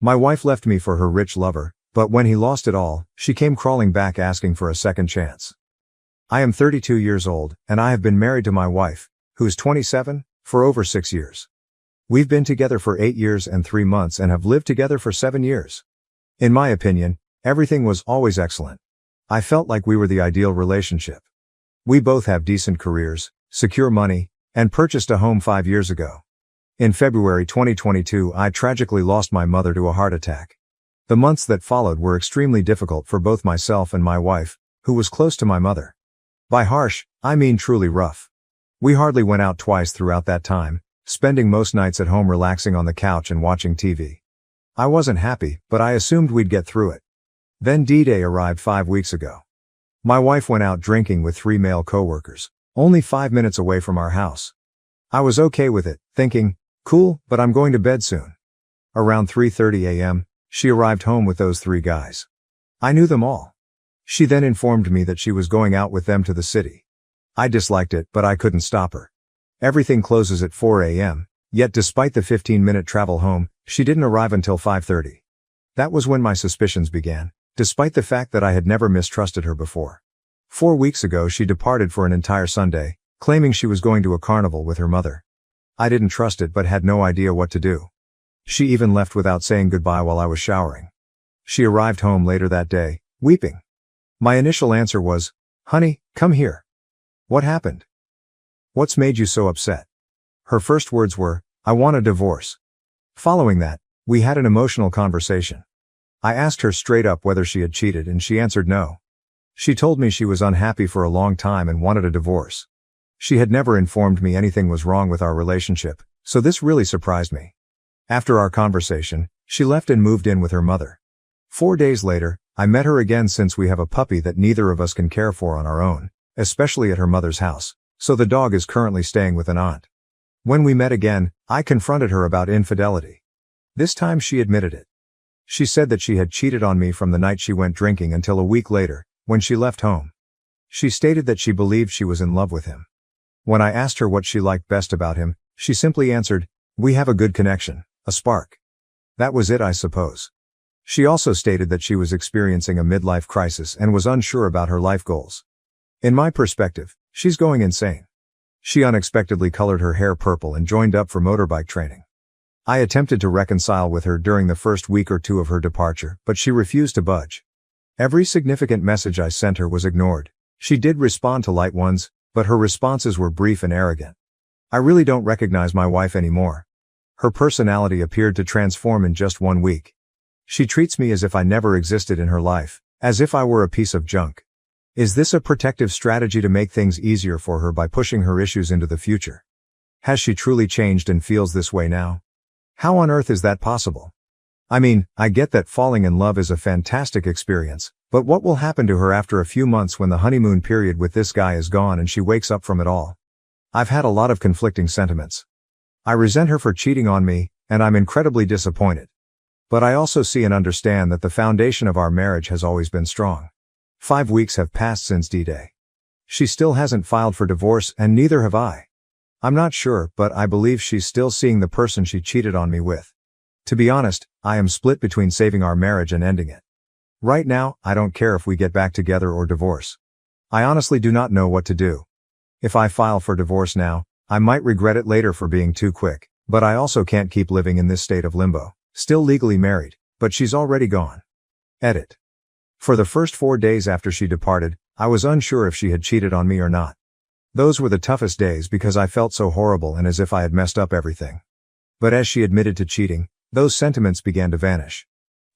My wife left me for her rich lover, but when he lost it all, she came crawling back asking for a second chance. I am 32 years old, and I have been married to my wife, who is 27, for over 6 years. We've been together for 8 years and 3 months and have lived together for 7 years. In my opinion, everything was always excellent. I felt like we were the ideal relationship. We both have decent careers, secure money, and purchased a home 5 years ago. In February 2022, I tragically lost my mother to a heart attack. The months that followed were extremely difficult for both myself and my wife, who was close to my mother. By harsh, I mean truly rough. We hardly went out twice throughout that time, spending most nights at home relaxing on the couch and watching TV. I wasn't happy, but I assumed we'd get through it. Then D-Day arrived 5 weeks ago. My wife went out drinking with 3 male coworkers, only 5 minutes away from our house. I was okay with it, thinking, cool, but I'm going to bed soon. Around 3:30 a.m., she arrived home with those 3 guys. I knew them all. She then informed me that she was going out with them to the city. I disliked it, but I couldn't stop her. Everything closes at 4 a.m., yet despite the 15-minute travel home, she didn't arrive until 5:30. That was when my suspicions began, despite the fact that I had never mistrusted her before. 4 weeks ago she departed for an entire Sunday, claiming she was going to a carnival with her mother. I didn't trust it but had no idea what to do. She even left without saying goodbye while I was showering. She arrived home later that day, weeping. My initial answer was, "Honey, come here. What happened? What's made you so upset?" Her first words were, "I want a divorce." Following that, we had an emotional conversation. I asked her straight up whether she had cheated and she answered no. She told me she was unhappy for a long time and wanted a divorce. She had never informed me anything was wrong with our relationship, so this really surprised me. After our conversation, she left and moved in with her mother. 4 days later, I met her again since we have a puppy that neither of us can care for on our own, especially at her mother's house, so the dog is currently staying with an aunt. When we met again, I confronted her about infidelity. This time she admitted it. She said that she had cheated on me from the night she went drinking until a week later, when she left home. She stated that she believed she was in love with him. When I asked her what she liked best about him, she simply answered, "We have a good connection, a spark." That was it, I suppose. She also stated that she was experiencing a midlife crisis and was unsure about her life goals. In my perspective, she's going insane. She unexpectedly colored her hair purple and joined up for motorbike training. I attempted to reconcile with her during the first week or 2 of her departure, but she refused to budge. Every significant message I sent her was ignored. She did respond to light ones, but her responses were brief and arrogant. I really don't recognize my wife anymore. Her personality appeared to transform in just 1 week. She treats me as if I never existed in her life, as if I were a piece of junk. Is this a protective strategy to make things easier for her by pushing her issues into the future? Has she truly changed and feels this way now? How on earth is that possible? I mean, I get that falling in love is a fantastic experience, but what will happen to her after a few months when the honeymoon period with this guy is gone and she wakes up from it all? I've had a lot of conflicting sentiments. I resent her for cheating on me, and I'm incredibly disappointed. But I also see and understand that the foundation of our marriage has always been strong. 5 weeks have passed since D-Day. She still hasn't filed for divorce and neither have I. I'm not sure, but I believe she's still seeing the person she cheated on me with. To be honest, I am split between saving our marriage and ending it. Right now, I don't care if we get back together or divorce. I honestly do not know what to do. If I file for divorce now, I might regret it later for being too quick, but I also can't keep living in this state of limbo, still legally married, but she's already gone. Edit. For the first 4 days after she departed, I was unsure if she had cheated on me or not. Those were the toughest days because I felt so horrible and as if I had messed up everything. But as she admitted to cheating, those sentiments began to vanish.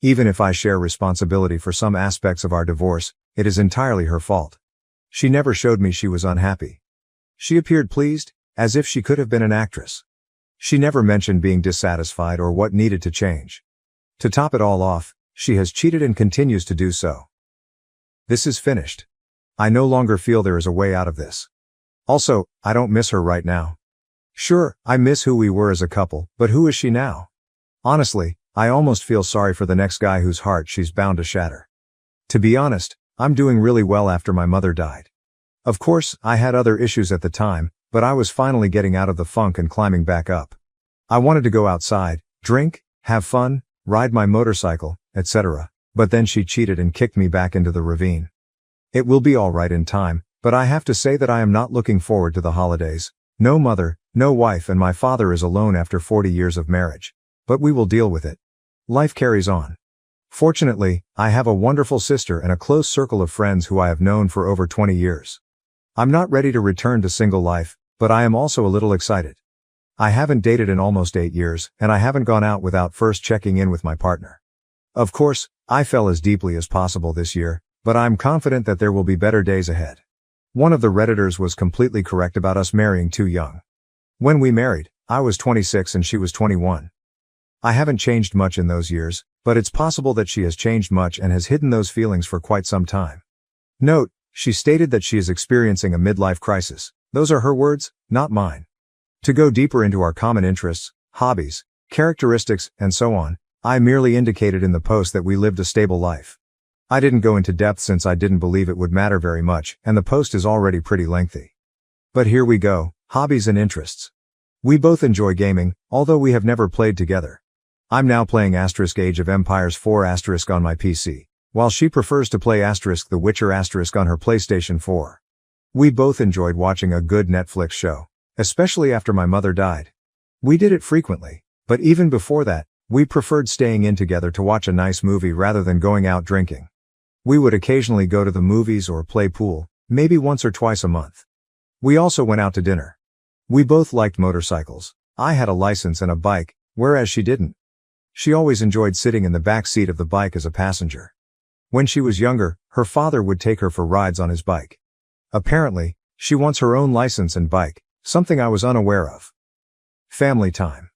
Even if I share responsibility for some aspects of our divorce, it is entirely her fault. She never showed me she was unhappy. She appeared pleased, as if she could have been an actress. She never mentioned being dissatisfied or what needed to change. To top it all off, she has cheated and continues to do so. This is finished. I no longer feel there is a way out of this. Also, I don't miss her right now. Sure, I miss who we were as a couple, but who is she now? Honestly, I almost feel sorry for the next guy whose heart she's bound to shatter. To be honest, I'm doing really well after my mother died. Of course, I had other issues at the time, but I was finally getting out of the funk and climbing back up. I wanted to go outside, drink, have fun, ride my motorcycle, etc. But then she cheated and kicked me back into the ravine. It will be alright in time, but I have to say that I am not looking forward to the holidays. No mother, no wife, and my father is alone after 40 years of marriage. But we will deal with it. Life carries on. Fortunately, I have a wonderful sister and a close circle of friends who I have known for over 20 years. I'm not ready to return to single life, but I am also a little excited. I haven't dated in almost 8 years, and I haven't gone out without first checking in with my partner. Of course, I fell as deeply as possible this year, but I'm confident that there will be better days ahead. One of the Redditors was completely correct about us marrying too young. When we married, I was 26 and she was 21. I haven't changed much in those years, but it's possible that she has changed much and has hidden those feelings for quite some time. Note, she stated that she is experiencing a midlife crisis. Those are her words, not mine. To go deeper into our common interests, hobbies, characteristics, and so on, I merely indicated in the post that we lived a stable life. I didn't go into depth since I didn't believe it would matter very much, and the post is already pretty lengthy. But here we go, hobbies and interests. We both enjoy gaming, although we have never played together. I'm now playing Age of Empires 4 on my PC, while she prefers to play The Witcher on her PlayStation 4. We both enjoyed watching a good Netflix show, especially after my mother died. We did it frequently, but even before that, we preferred staying in together to watch a nice movie rather than going out drinking. We would occasionally go to the movies or play pool, maybe once or twice a month. We also went out to dinner. We both liked motorcycles. I had a license and a bike, whereas she didn't. She always enjoyed sitting in the back seat of the bike as a passenger. When she was younger, her father would take her for rides on his bike. Apparently, she wants her own license and bike, something I was unaware of. Family time.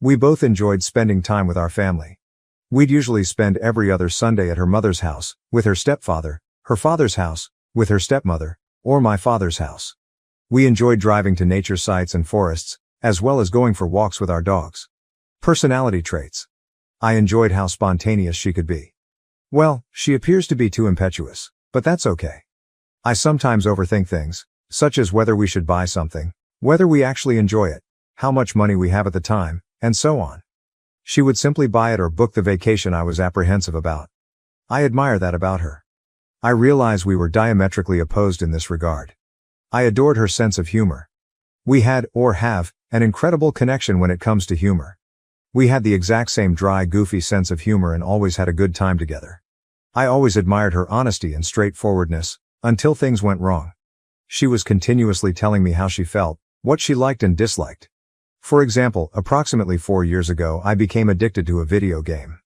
We both enjoyed spending time with our family. We'd usually spend every other Sunday at her mother's house, with her stepfather, her father's house, with her stepmother, or my father's house. We enjoyed driving to nature sites and forests, as well as going for walks with our dogs. Personality traits. I enjoyed how spontaneous she could be. Well, she appears to be too impetuous, but that's okay. I sometimes overthink things, such as whether we should buy something, whether we actually enjoy it, how much money we have at the time, and so on. She would simply buy it or book the vacation I was apprehensive about. I admire that about her. I realize we were diametrically opposed in this regard. I adored her sense of humor. We had, or have, an incredible connection when it comes to humor. We had the exact same dry, goofy sense of humor and always had a good time together. I always admired her honesty and straightforwardness, until things went wrong. She was continuously telling me how she felt, what she liked and disliked. For example, approximately 4 years ago I became addicted to a video game.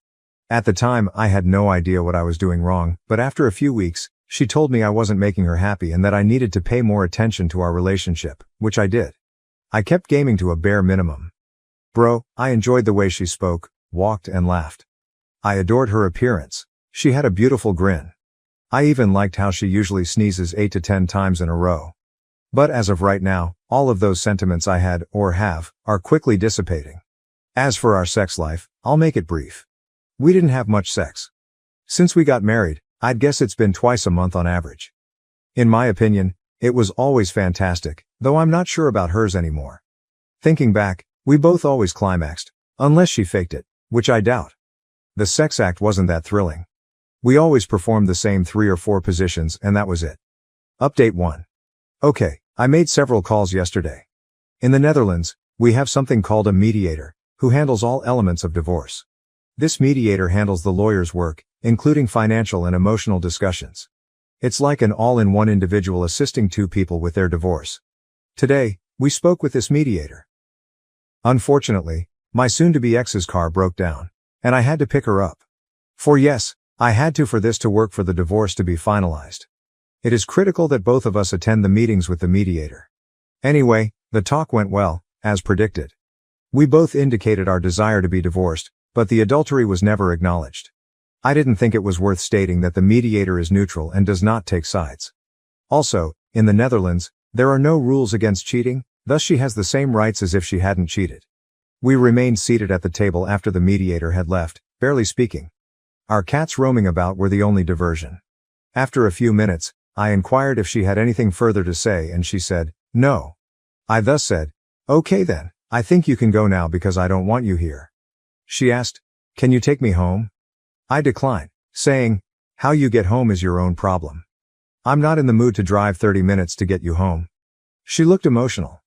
At the time, I had no idea what I was doing wrong, but after a few weeks, she told me I wasn't making her happy and that I needed to pay more attention to our relationship, which I did. I kept gaming to a bare minimum. Bro, I enjoyed the way she spoke, walked and laughed. I adored her appearance. She had a beautiful grin. I even liked how she usually sneezes 8 to 10 times in a row. But as of right now, all of those sentiments I had, or have, are quickly dissipating. As for our sex life, I'll make it brief. We didn't have much sex. Since we got married, I'd guess it's been twice a month on average. In my opinion, it was always fantastic, though I'm not sure about hers anymore. Thinking back, we both always climaxed, unless she faked it, which I doubt. The sex act wasn't that thrilling. We always performed the same 3 or 4 positions and that was it. Update 1. Okay, I made several calls yesterday. In the Netherlands, we have something called a mediator, who handles all elements of divorce. This mediator handles the lawyer's work, including financial and emotional discussions. It's like an all-in-one individual assisting 2 people with their divorce. Today, we spoke with this mediator. Unfortunately, my soon-to-be ex's car broke down, and I had to pick her up. For yes, I had to for this to work for the divorce to be finalized. It is critical that both of us attend the meetings with the mediator. Anyway, the talk went well, as predicted. We both indicated our desire to be divorced, but the adultery was never acknowledged. I didn't think it was worth stating that the mediator is neutral and does not take sides. Also, in the Netherlands, there are no rules against cheating, thus she has the same rights as if she hadn't cheated. We remained seated at the table after the mediator had left, barely speaking. Our cats roaming about were the only diversion. After a few minutes, I inquired if she had anything further to say and she said, no. I thus said, okay then, I think you can go now because I don't want you here. She asked, Can you take me home? I decline, saying, how you get home is your own problem. I'm not in the mood to drive 30 minutes to get you home. She looked emotional.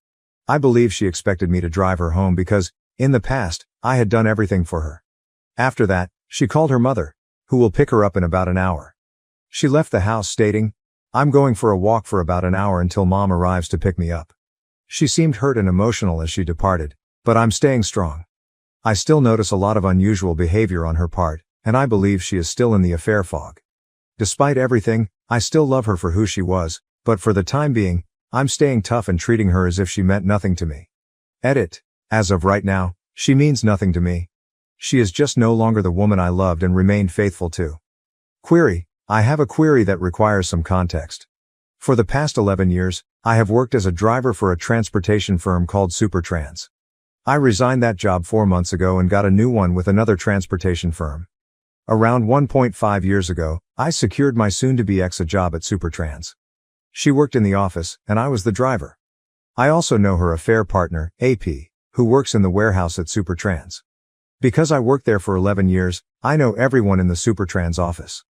I believe she expected me to drive her home because, in the past, I had done everything for her. After that, she called her mother, who will pick her up in about an hour. She left the house stating, I'm going for a walk for about an hour until mom arrives to pick me up. She seemed hurt and emotional as she departed, but I'm staying strong. I still notice a lot of unusual behavior on her part, and I believe she is still in the affair fog. Despite everything, I still love her for who she was, but for the time being, I'm staying tough and treating her as if she meant nothing to me. Edit. As of right now, she means nothing to me. She is just no longer the woman I loved and remained faithful to. Query. I have a query that requires some context. For the past 11 years, I have worked as a driver for a transportation firm called Supertrans. I resigned that job 4 months ago and got a new one with another transportation firm. Around 1.5 years ago, I secured my soon-to-be ex a job at Supertrans. She worked in the office, and I was the driver. I also know her affair partner, AP, who works in the warehouse at Supertrans. Because I worked there for 11 years, I know everyone in the Supertrans office.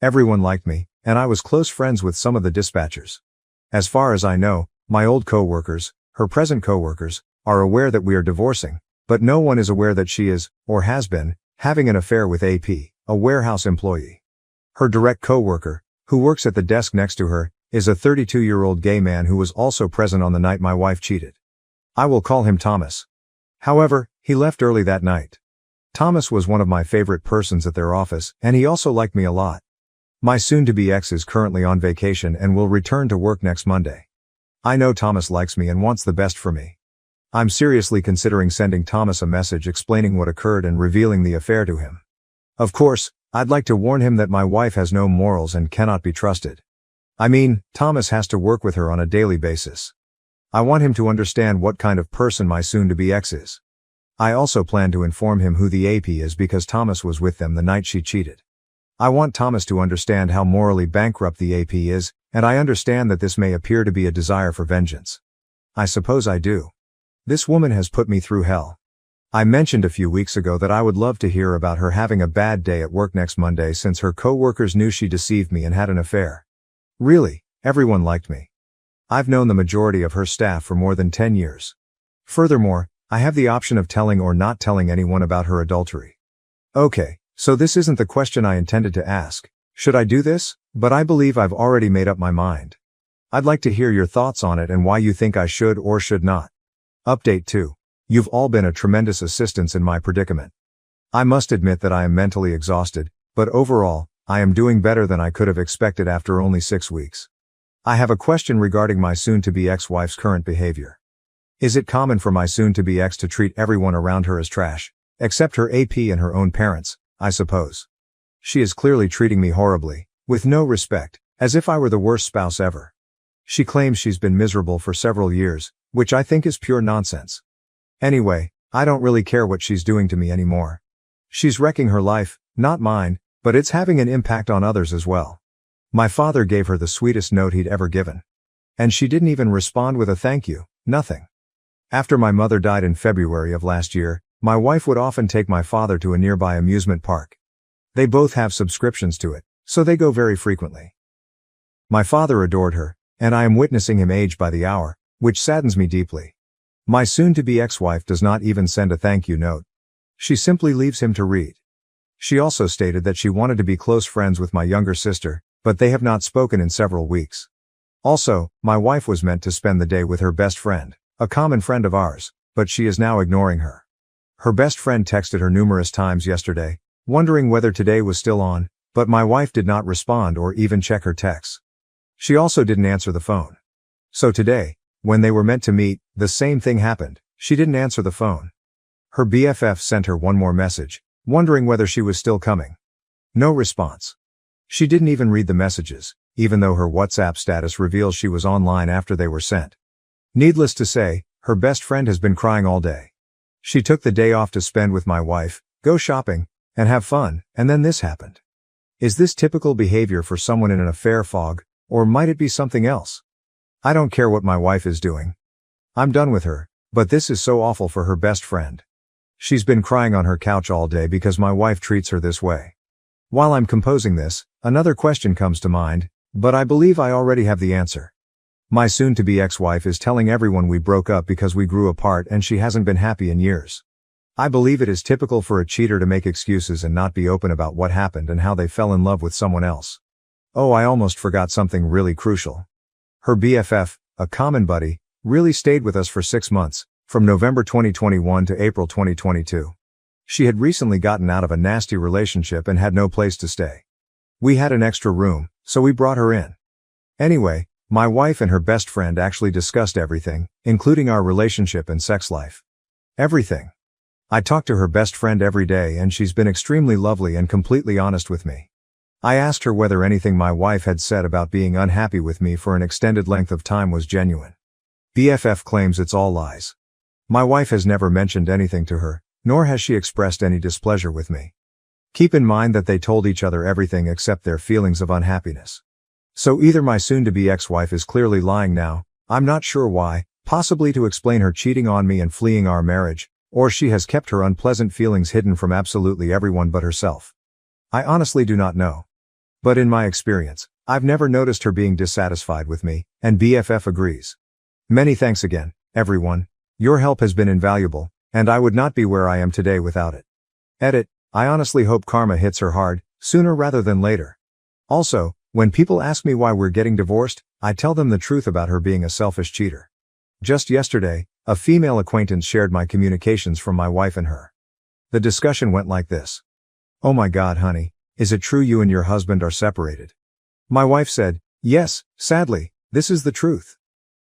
Everyone liked me, and I was close friends with some of the dispatchers. As far as I know, my old co-workers, her present co-workers, are aware that we are divorcing, but no one is aware that she is, or has been, having an affair with AP, a warehouse employee. Her direct co-worker, who works at the desk next to her, is a 32-year-old gay man who was also present on the night my wife cheated. I will call him Thomas. However, he left early that night. Thomas was one of my favorite persons at their office, and he also liked me a lot. My soon-to-be ex is currently on vacation and will return to work next Monday. I know Thomas likes me and wants the best for me. I'm seriously considering sending Thomas a message explaining what occurred and revealing the affair to him. Of course, I'd like to warn him that my wife has no morals and cannot be trusted. I mean, Thomas has to work with her on a daily basis. I want him to understand what kind of person my soon-to-be ex is. I also plan to inform him who the AP is because Thomas was with them the night she cheated. I want Thomas to understand how morally bankrupt the AP is, and I understand that this may appear to be a desire for vengeance. I suppose I do. This woman has put me through hell. I mentioned a few weeks ago that I would love to hear about her having a bad day at work next Monday since her co-workers knew she deceived me and had an affair. Really, everyone liked me. I've known the majority of her staff for more than 10 years. Furthermore, I have the option of telling or not telling anyone about her adultery. Okay, so this isn't the question I intended to ask. Should I do this? But I believe I've already made up my mind. I'd like to hear your thoughts on it and why you think I should or should not. Update 2. You've all been a tremendous assistance in my predicament. I must admit that I am mentally exhausted, but overall, I am doing better than I could have expected after only 6 weeks. I have a question regarding my soon-to-be ex-wife's current behavior. Is it common for my soon-to-be ex to treat everyone around her as trash, except her AP and her own parents, I suppose? She is clearly treating me horribly, with no respect, as if I were the worst spouse ever. She claims she's been miserable for several years, which I think is pure nonsense. Anyway, I don't really care what she's doing to me anymore. She's wrecking her life, not mine, but it's having an impact on others as well. My father gave her the sweetest note he'd ever given. And she didn't even respond with a thank you, nothing. After my mother died in February of last year, my wife would often take my father to a nearby amusement park. They both have subscriptions to it, so they go very frequently. My father adored her, and I am witnessing him age by the hour, which saddens me deeply. My soon-to-be ex-wife does not even send a thank you note. She simply leaves him to read. She also stated that she wanted to be close friends with my younger sister, but they have not spoken in several weeks. Also, my wife was meant to spend the day with her best friend, a common friend of ours, but she is now ignoring her. Her best friend texted her numerous times yesterday, wondering whether today was still on, but my wife did not respond or even check her texts. She also didn't answer the phone. So today, when they were meant to meet, the same thing happened. She didn't answer the phone. Her BFF sent her one more message, wondering whether she was still coming. No response. She didn't even read the messages, even though her WhatsApp status reveals she was online after they were sent. Needless to say, her best friend has been crying all day. She took the day off to spend with my wife, go shopping, and have fun, and then this happened. Is this typical behavior for someone in an affair fog, or might it be something else? I don't care what my wife is doing. I'm done with her, but this is so awful for her best friend. She's been crying on her couch all day because my wife treats her this way. While I'm composing this, another question comes to mind, but I believe I already have the answer. My soon-to-be ex-wife is telling everyone we broke up because we grew apart and she hasn't been happy in years. I believe it is typical for a cheater to make excuses and not be open about what happened and how they fell in love with someone else. Oh, I almost forgot something really crucial. Her BFF, a common buddy, really stayed with us for 6 months, from November 2021 to April 2022. She had recently gotten out of a nasty relationship and had no place to stay. We had an extra room, so we brought her in. Anyway, my wife and her best friend actually discussed everything, including our relationship and sex life. Everything. I talk to her best friend every day and she's been extremely lovely and completely honest with me. I asked her whether anything my wife had said about being unhappy with me for an extended length of time was genuine. BFF claims it's all lies. My wife has never mentioned anything to her, nor has she expressed any displeasure with me. Keep in mind that they told each other everything except their feelings of unhappiness. So either my soon-to-be ex-wife is clearly lying now, I'm not sure why, possibly to explain her cheating on me and fleeing our marriage, or she has kept her unpleasant feelings hidden from absolutely everyone but herself. I honestly do not know. But in my experience, I've never noticed her being dissatisfied with me, and BFF agrees. Many thanks again, everyone. Your help has been invaluable, and I would not be where I am today without it. Edit, I honestly hope karma hits her hard, sooner rather than later. Also, when people ask me why we're getting divorced, I tell them the truth about her being a selfish cheater. Just yesterday, a female acquaintance shared my communications from my wife and her. The discussion went like this. Oh my God, honey, is it true you and your husband are separated? My wife said, yes, sadly, this is the truth.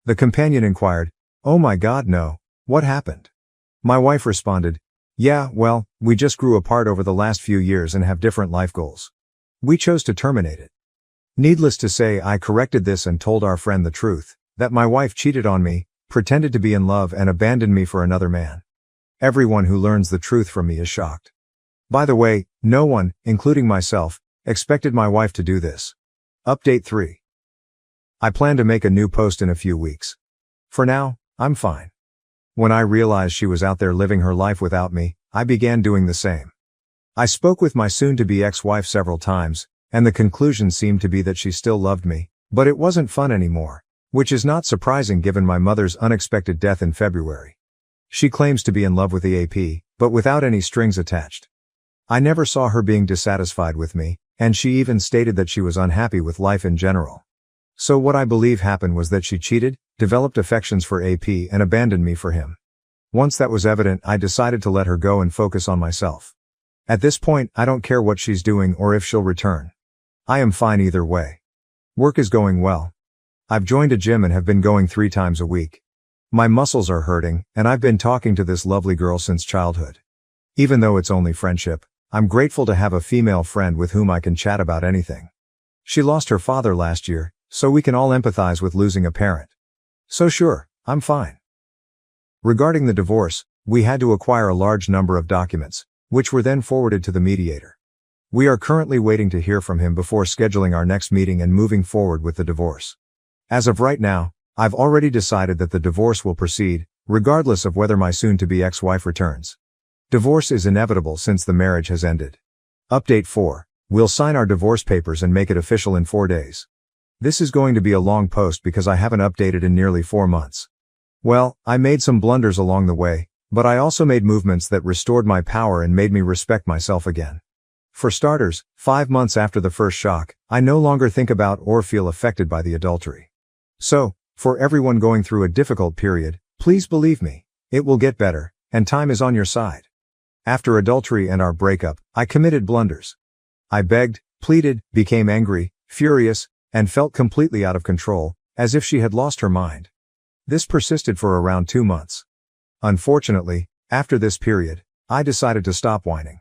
The companion inquired, oh my God, no, what happened? My wife responded, yeah, well, we just grew apart over the last few years and have different life goals. We chose to terminate it. Needless to say, I corrected this and told our friend the truth, that my wife cheated on me, pretended to be in love and abandoned me for another man. Everyone who learns the truth from me is shocked. By the way, no one, including myself, expected my wife to do this. Update 3. I plan to make a new post in a few weeks. For now, I'm fine. When I realized she was out there living her life without me, I began doing the same. I spoke with my soon-to-be ex-wife several times, and the conclusion seemed to be that she still loved me, but it wasn't fun anymore, which is not surprising given my mother's unexpected death in February. She claims to be in love with the AP, but without any strings attached. I never saw her being dissatisfied with me, and she even stated that she was unhappy with life in general. So what I believe happened was that she cheated, developed affections for AP and abandoned me for him. Once that was evident, I decided to let her go and focus on myself. At this point, I don't care what she's doing or if she'll return. I am fine either way. Work is going well. I've joined a gym and have been going 3 times a week. My muscles are hurting, and I've been talking to this lovely girl since childhood. Even though it's only friendship, I'm grateful to have a female friend with whom I can chat about anything. She lost her father last year, so we can all empathize with losing a parent. So sure, I'm fine. Regarding the divorce, we had to acquire a large number of documents, which were then forwarded to the mediator. We are currently waiting to hear from him before scheduling our next meeting and moving forward with the divorce. As of right now, I've already decided that the divorce will proceed, regardless of whether my soon-to-be ex-wife returns. Divorce is inevitable since the marriage has ended. Update 4. We'll sign our divorce papers and make it official in 4 days. This is going to be a long post because I haven't updated in nearly 4 months. Well, I made some blunders along the way, but I also made movements that restored my power and made me respect myself again. For starters, 5 months after the first shock, I no longer think about or feel affected by the adultery. So, for everyone going through a difficult period, please believe me, it will get better, and time is on your side. After adultery and our breakup, I committed blunders. I begged, pleaded, became angry, furious, and felt completely out of control, as if she had lost her mind. This persisted for around 2 months. Unfortunately, after this period, I decided to stop whining.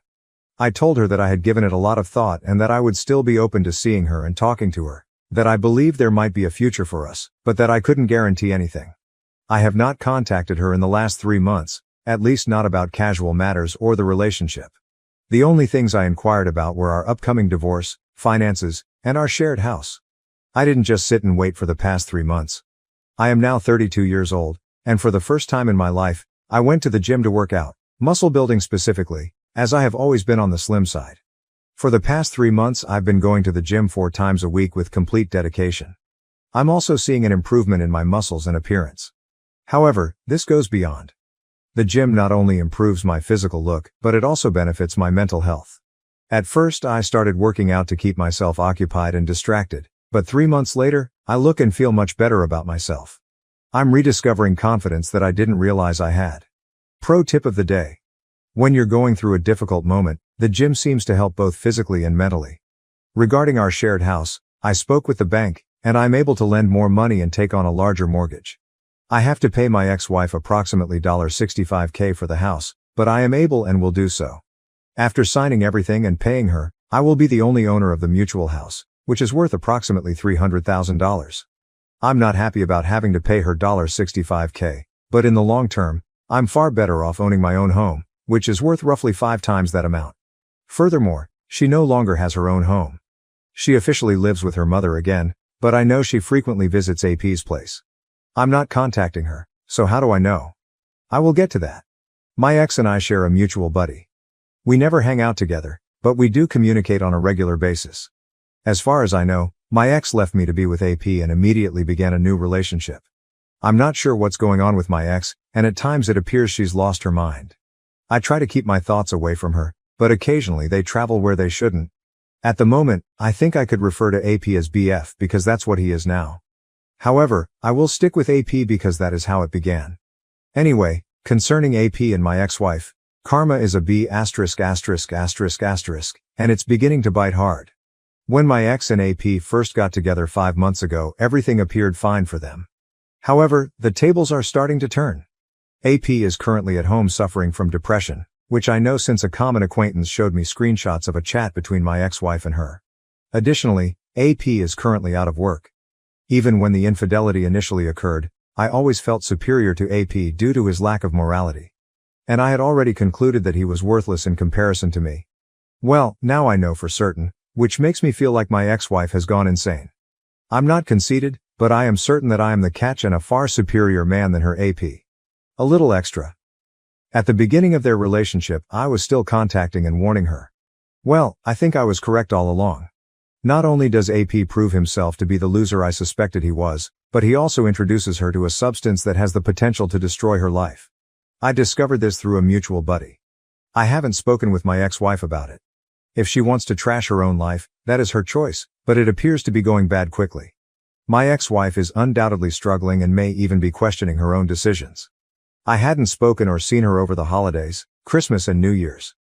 I told her that I had given it a lot of thought and that I would still be open to seeing her and talking to her, that I believed there might be a future for us, but that I couldn't guarantee anything. I have not contacted her in the last 3 months, at least not about casual matters or the relationship. The only things I inquired about were our upcoming divorce, finances, and our shared house. I didn't just sit and wait for the past 3 months. I am now 32 years old, and for the first time in my life, I went to the gym to work out, Muscle building specifically, as I have always been on the slim side. For the past 3 months I've been going to the gym 4 times a week with complete dedication. I'm also seeing an improvement in my muscles and appearance. However, this goes beyond. The gym not only improves my physical look, but it also benefits my mental health. At first I started working out to keep myself occupied and distracted, but 3 months later, I look and feel much better about myself. I'm rediscovering confidence that I didn't realize I had. Pro tip of the day. When you're going through a difficult moment, the gym seems to help both physically and mentally. Regarding our shared house, I spoke with the bank, and I'm able to lend more money and take on a larger mortgage. I have to pay my ex-wife approximately $65K for the house, but I am able and will do so. After signing everything and paying her, I will be the only owner of the mutual house, which is worth approximately $300,000. I'm not happy about having to pay her $65K, but in the long term, I'm far better off owning my own home, which is worth roughly 5 times that amount. Furthermore, she no longer has her own home. She officially lives with her mother again, but I know she frequently visits AP's place. I'm not contacting her, so how do I know? I will get to that. My ex and I share a mutual buddy. We never hang out together, but we do communicate on a regular basis. As far as I know, my ex left me to be with AP and immediately began a new relationship. I'm not sure what's going on with my ex, and at times it appears she's lost her mind. I try to keep my thoughts away from her, but occasionally they travel where they shouldn't. At the moment, I think I could refer to AP as BF because that's what he is now. However, I will stick with AP because that is how it began. Anyway, concerning AP and my ex-wife, karma is a B********, and it's beginning to bite hard. When my ex and AP first got together 5 months ago, everything appeared fine for them. However, the tables are starting to turn. AP is currently at home suffering from depression, which I know since a common acquaintance showed me screenshots of a chat between my ex-wife and her. Additionally, AP is currently out of work. Even when the infidelity initially occurred, I always felt superior to AP due to his lack of morality. And I had already concluded that he was worthless in comparison to me. Well, now I know for certain, which makes me feel like my ex-wife has gone insane. I'm not conceited, but I am certain that I am the catch and a far superior man than her AP. A little extra. At the beginning of their relationship, I was still contacting and warning her. Well, I think I was correct all along. Not only does AP prove himself to be the loser I suspected he was, but he also introduces her to a substance that has the potential to destroy her life. I discovered this through a mutual buddy. I haven't spoken with my ex-wife about it. If she wants to trash her own life, that is her choice, but it appears to be going bad quickly. My ex-wife is undoubtedly struggling and may even be questioning her own decisions. I hadn't spoken or seen her over the holidays, Christmas and New Year's.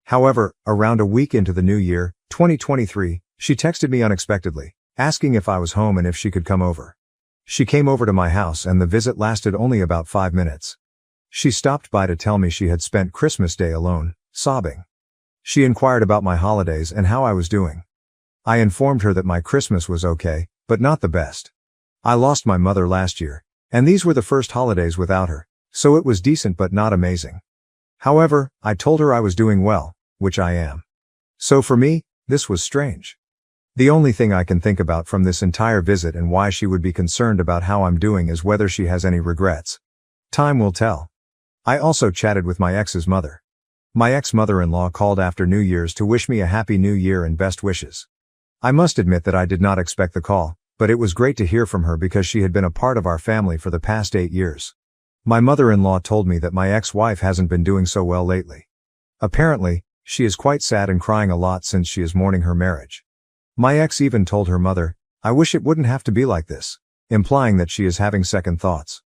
However, around a week into the new year, 2023, she texted me unexpectedly, asking if I was home and if she could come over. She came over to my house and the visit lasted only about 5 minutes. She stopped by to tell me she had spent Christmas Day alone, sobbing. She inquired about my holidays and how I was doing. I informed her that my Christmas was okay, but not the best. I lost my mother last year, and these were the first holidays without her, so it was decent but not amazing. However, I told her I was doing well, which I am. So for me, this was strange. The only thing I can think about from this entire visit and why she would be concerned about how I'm doing is whether she has any regrets. Time will tell. I also chatted with my ex's mother. My ex-mother-in-law called after New Year's to wish me a happy new year and best wishes. I must admit that I did not expect the call, but it was great to hear from her because she had been a part of our family for the past 8 years. My mother-in-law told me that my ex-wife hasn't been doing so well lately. Apparently, she is quite sad and crying a lot since she is mourning her marriage. My ex even told her mother, "I wish it wouldn't have to be like this," implying that she is having second thoughts.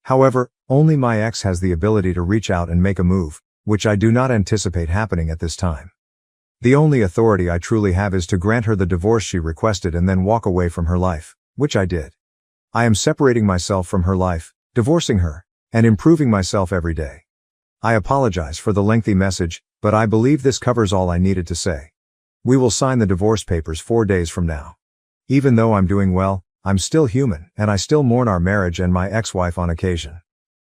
However, only my ex has the ability to reach out and make a move, which I do not anticipate happening at this time. The only authority I truly have is to grant her the divorce she requested and then walk away from her life, which I did. I am separating myself from her life, divorcing her, and improving myself every day. I apologize for the lengthy message, but I believe this covers all I needed to say. We will sign the divorce papers 4 days from now. Even though I'm doing well, I'm still human, and I still mourn our marriage and my ex-wife on occasion.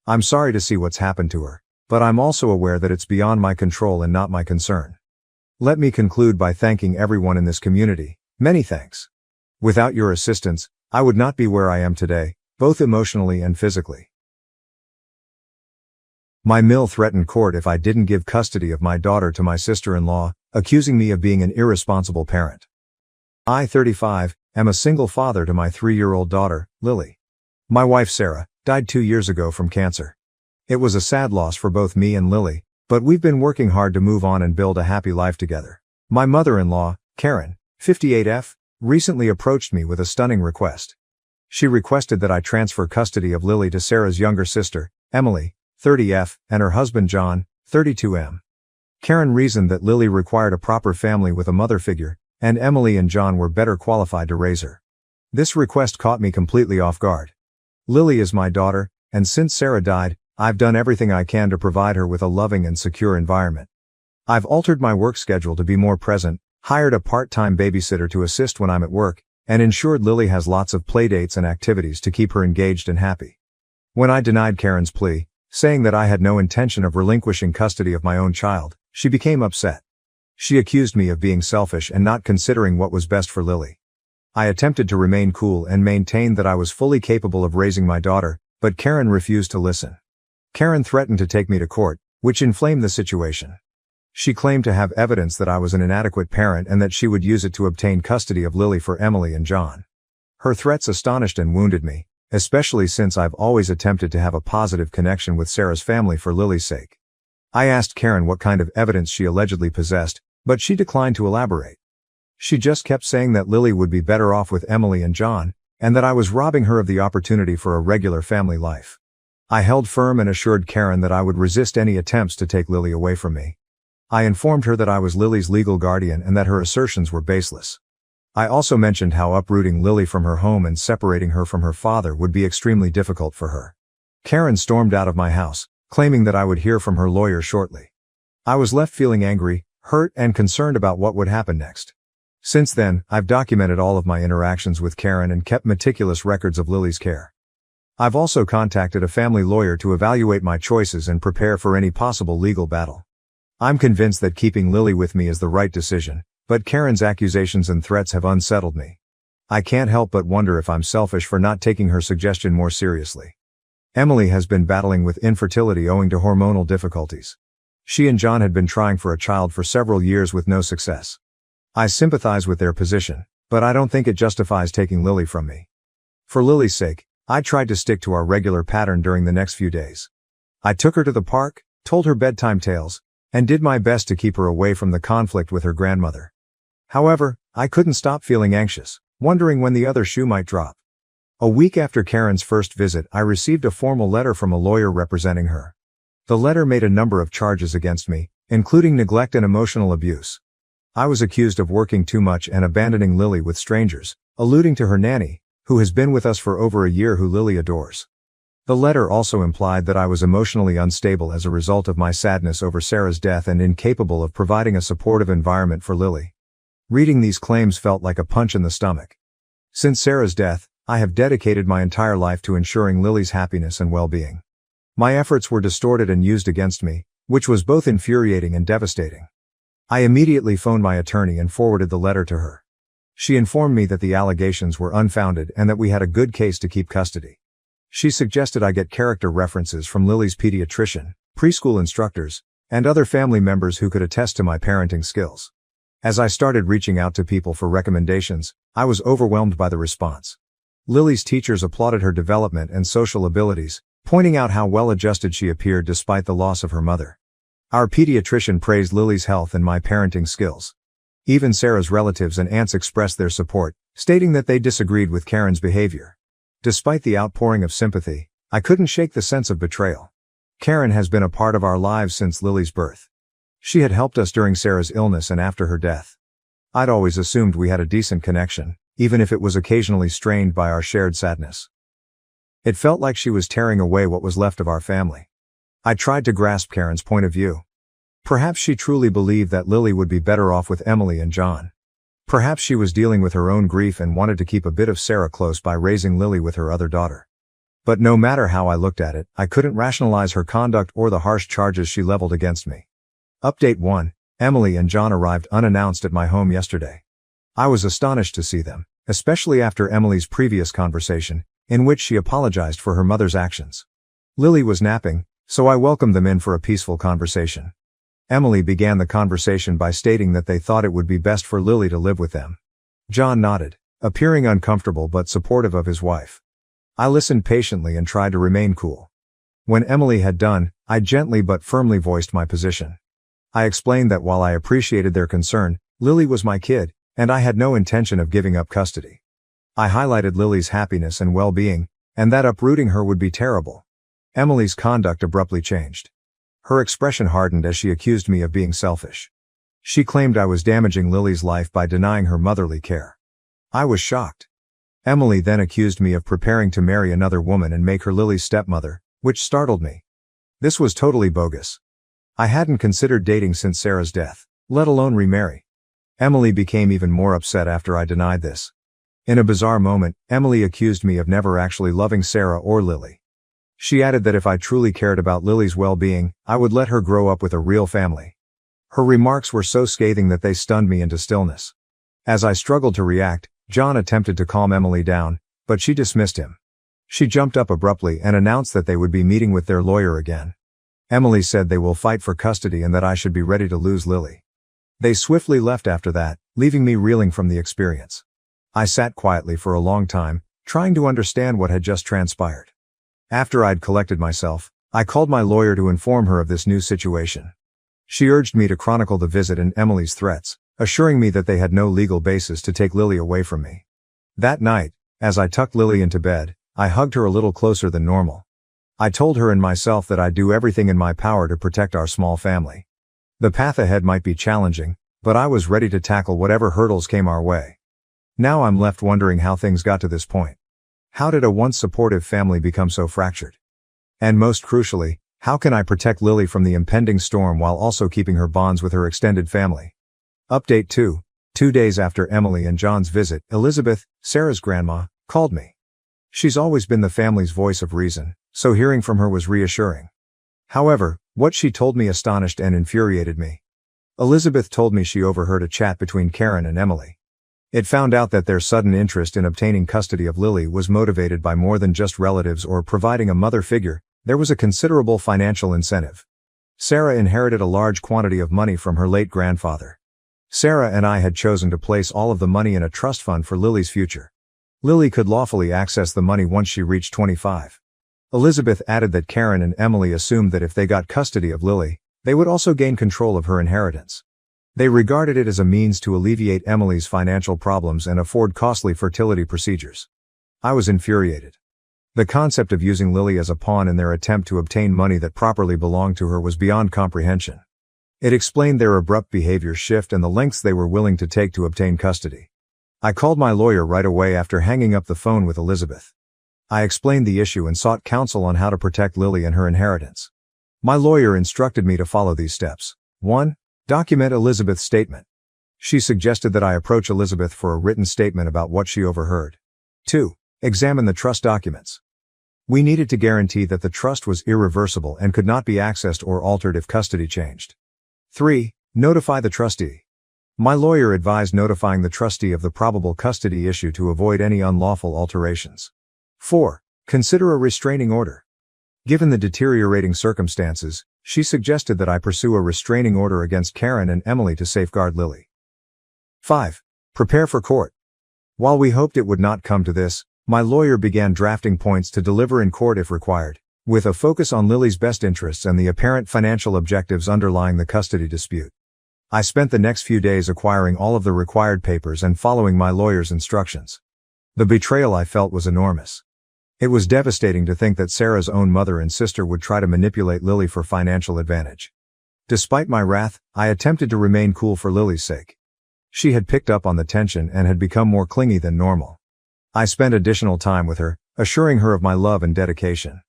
I'm sorry to see what's happened to her, but I'm also aware that it's beyond my control and not my concern. Let me conclude by thanking everyone in this community. Many thanks. Without your assistance, I would not be where I am today, both emotionally and physically. My mill threatened court if I didn't give custody of my daughter to my sister-in-law, accusing me of being an irresponsible parent. I, 35, am a single father to my 3-year-old daughter, Lily. My wife Sarah died 2 years ago from cancer. It was a sad loss for both me and Lily, but we've been working hard to move on and build a happy life together. My mother-in-law, Karen, 58F, recently approached me with a stunning request. She requested that I transfer custody of Lily to Sarah's younger sister, Emily, 30F, and her husband John, 32M. Karen reasoned that Lily required a proper family with a mother figure, and Emily and John were better qualified to raise her. This request caught me completely off guard. Lily is my daughter, and since Sarah died, I've done everything I can to provide her with a loving and secure environment. I've altered my work schedule to be more present, hired a part-time babysitter to assist when I'm at work, and ensured Lily has lots of playdates and activities to keep her engaged and happy. When I denied Karen's plea, saying that I had no intention of relinquishing custody of my own child, she became upset. She accused me of being selfish and not considering what was best for Lily. I attempted to remain cool and maintained that I was fully capable of raising my daughter, but Karen refused to listen. Karen threatened to take me to court, which inflamed the situation. She claimed to have evidence that I was an inadequate parent and that she would use it to obtain custody of Lily for Emily and John. Her threats astonished and wounded me, especially since I've always attempted to have a positive connection with Sarah's family for Lily's sake. I asked Karen what kind of evidence she allegedly possessed, but she declined to elaborate. She just kept saying that Lily would be better off with Emily and John, and that I was robbing her of the opportunity for a regular family life. I held firm and assured Karen that I would resist any attempts to take Lily away from me. I informed her that I was Lily's legal guardian and that her assertions were baseless. I also mentioned how uprooting Lily from her home and separating her from her father would be extremely difficult for her. Karen stormed out of my house, claiming that I would hear from her lawyer shortly. I was left feeling angry, hurt, and concerned about what would happen next. Since then, I've documented all of my interactions with Karen and kept meticulous records of Lily's care. I've also contacted a family lawyer to evaluate my choices and prepare for any possible legal battle. I'm convinced that keeping Lily with me is the right decision, but Karen's accusations and threats have unsettled me. I can't help but wonder if I'm selfish for not taking her suggestion more seriously. Emily has been battling with infertility owing to hormonal difficulties. She and John had been trying for a child for several years with no success. I sympathize with their position, but I don't think it justifies taking Lily from me. For Lily's sake, I tried to stick to our regular pattern during the next few days. I took her to the park, told her bedtime tales, and did my best to keep her away from the conflict with her grandmother. However, I couldn't stop feeling anxious, wondering when the other shoe might drop. A week after Karen's first visit, I received a formal letter from a lawyer representing her. The letter made a number of charges against me, including neglect and emotional abuse. I was accused of working too much and abandoning Lily with strangers, alluding to her nanny, who has been with us for over a year, who Lily adores. The letter also implied that I was emotionally unstable as a result of my sadness over Sarah's death and incapable of providing a supportive environment for Lily. Reading these claims felt like a punch in the stomach. Since Sarah's death, I have dedicated my entire life to ensuring Lily's happiness and well-being. My efforts were distorted and used against me, which was both infuriating and devastating. I immediately phoned my attorney and forwarded the letter to her. She informed me that the allegations were unfounded and that we had a good case to keep custody. She suggested I get character references from Lily's pediatrician, preschool instructors, and other family members who could attest to my parenting skills. As I started reaching out to people for recommendations, I was overwhelmed by the response. Lily's teachers applauded her development and social abilities, pointing out how well-adjusted she appeared despite the loss of her mother. Our pediatrician praised Lily's health and my parenting skills. Even Sarah's relatives and aunts expressed their support, stating that they disagreed with Karen's behavior. Despite the outpouring of sympathy, I couldn't shake the sense of betrayal. Karen has been a part of our lives since Lily's birth. She had helped us during Sarah's illness and after her death. I'd always assumed we had a decent connection, even if it was occasionally strained by our shared sadness. It felt like she was tearing away what was left of our family. I tried to grasp Karen's point of view. Perhaps she truly believed that Lily would be better off with Emily and John. Perhaps she was dealing with her own grief and wanted to keep a bit of Sarah close by raising Lily with her other daughter. But no matter how I looked at it, I couldn't rationalize her conduct or the harsh charges she leveled against me. Update 1. Emily and John arrived unannounced at my home yesterday. I was astonished to see them, especially after Emily's previous conversation, in which she apologized for her mother's actions. Lily was napping, So I welcomed them in for a peaceful conversation. Emily began the conversation by stating that they thought it would be best for Lily to live with them. John nodded, appearing uncomfortable but supportive of his wife. I listened patiently and tried to remain cool. When Emily had done, I gently but firmly voiced my position. I explained that while I appreciated their concern, Lily was my kid, and I had no intention of giving up custody. I highlighted Lily's happiness and well-being, and that uprooting her would be terrible. Emily's conduct abruptly changed. Her expression hardened as she accused me of being selfish. She claimed I was damaging Lily's life by denying her motherly care. I was shocked. Emily then accused me of preparing to marry another woman and make her Lily's stepmother, which startled me. This was totally bogus. I hadn't considered dating since Sarah's death, let alone remarry. Emily became even more upset after I denied this. In a bizarre moment, Emily accused me of never actually loving Sarah or Lily. She added that if I truly cared about Lily's well-being, I would let her grow up with a real family. Her remarks were so scathing that they stunned me into stillness. As I struggled to react, John attempted to calm Emily down, but she dismissed him. She jumped up abruptly and announced that they would be meeting with their lawyer again. Emily said they will fight for custody and that I should be ready to lose Lily. They swiftly left after that, leaving me reeling from the experience. I sat quietly for a long time, trying to understand what had just transpired. After I'd collected myself, I called my lawyer to inform her of this new situation. She urged me to chronicle the visit and Emily's threats, assuring me that they had no legal basis to take Lily away from me. That night, as I tucked Lily into bed, I hugged her a little closer than normal. I told her and myself that I'd do everything in my power to protect our small family. The path ahead might be challenging, but I was ready to tackle whatever hurdles came our way. Now I'm left wondering how things got to this point. How did a once supportive family become so fractured? And most crucially, how can I protect Lily from the impending storm while also keeping her bonds with her extended family? Update 2. 2 days after Emily and John's visit, Elizabeth, Sarah's grandma, called me. She's always been the family's voice of reason, so hearing from her was reassuring. However, what she told me astonished and infuriated me. Elizabeth told me she overheard a chat between Karen and Emily. It found out that their sudden interest in obtaining custody of Lily was motivated by more than just relatives or providing a mother figure. There was a considerable financial incentive. Sarah inherited a large quantity of money from her late grandfather. Sarah and I had chosen to place all of the money in a trust fund for Lily's future. Lily could lawfully access the money once she reached 25. Elizabeth added that Karen and Emily assumed that if they got custody of Lily, they would also gain control of her inheritance. They regarded it as a means to alleviate Emily's financial problems and afford costly fertility procedures. I was infuriated. The concept of using Lily as a pawn in their attempt to obtain money that properly belonged to her was beyond comprehension. It explained their abrupt behavior shift and the lengths they were willing to take to obtain custody. I called my lawyer right away after hanging up the phone with Elizabeth. I explained the issue and sought counsel on how to protect Lily and her inheritance. My lawyer instructed me to follow these steps. 1. Document Elizabeth's statement. She suggested that I approach Elizabeth for a written statement about what she overheard. 2. Examine the trust documents. We needed to guarantee that the trust was irreversible and could not be accessed or altered if custody changed. 3. Notify the trustee. My lawyer advised notifying the trustee of the probable custody issue to avoid any unlawful alterations. 4. Consider a restraining order. Given the deteriorating circumstances, she suggested that I pursue a restraining order against Karen and Emily to safeguard Lily. 5. Prepare for court. While we hoped it would not come to this, my lawyer began drafting points to deliver in court if required, with a focus on Lily's best interests and the apparent financial objectives underlying the custody dispute. I spent the next few days acquiring all of the required papers and following my lawyer's instructions. The betrayal I felt was enormous. It was devastating to think that Sarah's own mother and sister would try to manipulate Lily for financial advantage. Despite my wrath, I attempted to remain cool for Lily's sake. She had picked up on the tension and had become more clingy than normal. I spent additional time with her, assuring her of my love and dedication.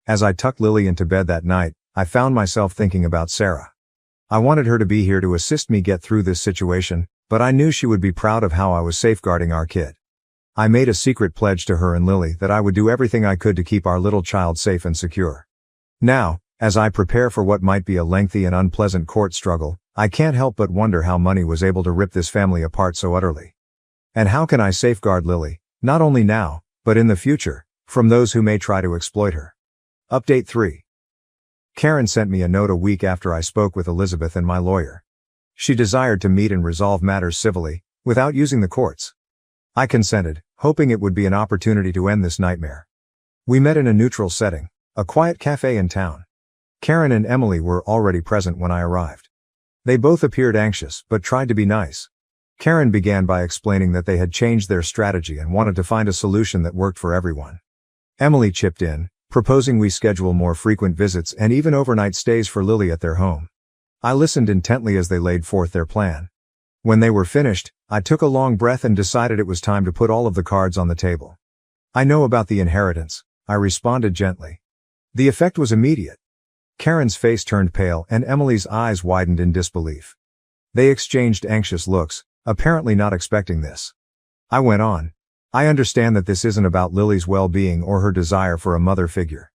As I tucked Lily into bed that night, I found myself thinking about Sarah. I wanted her to be here to assist me get through this situation, but I knew she would be proud of how I was safeguarding our kid. I made a secret pledge to her and Lily that I would do everything I could to keep our little child safe and secure. Now, as I prepare for what might be a lengthy and unpleasant court struggle, I can't help but wonder how money was able to rip this family apart so utterly. And how can I safeguard Lily, not only now, but in the future, from those who may try to exploit her? Update 3. Karen sent me a note a week after I spoke with Elizabeth and my lawyer. She desired to meet and resolve matters civilly, without using the courts. I consented, hoping it would be an opportunity to end this nightmare. We met in a neutral setting, a quiet cafe in town. Karen and Emily were already present when I arrived. They both appeared anxious, but tried to be nice. Karen began by explaining that they had changed their strategy and wanted to find a solution that worked for everyone. Emily chipped in, proposing we schedule more frequent visits and even overnight stays for Lily at their home. I listened intently as they laid forth their plan. When they were finished, I took a long breath and decided it was time to put all of the cards on the table. I know about the inheritance, I responded gently. The effect was immediate. Karen's face turned pale and Emily's eyes widened in disbelief. They exchanged anxious looks, apparently not expecting this. I went on. I understand that this isn't about Lily's well-being or her desire for a mother figure.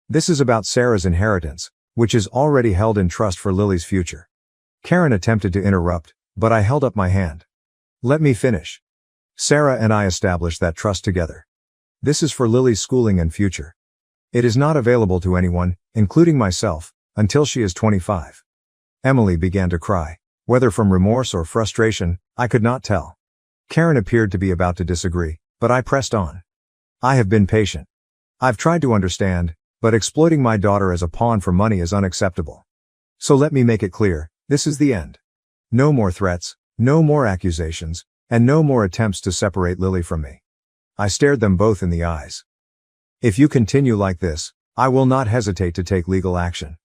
This is about Sarah's inheritance, which is already held in trust for Lily's future. Karen attempted to interrupt, but I held up my hand. Let me finish. Sarah and I established that trust together. This is for Lily's schooling and future. It is not available to anyone, including myself, until she is 25. Emily began to cry. Whether from remorse or frustration, I could not tell. Karen appeared to be about to disagree, but I pressed on. I have been patient. I've tried to understand, but exploiting my daughter as a pawn for money is unacceptable. So let me make it clear, this is the end. No more threats, no more accusations, and no more attempts to separate Lily from me. I stared them both in the eyes. If you continue like this, I will not hesitate to take legal action.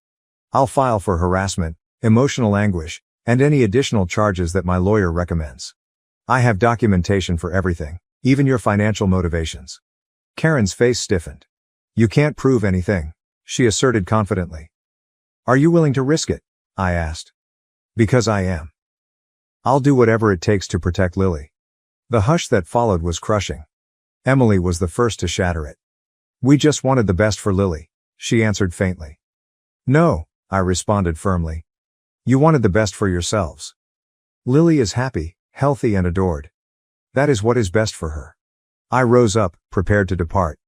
I'll file for harassment, emotional anguish, and any additional charges that my lawyer recommends. I have documentation for everything, even your financial motivations. Karen's face stiffened. You can't prove anything, she asserted confidently. Are you willing to risk it? I asked. Because I am. I'll do whatever it takes to protect Lily. The hush that followed was crushing. Emily was the first to shatter it. We just wanted the best for Lily, she answered faintly. No, I responded firmly. You wanted the best for yourselves. Lily is happy, healthy and adored. That is what is best for her. I rose up, prepared to depart.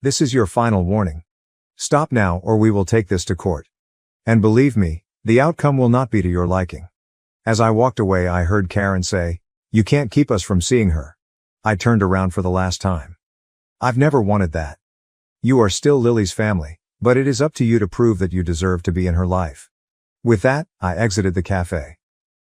This is your final warning. Stop now or we will take this to court. And believe me, the outcome will not be to your liking. As I walked away I heard Karen say, you can't keep us from seeing her. I turned around for the last time. I've never wanted that. You are still Lily's family, but it is up to you to prove that you deserve to be in her life. With that, I exited the cafe.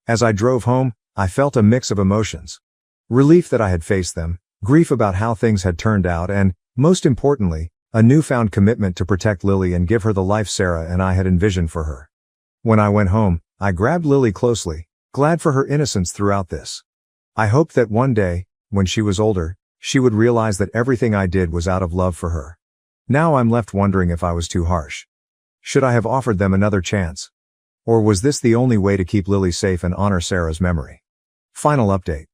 As I drove home, I felt a mix of emotions. Relief that I had faced them, grief about how things had turned out and, most importantly, a newfound commitment to protect Lily and give her the life Sarah and I had envisioned for her. When I went home, I grabbed Lily closely, glad for her innocence throughout this. I hoped that one day, when she was older, she would realize that everything I did was out of love for her. Now I'm left wondering if I was too harsh. Should I have offered them another chance? Or was this the only way to keep Lily safe and honor Sarah's memory? Final update.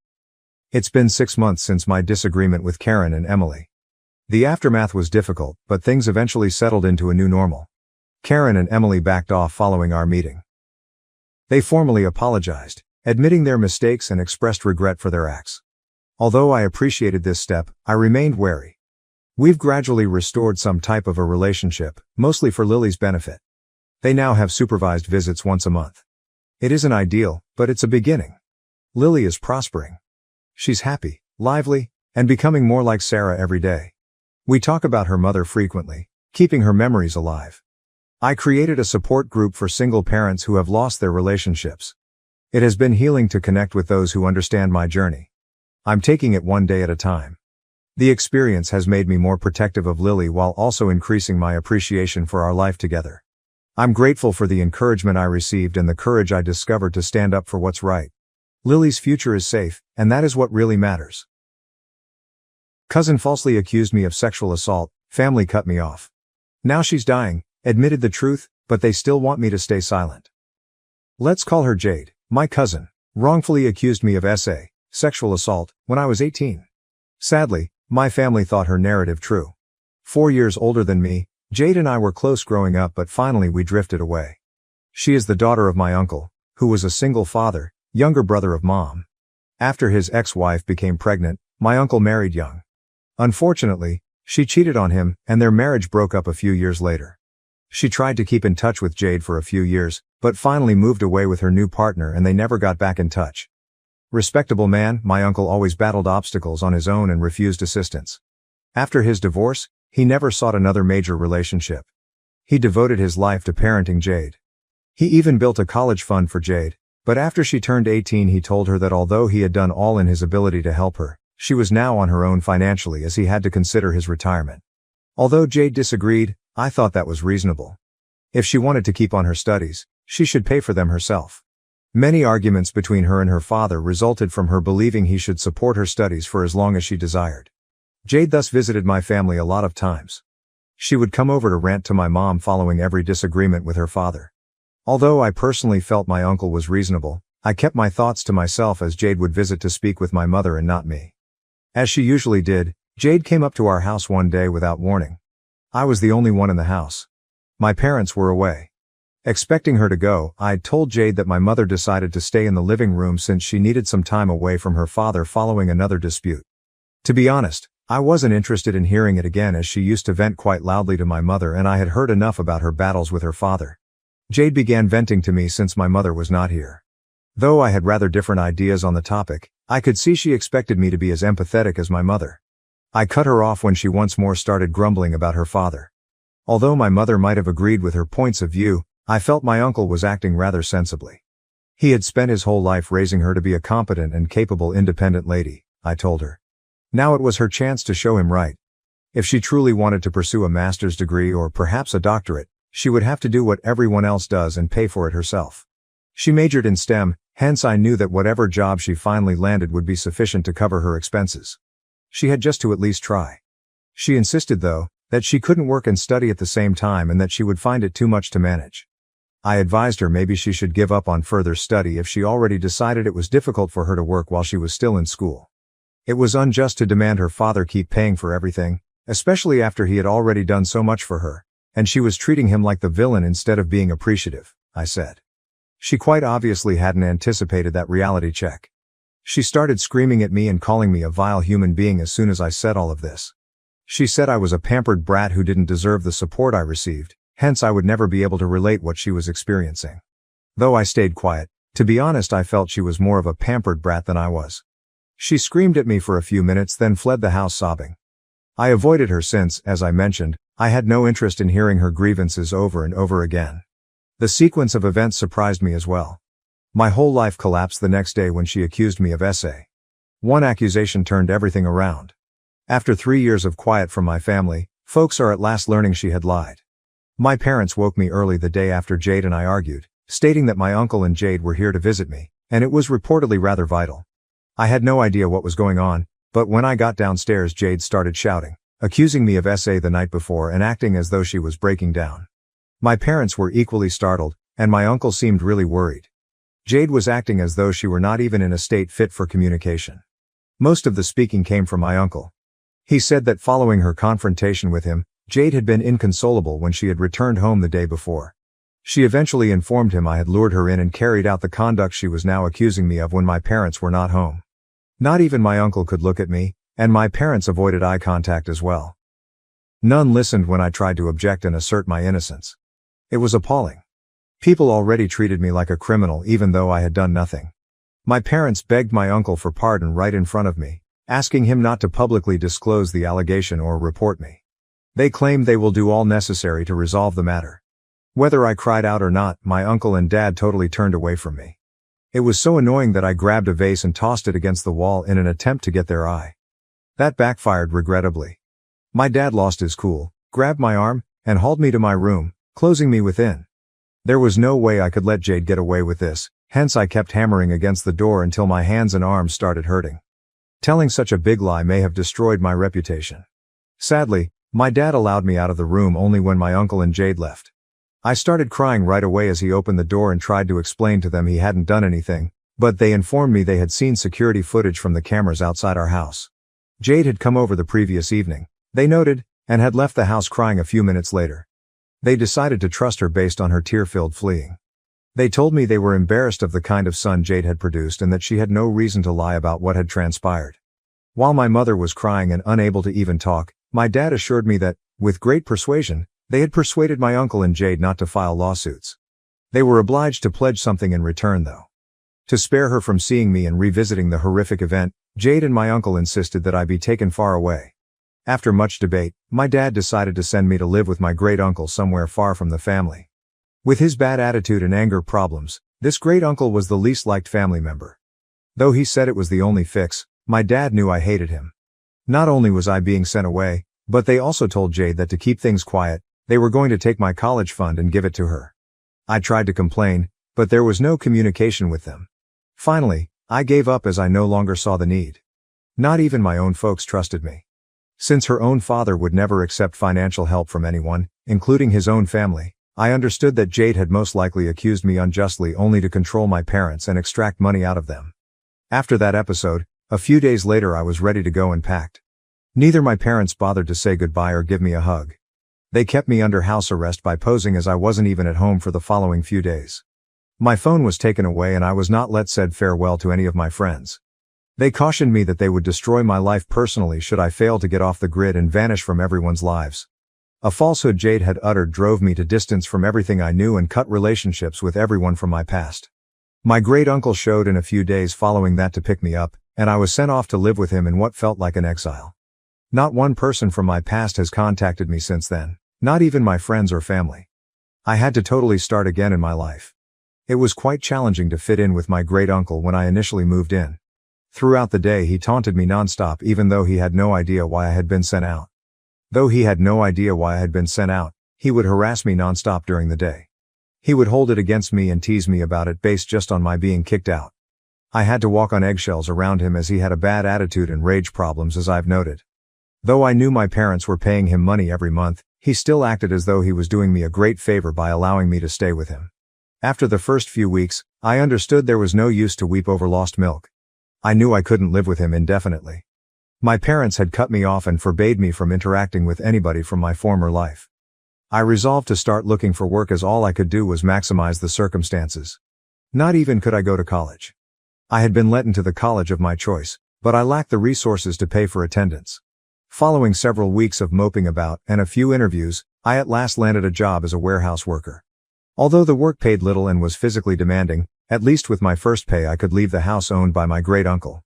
It's been 6 months since my disagreement with Karen and Emily. The aftermath was difficult, but things eventually settled into a new normal. Karen and Emily backed off following our meeting. They formally apologized, admitting their mistakes and expressed regret for their acts. Although I appreciated this step, I remained wary. We've gradually restored some type of a relationship, mostly for Lily's benefit. They now have supervised visits once a month. It isn't ideal, but it's a beginning. Lily is prospering. She's happy, lively, and becoming more like Sarah every day. We talk about her mother frequently, keeping her memories alive. I created a support group for single parents who have lost their relationships. It has been healing to connect with those who understand my journey. I'm taking it one day at a time. The experience has made me more protective of Lily while also increasing my appreciation for our life together. I'm grateful for the encouragement I received and the courage I discovered to stand up for what's right. Lily's future is safe, and that is what really matters. Cousin falsely accused me of sexual assault, family cut me off. Now she's dying, admitted the truth, but they still want me to stay silent. Let's call her Jade. My cousin wrongfully accused me of sexual assault, when I was 18. Sadly, my family thought her narrative true. 4 years older than me, Jade and I were close growing up but finally we drifted away. She is the daughter of my uncle, who was a single father, younger brother of Mom. After his ex-wife became pregnant, my uncle married young. Unfortunately, she cheated on him and their marriage broke up a few years later. She tried to keep in touch with Jade for a few years, but finally moved away with her new partner and they never got back in touch. Respectable man, my uncle always battled obstacles on his own and refused assistance. After his divorce, he never sought another major relationship. He devoted his life to parenting Jade. He even built a college fund for Jade, but after she turned 18 he told her that although he had done all in his ability to help her, she was now on her own financially as he had to consider his retirement. Although Jade disagreed, I thought that was reasonable. If she wanted to keep on her studies, she should pay for them herself. Many arguments between her and her father resulted from her believing he should support her studies for as long as she desired. Jade thus visited my family a lot of times. She would come over to rant to my mom following every disagreement with her father. Although I personally felt my uncle was reasonable, I kept my thoughts to myself as Jade would visit to speak with my mother and not me. As she usually did, Jade came up to our house one day without warning. I was the only one in the house. My parents were away. Expecting her to go, I'd told Jade that my mother decided to stay in the living room since she needed some time away from her father following another dispute. To be honest, I wasn't interested in hearing it again as she used to vent quite loudly to my mother and I had heard enough about her battles with her father. Jade began venting to me since my mother was not here. Though I had rather different ideas on the topic, I could see she expected me to be as empathetic as my mother. I cut her off when she once more started grumbling about her father. Although my mother might have agreed with her points of view, I felt my uncle was acting rather sensibly. He had spent his whole life raising her to be a competent and capable independent lady, I told her. Now it was her chance to show him right. If she truly wanted to pursue a master's degree or perhaps a doctorate, she would have to do what everyone else does and pay for it herself. She majored in STEM, hence I knew that whatever job she finally landed would be sufficient to cover her expenses. She had just to at least try. She insisted, though, that she couldn't work and study at the same time and that she would find it too much to manage. I advised her maybe she should give up on further study if she already decided it was difficult for her to work while she was still in school. It was unjust to demand her father keep paying for everything, especially after he had already done so much for her, and she was treating him like the villain instead of being appreciative, I said. She quite obviously hadn't anticipated that reality check. She started screaming at me and calling me a vile human being as soon as I said all of this. She said I was a pampered brat who didn't deserve the support I received, hence I would never be able to relate what she was experiencing. Though I stayed quiet, to be honest I felt she was more of a pampered brat than I was. She screamed at me for a few minutes then fled the house sobbing. I avoided her since, as I mentioned, I had no interest in hearing her grievances over and over again. The sequence of events surprised me as well. My whole life collapsed the next day when she accused me of SA. One accusation turned everything around. After 3 years of quiet from my family, folks are at last learning she had lied. My parents woke me early the day after Jade and I argued, stating that my uncle and Jade were here to visit me, and it was reportedly rather vital. I had no idea what was going on, but when I got downstairs Jade started shouting, accusing me of SA the night before and acting as though she was breaking down. My parents were equally startled, and my uncle seemed really worried. Jade was acting as though she were not even in a state fit for communication. Most of the speaking came from my uncle. He said that following her confrontation with him, Jade had been inconsolable when she had returned home the day before. She eventually informed him I had lured her in and carried out the conduct she was now accusing me of when my parents were not home. Not even my uncle could look at me, and my parents avoided eye contact as well. None listened when I tried to object and assert my innocence. It was appalling. People already treated me like a criminal even though I had done nothing. My parents begged my uncle for pardon right in front of me, asking him not to publicly disclose the allegation or report me. They claimed they will do all necessary to resolve the matter. Whether I cried out or not, my uncle and dad totally turned away from me. It was so annoying that I grabbed a vase and tossed it against the wall in an attempt to get their eye. That backfired regrettably. My dad lost his cool, grabbed my arm, and hauled me to my room, closing me within. There was no way I could let Jade get away with this, hence I kept hammering against the door until my hands and arms started hurting. Telling such a big lie may have destroyed my reputation. Sadly, my dad allowed me out of the room only when my uncle and Jade left. I started crying right away as he opened the door and tried to explain to them he hadn't done anything, but they informed me they had seen security footage from the cameras outside our house. Jade had come over the previous evening, they noted, and had left the house crying a few minutes later. They decided to trust her based on her tear-filled fleeing. They told me they were embarrassed of the kind of son Jade had produced and that she had no reason to lie about what had transpired. While my mother was crying and unable to even talk, my dad assured me that, with great persuasion, They had persuaded my uncle and Jade not to file lawsuits. They were obliged to pledge something in return though. To spare her from seeing me and revisiting the horrific event, Jade and my uncle insisted that I be taken far away. After much debate, my dad decided to send me to live with my great-uncle somewhere far from the family. With his bad attitude and anger problems, this great-uncle was the least liked family member. Though he said it was the only fix, my dad knew I hated him. Not only was I being sent away, but they also told Jade that to keep things quiet, they were going to take my college fund and give it to her. I tried to complain, but there was no communication with them. Finally, I gave up as I no longer saw the need. Not even my own folks trusted me. Since her own father would never accept financial help from anyone, including his own family, I understood that Jade had most likely accused me unjustly only to control my parents and extract money out of them. After that episode, a few days later I was ready to go and packed. Neither my parents bothered to say goodbye or give me a hug. They kept me under house arrest by posing as I wasn't even at home for the following few days. My phone was taken away and I was not let said farewell to any of my friends. They cautioned me that they would destroy my life personally should I fail to get off the grid and vanish from everyone's lives. A falsehood Jade had uttered drove me to distance from everything I knew and cut relationships with everyone from my past. My great-uncle showed in a few days following that to pick me up, and I was sent off to live with him in what felt like an exile. Not one person from my past has contacted me since then, not even my friends or family. I had to totally start again in my life. It was quite challenging to fit in with my great-uncle when I initially moved in. Throughout the day he taunted me nonstop even though he had no idea why I had been sent out. Though he had no idea why I had been sent out, he would harass me nonstop during the day. He would hold it against me and tease me about it based just on my being kicked out. I had to walk on eggshells around him as he had a bad attitude and rage problems as I've noted. Though I knew my parents were paying him money every month, he still acted as though he was doing me a great favor by allowing me to stay with him. After the first few weeks, I understood there was no use to weep over lost milk. I knew I couldn't live with him indefinitely. My parents had cut me off and forbade me from interacting with anybody from my former life. I resolved to start looking for work as all I could do was maximize the circumstances. Not even could I go to college. I had been let into the college of my choice, but I lacked the resources to pay for attendance. Following several weeks of moping about and a few interviews, I at last landed a job as a warehouse worker. Although the work paid little and was physically demanding, at least with my first pay I could leave the house owned by my great-uncle.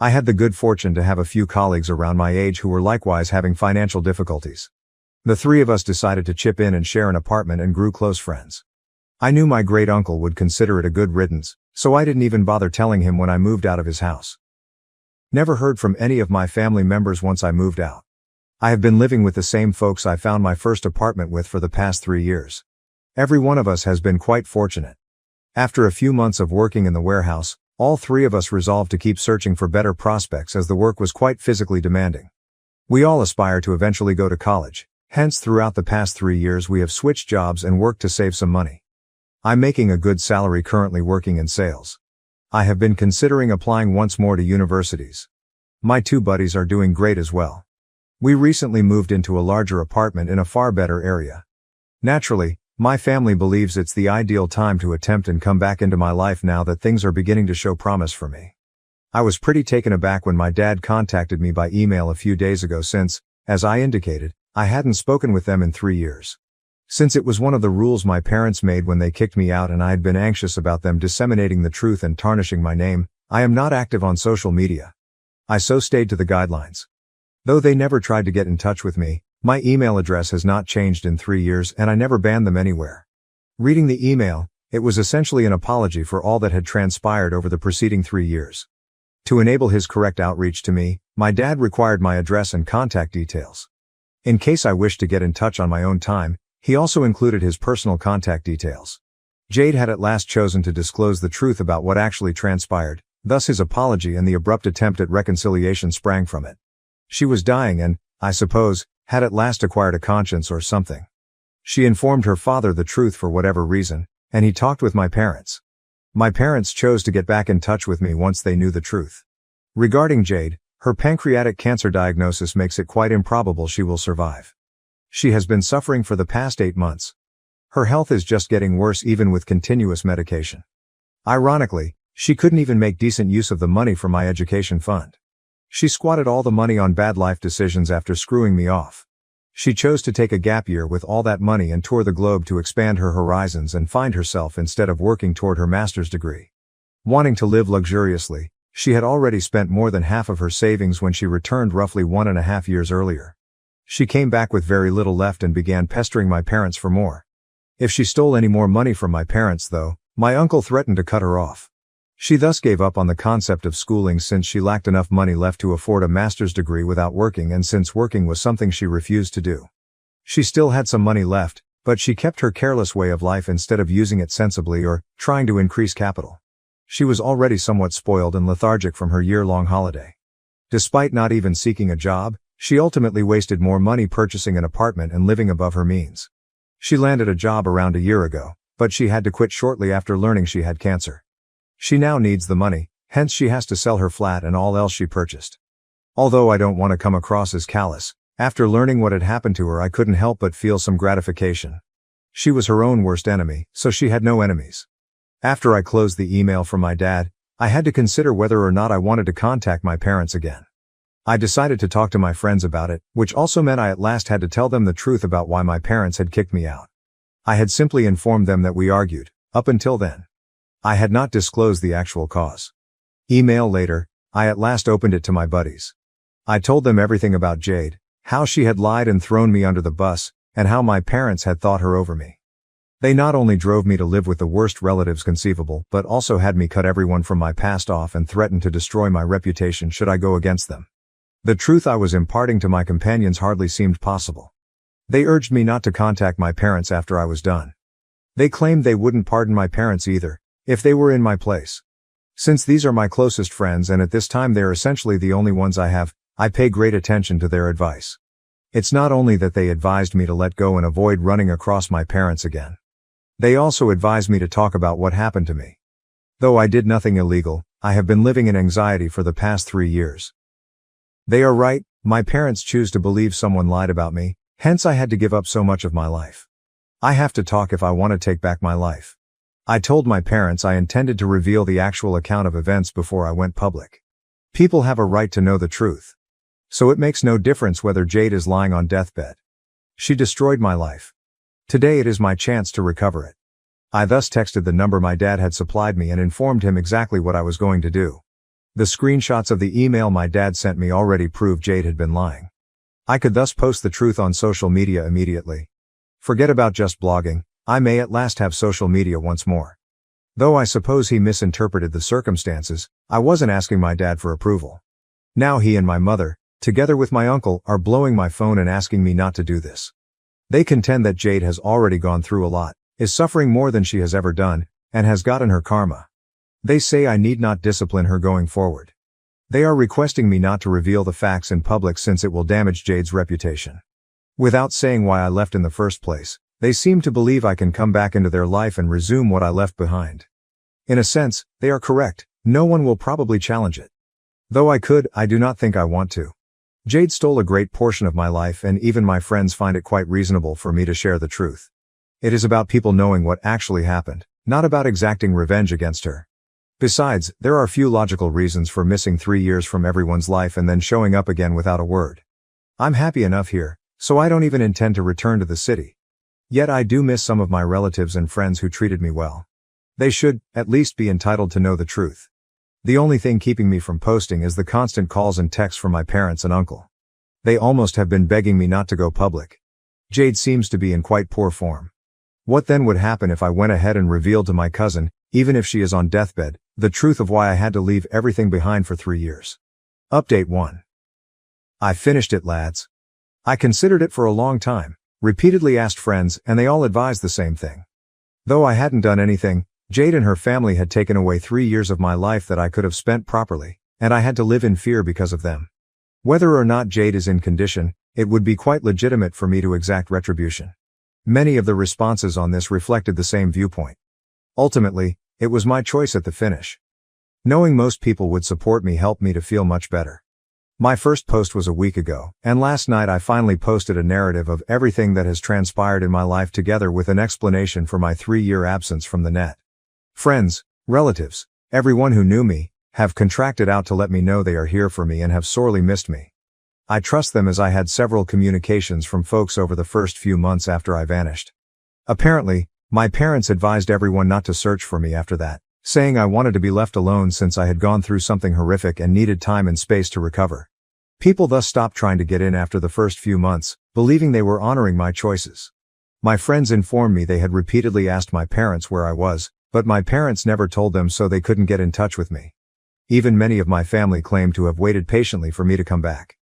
I had the good fortune to have a few colleagues around my age who were likewise having financial difficulties. The three of us decided to chip in and share an apartment and grew close friends. I knew my great-uncle would consider it a good riddance, so I didn't even bother telling him when I moved out of his house. Never heard from any of my family members once I moved out. I have been living with the same folks I found my first apartment with for the past 3 years. Every one of us has been quite fortunate. After a few months of working in the warehouse, all three of us resolved to keep searching for better prospects as the work was quite physically demanding. We all aspire to eventually go to college, hence throughout the past 3 years we have switched jobs and worked to save some money. I'm making a good salary currently working in sales. I have been considering applying once more to universities. My two buddies are doing great as well. We recently moved into a larger apartment in a far better area. Naturally, my family believes it's the ideal time to attempt and come back into my life now that things are beginning to show promise for me. I was pretty taken aback when my dad contacted me by email a few days ago since, as I indicated, I hadn't spoken with them in 3 years. Since it was one of the rules my parents made when they kicked me out and I had been anxious about them disseminating the truth and tarnishing my name, I am not active on social media. I so stayed to the guidelines. Though they never tried to get in touch with me, my email address has not changed in 3 years and I never banned them anywhere. Reading the email, it was essentially an apology for all that had transpired over the preceding 3 years. To enable his correct outreach to me, my dad required my address and contact details. In case I wished to get in touch on my own time, he also included his personal contact details. Jade had at last chosen to disclose the truth about what actually transpired, thus his apology and the abrupt attempt at reconciliation sprang from it. She was dying and, I suppose, had at last acquired a conscience or something. She informed her father the truth for whatever reason, and he talked with my parents. My parents chose to get back in touch with me once they knew the truth. Regarding Jade, her pancreatic cancer diagnosis makes it quite improbable she will survive. She has been suffering for the past 8 months. Her health is just getting worse even with continuous medication. Ironically, she couldn't even make decent use of the money from my education fund. She squatted all the money on bad life decisions after screwing me off. She chose to take a gap year with all that money and tour the globe to expand her horizons and find herself instead of working toward her master's degree. Wanting to live luxuriously, she had already spent more than half of her savings when she returned roughly 1.5 years earlier. She came back with very little left and began pestering my parents for more. If she stole any more money from my parents, though, my uncle threatened to cut her off. She thus gave up on the concept of schooling since she lacked enough money left to afford a master's degree without working, and since working was something she refused to do. She still had some money left, but she kept her careless way of life instead of using it sensibly or trying to increase capital. She was already somewhat spoiled and lethargic from her year-long holiday. Despite not even seeking a job, she ultimately wasted more money purchasing an apartment and living above her means. She landed a job around a year ago, but she had to quit shortly after learning she had cancer. She now needs the money, hence she has to sell her flat and all else she purchased. Although I don't want to come across as callous, after learning what had happened to her I couldn't help but feel some gratification. She was her own worst enemy, so she had no enemies. After I closed the email from my dad, I had to consider whether or not I wanted to contact my parents again. I decided to talk to my friends about it, which also meant I at last had to tell them the truth about why my parents had kicked me out. I had simply informed them that we argued. Up until then, I had not disclosed the actual cause. Email later, I at last opened it to my buddies. I told them everything about Jade, how she had lied and thrown me under the bus, and how my parents had thought her over me. They not only drove me to live with the worst relatives conceivable, but also had me cut everyone from my past off and threatened to destroy my reputation should I go against them. The truth I was imparting to my companions hardly seemed possible. They urged me not to contact my parents after I was done. They claimed they wouldn't pardon my parents either, if they were in my place. Since these are my closest friends and at this time they are essentially the only ones I have, I pay great attention to their advice. It's not only that they advised me to let go and avoid running across my parents again. They also advised me to talk about what happened to me. Though I did nothing illegal, I have been living in anxiety for the past 3 years. They are right, my parents choose to believe someone lied about me, hence I had to give up so much of my life. I have to talk if I want to take back my life. I told my parents I intended to reveal the actual account of events before I went public. People have a right to know the truth. So it makes no difference whether Jade is lying on deathbed. She destroyed my life. Today it is my chance to recover it. I thus texted the number my dad had supplied me and informed him exactly what I was going to do. The screenshots of the email my dad sent me already proved Jade had been lying. I could thus post the truth on social media immediately. Forget about just blogging, I may at last have social media once more. Though I suppose he misinterpreted the circumstances, I wasn't asking my dad for approval. Now he and my mother, together with my uncle, are blowing my phone and asking me not to do this. They contend that Jade has already gone through a lot, is suffering more than she has ever done, and has gotten her karma. They say I need not discipline her going forward. They are requesting me not to reveal the facts in public since it will damage Jade's reputation. Without saying why I left in the first place, they seem to believe I can come back into their life and resume what I left behind. In a sense, they are correct, no one will probably challenge it. Though I could, I do not think I want to. Jade stole a great portion of my life and even my friends find it quite reasonable for me to share the truth. It is about people knowing what actually happened, not about exacting revenge against her. Besides, there are few logical reasons for missing 3 years from everyone's life and then showing up again without a word. I'm happy enough here, so I don't even intend to return to the city. Yet I do miss some of my relatives and friends who treated me well. They should, at least, be entitled to know the truth. The only thing keeping me from posting is the constant calls and texts from my parents and uncle. They almost have been begging me not to go public. Jade seems to be in quite poor form. What then would happen if I went ahead and revealed to my cousin, even if she is on deathbed, the truth of why I had to leave everything behind for 3 years? Update 1. I finished it, lads. I considered it for a long time, repeatedly asked friends, and they all advised the same thing. Though I hadn't done anything, Jade and her family had taken away 3 years of my life that I could have spent properly, and I had to live in fear because of them. Whether or not Jade is in condition, it would be quite legitimate for me to exact retribution. Many of the responses on this reflected the same viewpoint. Ultimately, it was my choice at the finish. Knowing most people would support me helped me to feel much better. My first post was a week ago, and last night I finally posted a narrative of everything that has transpired in my life together with an explanation for my 3-year absence from the net. Friends, relatives, everyone who knew me, have contracted out to let me know they are here for me and have sorely missed me. I trust them as I had several communications from folks over the first few months after I vanished. Apparently, my parents advised everyone not to search for me after that, saying I wanted to be left alone since I had gone through something horrific and needed time and space to recover. People thus stopped trying to get in after the first few months, believing they were honoring my choices. My friends informed me they had repeatedly asked my parents where I was, but my parents never told them, so they couldn't get in touch with me. Even many of my family claimed to have waited patiently for me to come back.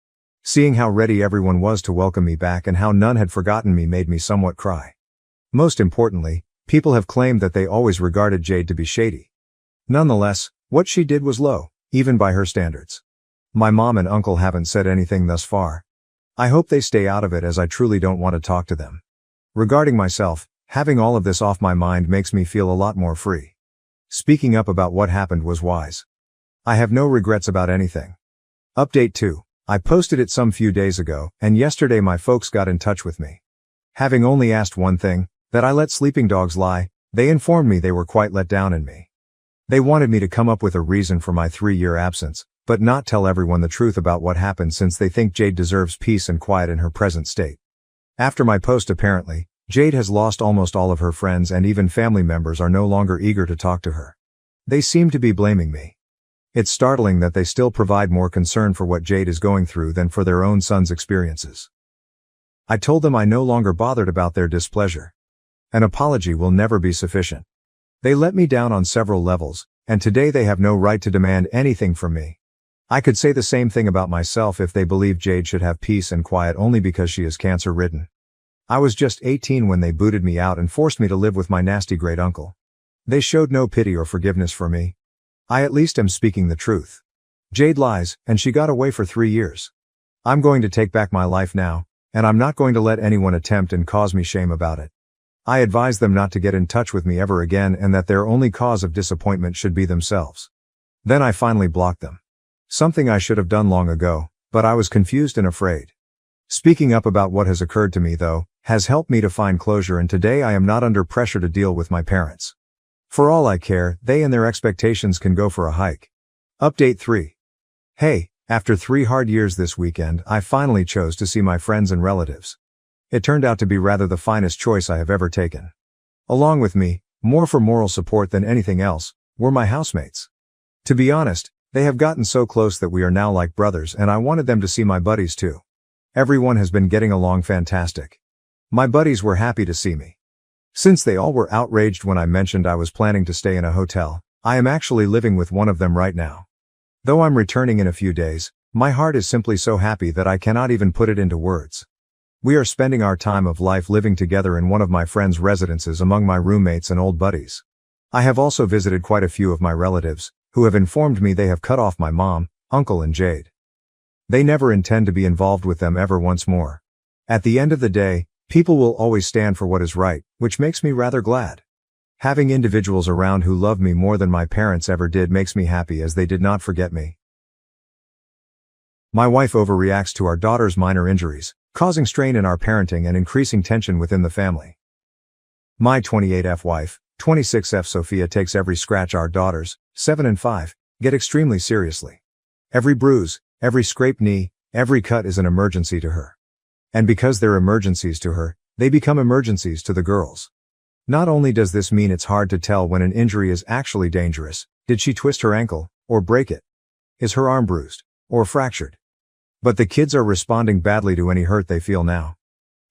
Seeing how ready everyone was to welcome me back and how none had forgotten me made me somewhat cry. Most importantly, people have claimed that they always regarded Jade to be shady. Nonetheless, what she did was low, even by her standards. My mom and uncle haven't said anything thus far. I hope they stay out of it, as I truly don't want to talk to them. Regarding myself, having all of this off my mind makes me feel a lot more free. Speaking up about what happened was wise. I have no regrets about anything. Update 2. I posted it some few days ago, and yesterday my folks got in touch with me. Having only asked one thing, that I let sleeping dogs lie, they informed me they were quite let down in me. They wanted me to come up with a reason for my 3-year absence, but not tell everyone the truth about what happened, since they think Jade deserves peace and quiet in her present state. After my post, apparently, Jade has lost almost all of her friends, and even family members are no longer eager to talk to her. They seem to be blaming me. It's startling that they still provide more concern for what Jade is going through than for their own son's experiences. I told them I no longer bothered about their displeasure. An apology will never be sufficient. They let me down on several levels, and today they have no right to demand anything from me. I could say the same thing about myself if they believe Jade should have peace and quiet only because she is cancer-ridden. I was just 18 when they booted me out and forced me to live with my nasty great uncle. They showed no pity or forgiveness for me. I at least am speaking the truth. Jade lies, and she got away for 3 years. I'm going to take back my life now, and I'm not going to let anyone attempt and cause me shame about it. I advise them not to get in touch with me ever again, and that their only cause of disappointment should be themselves. Then I finally blocked them. Something I should have done long ago, but I was confused and afraid. Speaking up about what has occurred to me, though, has helped me to find closure, and today I am not under pressure to deal with my parents. For all I care, they and their expectations can go for a hike. Update 3. Hey, after 3 hard years this weekend, I finally chose to see my friends and relatives. It turned out to be rather the finest choice I have ever taken. Along with me, more for moral support than anything else, were my housemates. To be honest, they have gotten so close that we are now like brothers, and I wanted them to see my buddies too. Everyone has been getting along fantastic. My buddies were happy to see me. Since they all were outraged when I mentioned I was planning to stay in a hotel, I am actually living with one of them right now. Though I'm returning in a few days, my heart is simply so happy that I cannot even put it into words. We are spending our time of life living together in one of my friends' residences among my roommates and old buddies. I have also visited quite a few of my relatives, who have informed me they have cut off my mom, uncle and Jade. They never intend to be involved with them ever once more. At the end of the day, people will always stand for what is right, which makes me rather glad. Having individuals around who love me more than my parents ever did makes me happy, as they did not forget me. My wife overreacts to our daughter's minor injuries, causing strain in our parenting and increasing tension within the family. My 28F wife, 26F Sophia, takes every scratch our daughters, 7 and 5, get extremely seriously. Every bruise, every scraped knee, every cut is an emergency to her. And because they're emergencies to her, they become emergencies to the girls. Not only does this mean it's hard to tell when an injury is actually dangerous, did she twist her ankle, or break it? Is her arm bruised, or fractured? But the kids are responding badly to any hurt they feel now.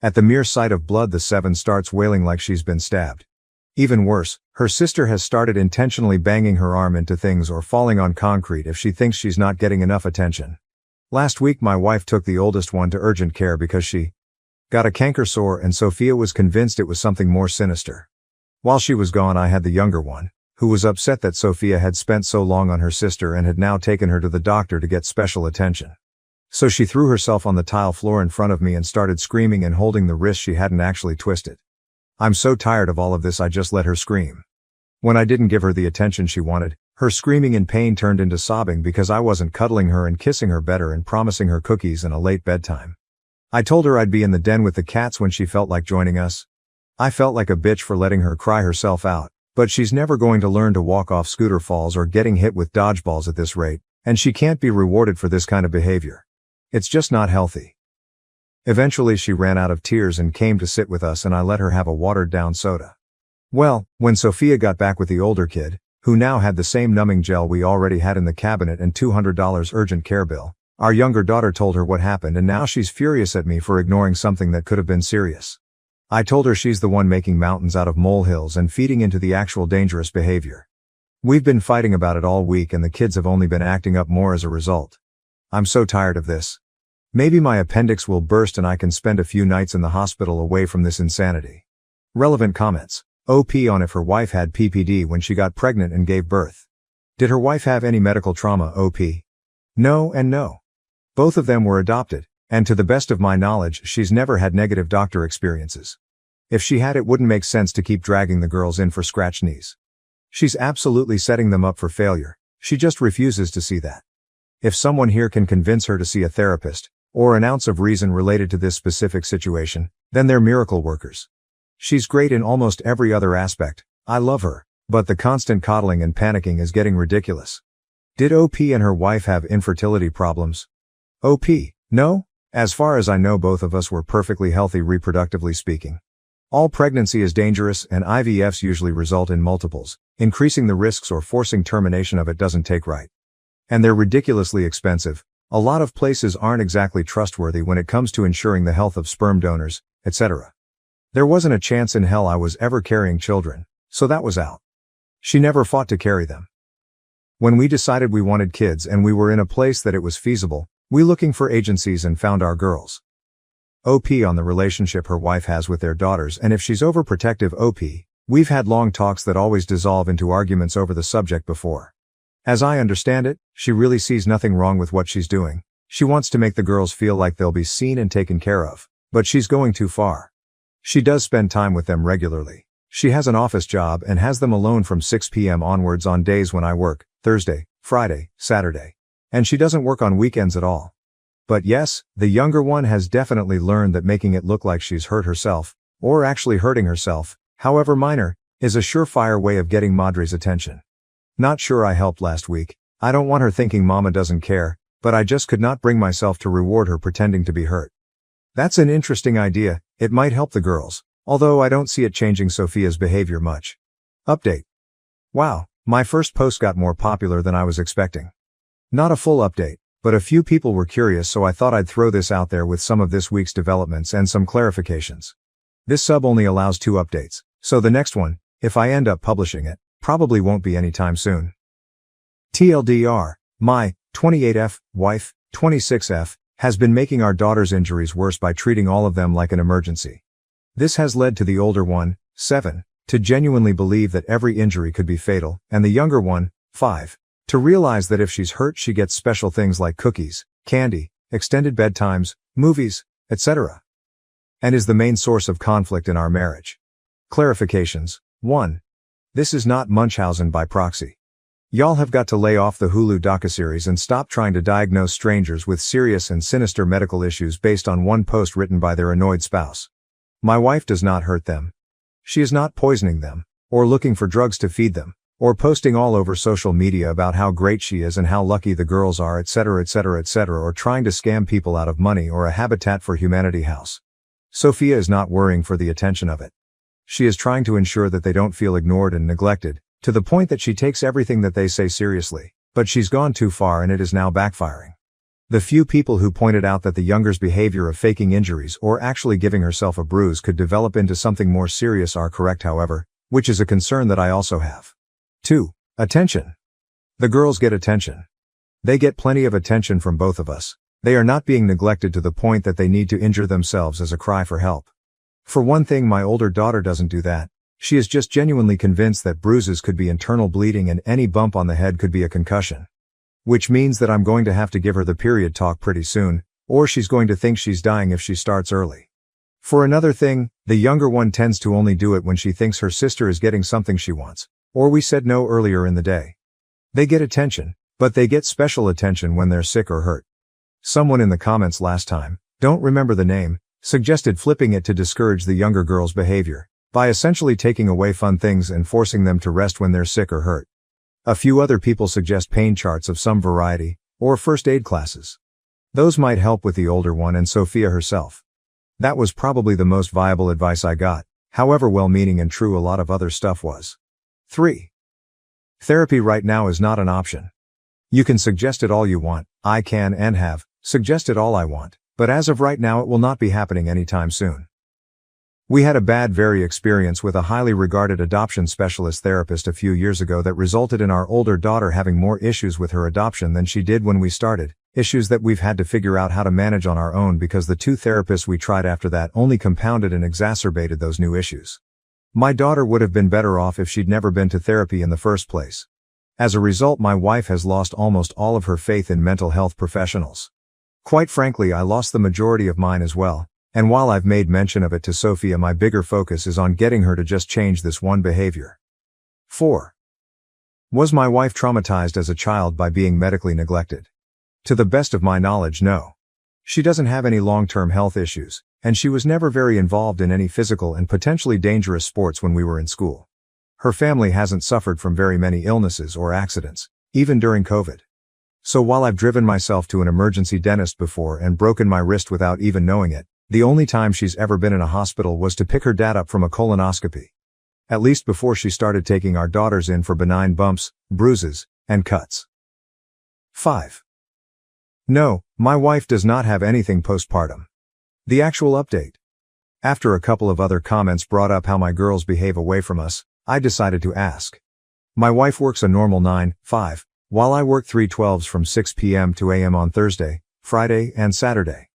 At the mere sight of blood, the 7 starts wailing like she's been stabbed. Even worse, her sister has started intentionally banging her arm into things or falling on concrete if she thinks she's not getting enough attention. Last week my wife took the oldest one to urgent care because she got a canker sore, and Sophia was convinced it was something more sinister. While she was gone, I had the younger one, who was upset that Sophia had spent so long on her sister and had now taken her to the doctor to get special attention. So she threw herself on the tile floor in front of me and started screaming and holding the wrist she hadn't actually twisted. I'm so tired of all of this, I just let her scream. When I didn't give her the attention she wanted, her screaming in pain turned into sobbing because I wasn't cuddling her and kissing her better and promising her cookies and a late bedtime. I told her I'd be in the den with the cats when she felt like joining us. I felt like a bitch for letting her cry herself out, but she's never going to learn to walk off scooter falls or getting hit with dodgeballs at this rate, and she can't be rewarded for this kind of behavior. It's just not healthy. Eventually she ran out of tears and came to sit with us, and I let her have a watered-down soda. Well, when Sophia got back with the older kid, who now had the same numbing gel we already had in the cabinet and $200 urgent care bill, our younger daughter told her what happened, and now she's furious at me for ignoring something that could have been serious. I told her she's the one making mountains out of molehills and feeding into the actual dangerous behavior. We've been fighting about it all week, and the kids have only been acting up more as a result. I'm so tired of this. Maybe my appendix will burst and I can spend a few nights in the hospital away from this insanity. Relevant comments. OP on if her wife had PPD when she got pregnant and gave birth. Did her wife have any medical trauma? OP. No and no. Both of them were adopted, and to the best of my knowledge she's never had negative doctor experiences. If she had, it wouldn't make sense to keep dragging the girls in for scratch knees. She's absolutely setting them up for failure. She just refuses to see that. If someone here can convince her to see a therapist, or an ounce of reason related to this specific situation, then they're miracle workers. She's great in almost every other aspect. I love her, but the constant coddling and panicking is getting ridiculous. Did OP and her wife have infertility problems? OP, no. As far as I know, both of us were perfectly healthy reproductively speaking. All pregnancy is dangerous, and IVFs usually result in multiples, increasing the risks or forcing termination of it doesn't take right. And they're ridiculously expensive. A lot of places aren't exactly trustworthy when it comes to ensuring the health of sperm donors, etc. There wasn't a chance in hell I was ever carrying children, so that was out. She never fought to carry them. When we decided we wanted kids and we were in a place that it was feasible, we looking for agencies and found our girls. OP on the relationship her wife has with their daughters, and if she's overprotective. OP, we've had long talks that always dissolve into arguments over the subject before. As I understand it, she really sees nothing wrong with what she's doing. She wants to make the girls feel like they'll be seen and taken care of, but she's going too far. She does spend time with them regularly. She has an office job and has them alone from 6 p.m. onwards on days when I work, Thursday, Friday, Saturday. And she doesn't work on weekends at all. But yes, the younger one has definitely learned that making it look like she's hurt herself, or actually hurting herself, however minor, is a surefire way of getting Madre's attention. Not sure I helped last week. I don't want her thinking Mama doesn't care, but I just could not bring myself to reward her pretending to be hurt. That's an interesting idea. It might help the girls, although I don't see it changing Sophia's behavior much. Update. Wow, my first post got more popular than I was expecting. Not a full update, but a few people were curious, so I thought I'd throw this out there with some of this week's developments and some clarifications. This sub only allows 2 updates, so the next one, if I end up publishing it, probably won't be anytime soon. TLDR, my 28F wife, 26F, has been making our daughter's injuries worse by treating all of them like an emergency. This has led to the older one, 7, to genuinely believe that every injury could be fatal, and the younger one, 5, to realize that if she's hurt she gets special things like cookies, candy, extended bedtimes, movies, etc. And is the main source of conflict in our marriage. Clarifications. 1. This is not Munchausen by proxy. Y'all have got to lay off the Hulu docuseries and stop trying to diagnose strangers with serious and sinister medical issues based on one post written by their annoyed spouse. My wife does not hurt them. She is not poisoning them, or looking for drugs to feed them, or posting all over social media about how great she is and how lucky the girls are, etc., etc., etc., or trying to scam people out of money or a Habitat for Humanity house. Sophia is not worrying for the attention of it. She is trying to ensure that they don't feel ignored and neglected, to the point that she takes everything that they say seriously, but she's gone too far and it is now backfiring. The few people who pointed out that the younger's behavior of faking injuries or actually giving herself a bruise could develop into something more serious are correct, however, which is a concern that I also have. 2. Attention. The girls get attention. They get plenty of attention from both of us. They are not being neglected to the point that they need to injure themselves as a cry for help. For one thing, my older daughter doesn't do that. She is just genuinely convinced that bruises could be internal bleeding and any bump on the head could be a concussion. Which means that I'm going to have to give her the period talk pretty soon, or she's going to think she's dying if she starts early. For another thing, the younger one tends to only do it when she thinks her sister is getting something she wants, or we said no earlier in the day. They get attention, but they get special attention when they're sick or hurt. Someone in the comments last time, don't remember the name, suggested flipping it to discourage the younger girl's behavior, by essentially taking away fun things and forcing them to rest when they're sick or hurt. A few other people suggest pain charts of some variety, or first aid classes. Those might help with the older one and Sophia herself. That was probably the most viable advice I got, however well-meaning and true a lot of other stuff was. 3. Therapy right now is not an option. You can suggest it all you want, I can and have suggested all I want, but as of right now it will not be happening anytime soon. We had a bad experience with a highly regarded adoption specialist therapist a few years ago that resulted in our older daughter having more issues with her adoption than she did when we started, issues that we've had to figure out how to manage on our own because the 2 therapists we tried after that only compounded and exacerbated those new issues. My daughter would have been better off if she'd never been to therapy in the first place. As a result, my wife has lost almost all of her faith in mental health professionals. Quite frankly, I lost the majority of mine as well. And while I've made mention of it to Sophia, my bigger focus is on getting her to just change this one behavior. 4. Was my wife traumatized as a child by being medically neglected? To the best of my knowledge, no. She doesn't have any long-term health issues, and she was never very involved in any physical and potentially dangerous sports when we were in school. Her family hasn't suffered from very many illnesses or accidents, even during COVID. So while I've driven myself to an emergency dentist before and broken my wrist without even knowing it, the only time she's ever been in a hospital was to pick her dad up from a colonoscopy. At least before she started taking our daughters in for benign bumps, bruises, and cuts. 5. No, my wife does not have anything postpartum. The actual update. After a couple of other comments brought up how my girls behave away from us, I decided to ask. My wife works a normal 9-5, while I work 3/12s from 6 p.m. to a.m. on Thursday, Friday, and Saturday.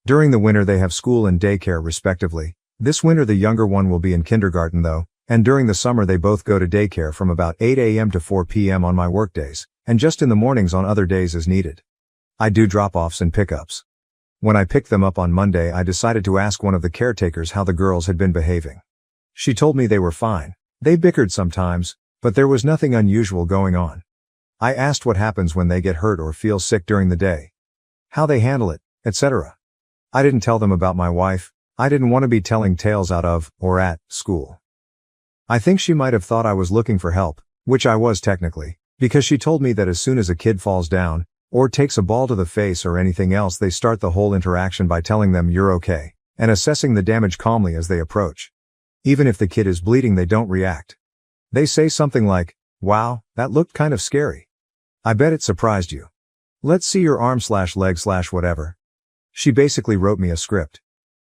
During the winter they have school and daycare respectively. This winter the younger one will be in kindergarten though, and during the summer they both go to daycare from about 8 a.m. to 4 p.m. on my workdays, and just in the mornings on other days as needed. I do drop-offs and pickups. When I picked them up on Monday, I decided to ask one of the caretakers how the girls had been behaving. She told me they were fine. They bickered sometimes, but there was nothing unusual going on. I asked what happens when they get hurt or feel sick during the day, how they handle it, etc. I didn't tell them about my wife. I didn't want to be telling tales out of, or at, school. I think she might have thought I was looking for help, which I was technically, because she told me that as soon as a kid falls down, or takes a ball to the face or anything else, they start the whole interaction by telling them you're okay, and assessing the damage calmly as they approach. Even if the kid is bleeding, they don't react. They say something like, "Wow, that looked kind of scary. I bet it surprised you. Let's see your arm/leg/whatever." She basically wrote me a script.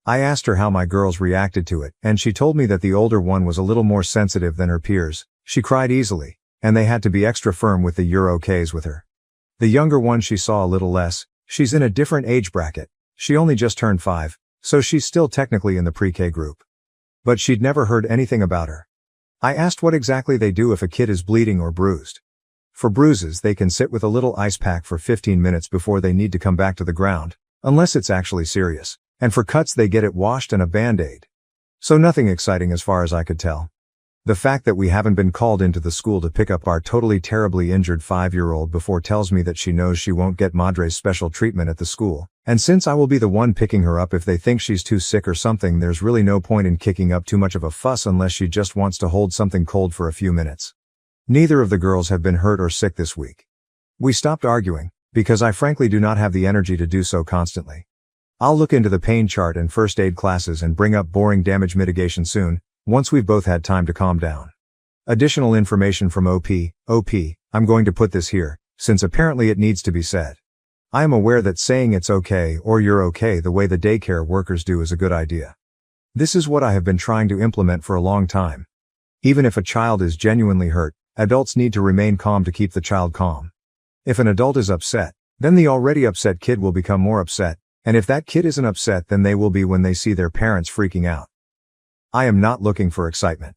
I asked her how my girls reacted to it, and she told me that the older one was a little more sensitive than her peers. She cried easily, and they had to be extra firm with the "you're okays" with her. The younger one she saw a little less. She's in a different age bracket. She only just turned 5, so she's still technically in the pre-K group. But she'd never heard anything about her. I asked what exactly they do if a kid is bleeding or bruised. For bruises, they can sit with a little ice pack for 15 minutes before they need to come back to the ground, unless it's actually serious. And for cuts they get it washed and a band-aid. So nothing exciting as far as I could tell. The fact that we haven't been called into the school to pick up our totally terribly injured 5-year-old before tells me that she knows she won't get Madre's special treatment at the school. And since I will be the one picking her up if they think she's too sick or something, there's really no point in kicking up too much of a fuss unless she just wants to hold something cold for a few minutes. Neither of the girls have been hurt or sick this week. We stopped arguing, because I frankly do not have the energy to do so constantly. I'll look into the pain chart and first aid classes and bring up boring damage mitigation soon, once we've both had time to calm down. Additional information from OP, I'm going to put this here, since apparently it needs to be said. I am aware that saying it's okay or you're okay the way the daycare workers do is a good idea. This is what I have been trying to implement for a long time. Even if a child is genuinely hurt, adults need to remain calm to keep the child calm. If an adult is upset, then the already upset kid will become more upset. And if that kid isn't upset, then they will be when they see their parents freaking out. I am not looking for excitement.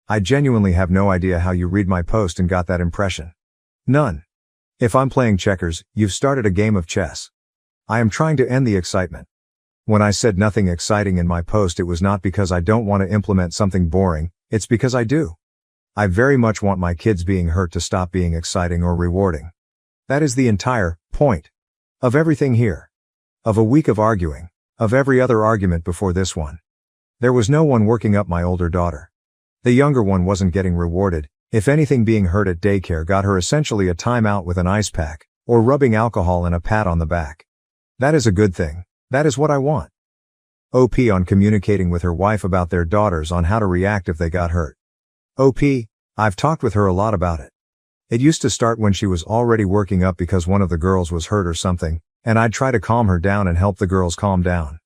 I genuinely have no idea how you read my post and got that impression. None. If I'm playing checkers, you've started a game of chess. I am trying to end the excitement. When I said nothing exciting in my post, it was not because I don't want to implement something boring, it's because I do. I very much want my kids being hurt to stop being exciting or rewarding. That is the entire point of everything here. Of a week of arguing, of every other argument before this one. There was no one working up my older daughter. The younger one wasn't getting rewarded. If anything, being hurt at daycare got her essentially a timeout with an ice pack, or rubbing alcohol and a pat on the back. That is a good thing. That is what I want. OP on communicating with her wife about their daughters on how to react if they got hurt. OP, I've talked with her a lot about it. It used to start when she was already working up because one of the girls was hurt or something, and I'd try to calm her down and help the girls calm down.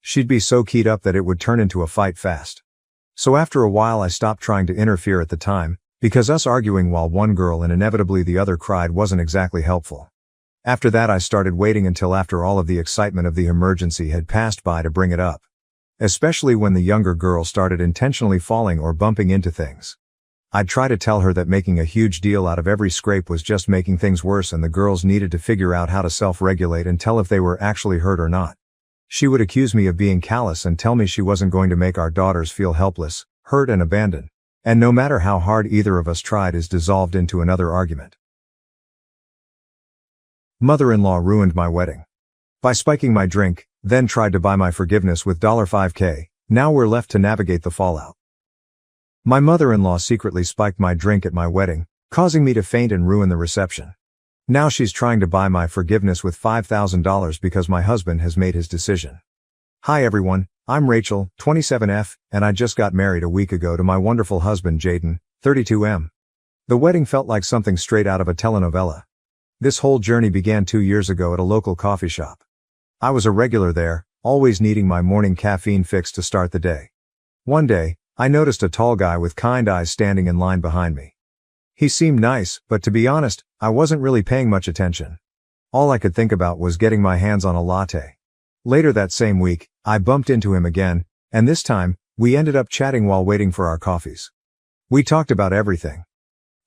She'd be so keyed up that it would turn into a fight fast. So after a while I stopped trying to interfere at the time, because us arguing while one girl and inevitably the other cried wasn't exactly helpful. After that I started waiting until after all of the excitement of the emergency had passed by to bring it up. Especially when the younger girl started intentionally falling or bumping into things. I'd try to tell her that making a huge deal out of every scrape was just making things worse and the girls needed to figure out how to self-regulate and tell if they were actually hurt or not. She would accuse me of being callous and tell me she wasn't going to make our daughters feel helpless, hurt and abandoned. And no matter how hard either of us tried is dissolved into another argument. Mother-in-law ruined my wedding. By spiking my drink, then tried to buy my forgiveness with $5K, now we're left to navigate the fallout. My mother-in-law secretly spiked my drink at my wedding, causing me to faint and ruin the reception. Now she's trying to buy my forgiveness with $5,000 because my husband has made his decision. Hi everyone, I'm Rachel, 27F, and I just got married a week ago to my wonderful husband Jaden, 32M. The wedding felt like something straight out of a telenovela. This whole journey began 2 years ago at a local coffee shop. I was a regular there, always needing my morning caffeine fix to start the day. One day, I noticed a tall guy with kind eyes standing in line behind me. He seemed nice, but to be honest, I wasn't really paying much attention. All I could think about was getting my hands on a latte. Later that same week, I bumped into him again, and this time, we ended up chatting while waiting for our coffees. We talked about everything.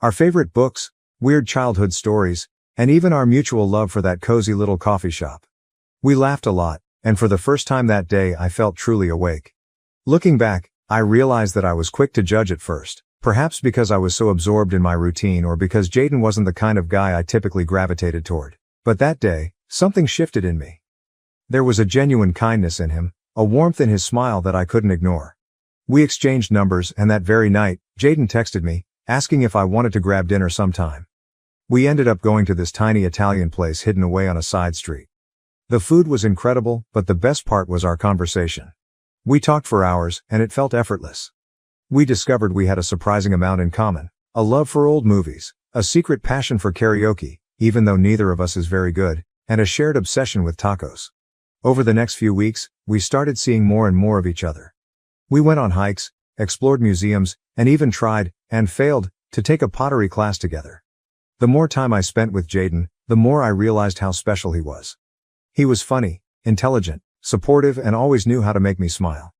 Our favorite books, weird childhood stories, and even our mutual love for that cozy little coffee shop. We laughed a lot, and for the first time that day I felt truly awake. Looking back, I realized that I was quick to judge at first, perhaps because I was so absorbed in my routine or because Jaden wasn't the kind of guy I typically gravitated toward. But that day, something shifted in me. There was a genuine kindness in him, a warmth in his smile that I couldn't ignore. We exchanged numbers, and that very night, Jaden texted me, asking if I wanted to grab dinner sometime. We ended up going to this tiny Italian place hidden away on a side street. The food was incredible, but the best part was our conversation. We talked for hours, and it felt effortless. We discovered we had a surprising amount in common, a love for old movies, a secret passion for karaoke, even though neither of us is very good, and a shared obsession with tacos. Over the next few weeks, we started seeing more and more of each other. We went on hikes, explored museums, and even tried, and failed, to take a pottery class together. The more time I spent with Jaden, the more I realized how special he was. He was funny, intelligent, supportive, and always knew how to make me smile.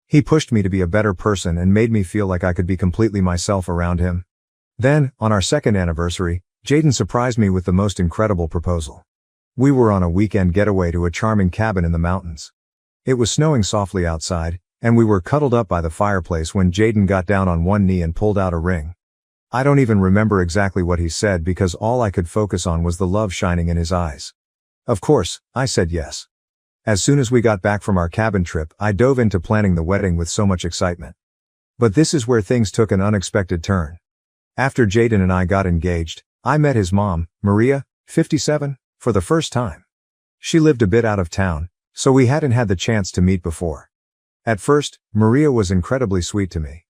He pushed me to be a better person and made me feel like I could be completely myself around him. Then, on our second anniversary, Jaden surprised me with the most incredible proposal. We were on a weekend getaway to a charming cabin in the mountains. It was snowing softly outside, and we were cuddled up by the fireplace when Jaden got down on one knee and pulled out a ring. I don't even remember exactly what he said because all I could focus on was the love shining in his eyes. Of course, I said yes. As soon as we got back from our cabin trip, I dove into planning the wedding with so much excitement. But this is where things took an unexpected turn. After Jaden and I got engaged, I met his mom, Maria, 57, for the first time. She lived a bit out of town, so we hadn't had the chance to meet before. At first, Maria was incredibly sweet to me.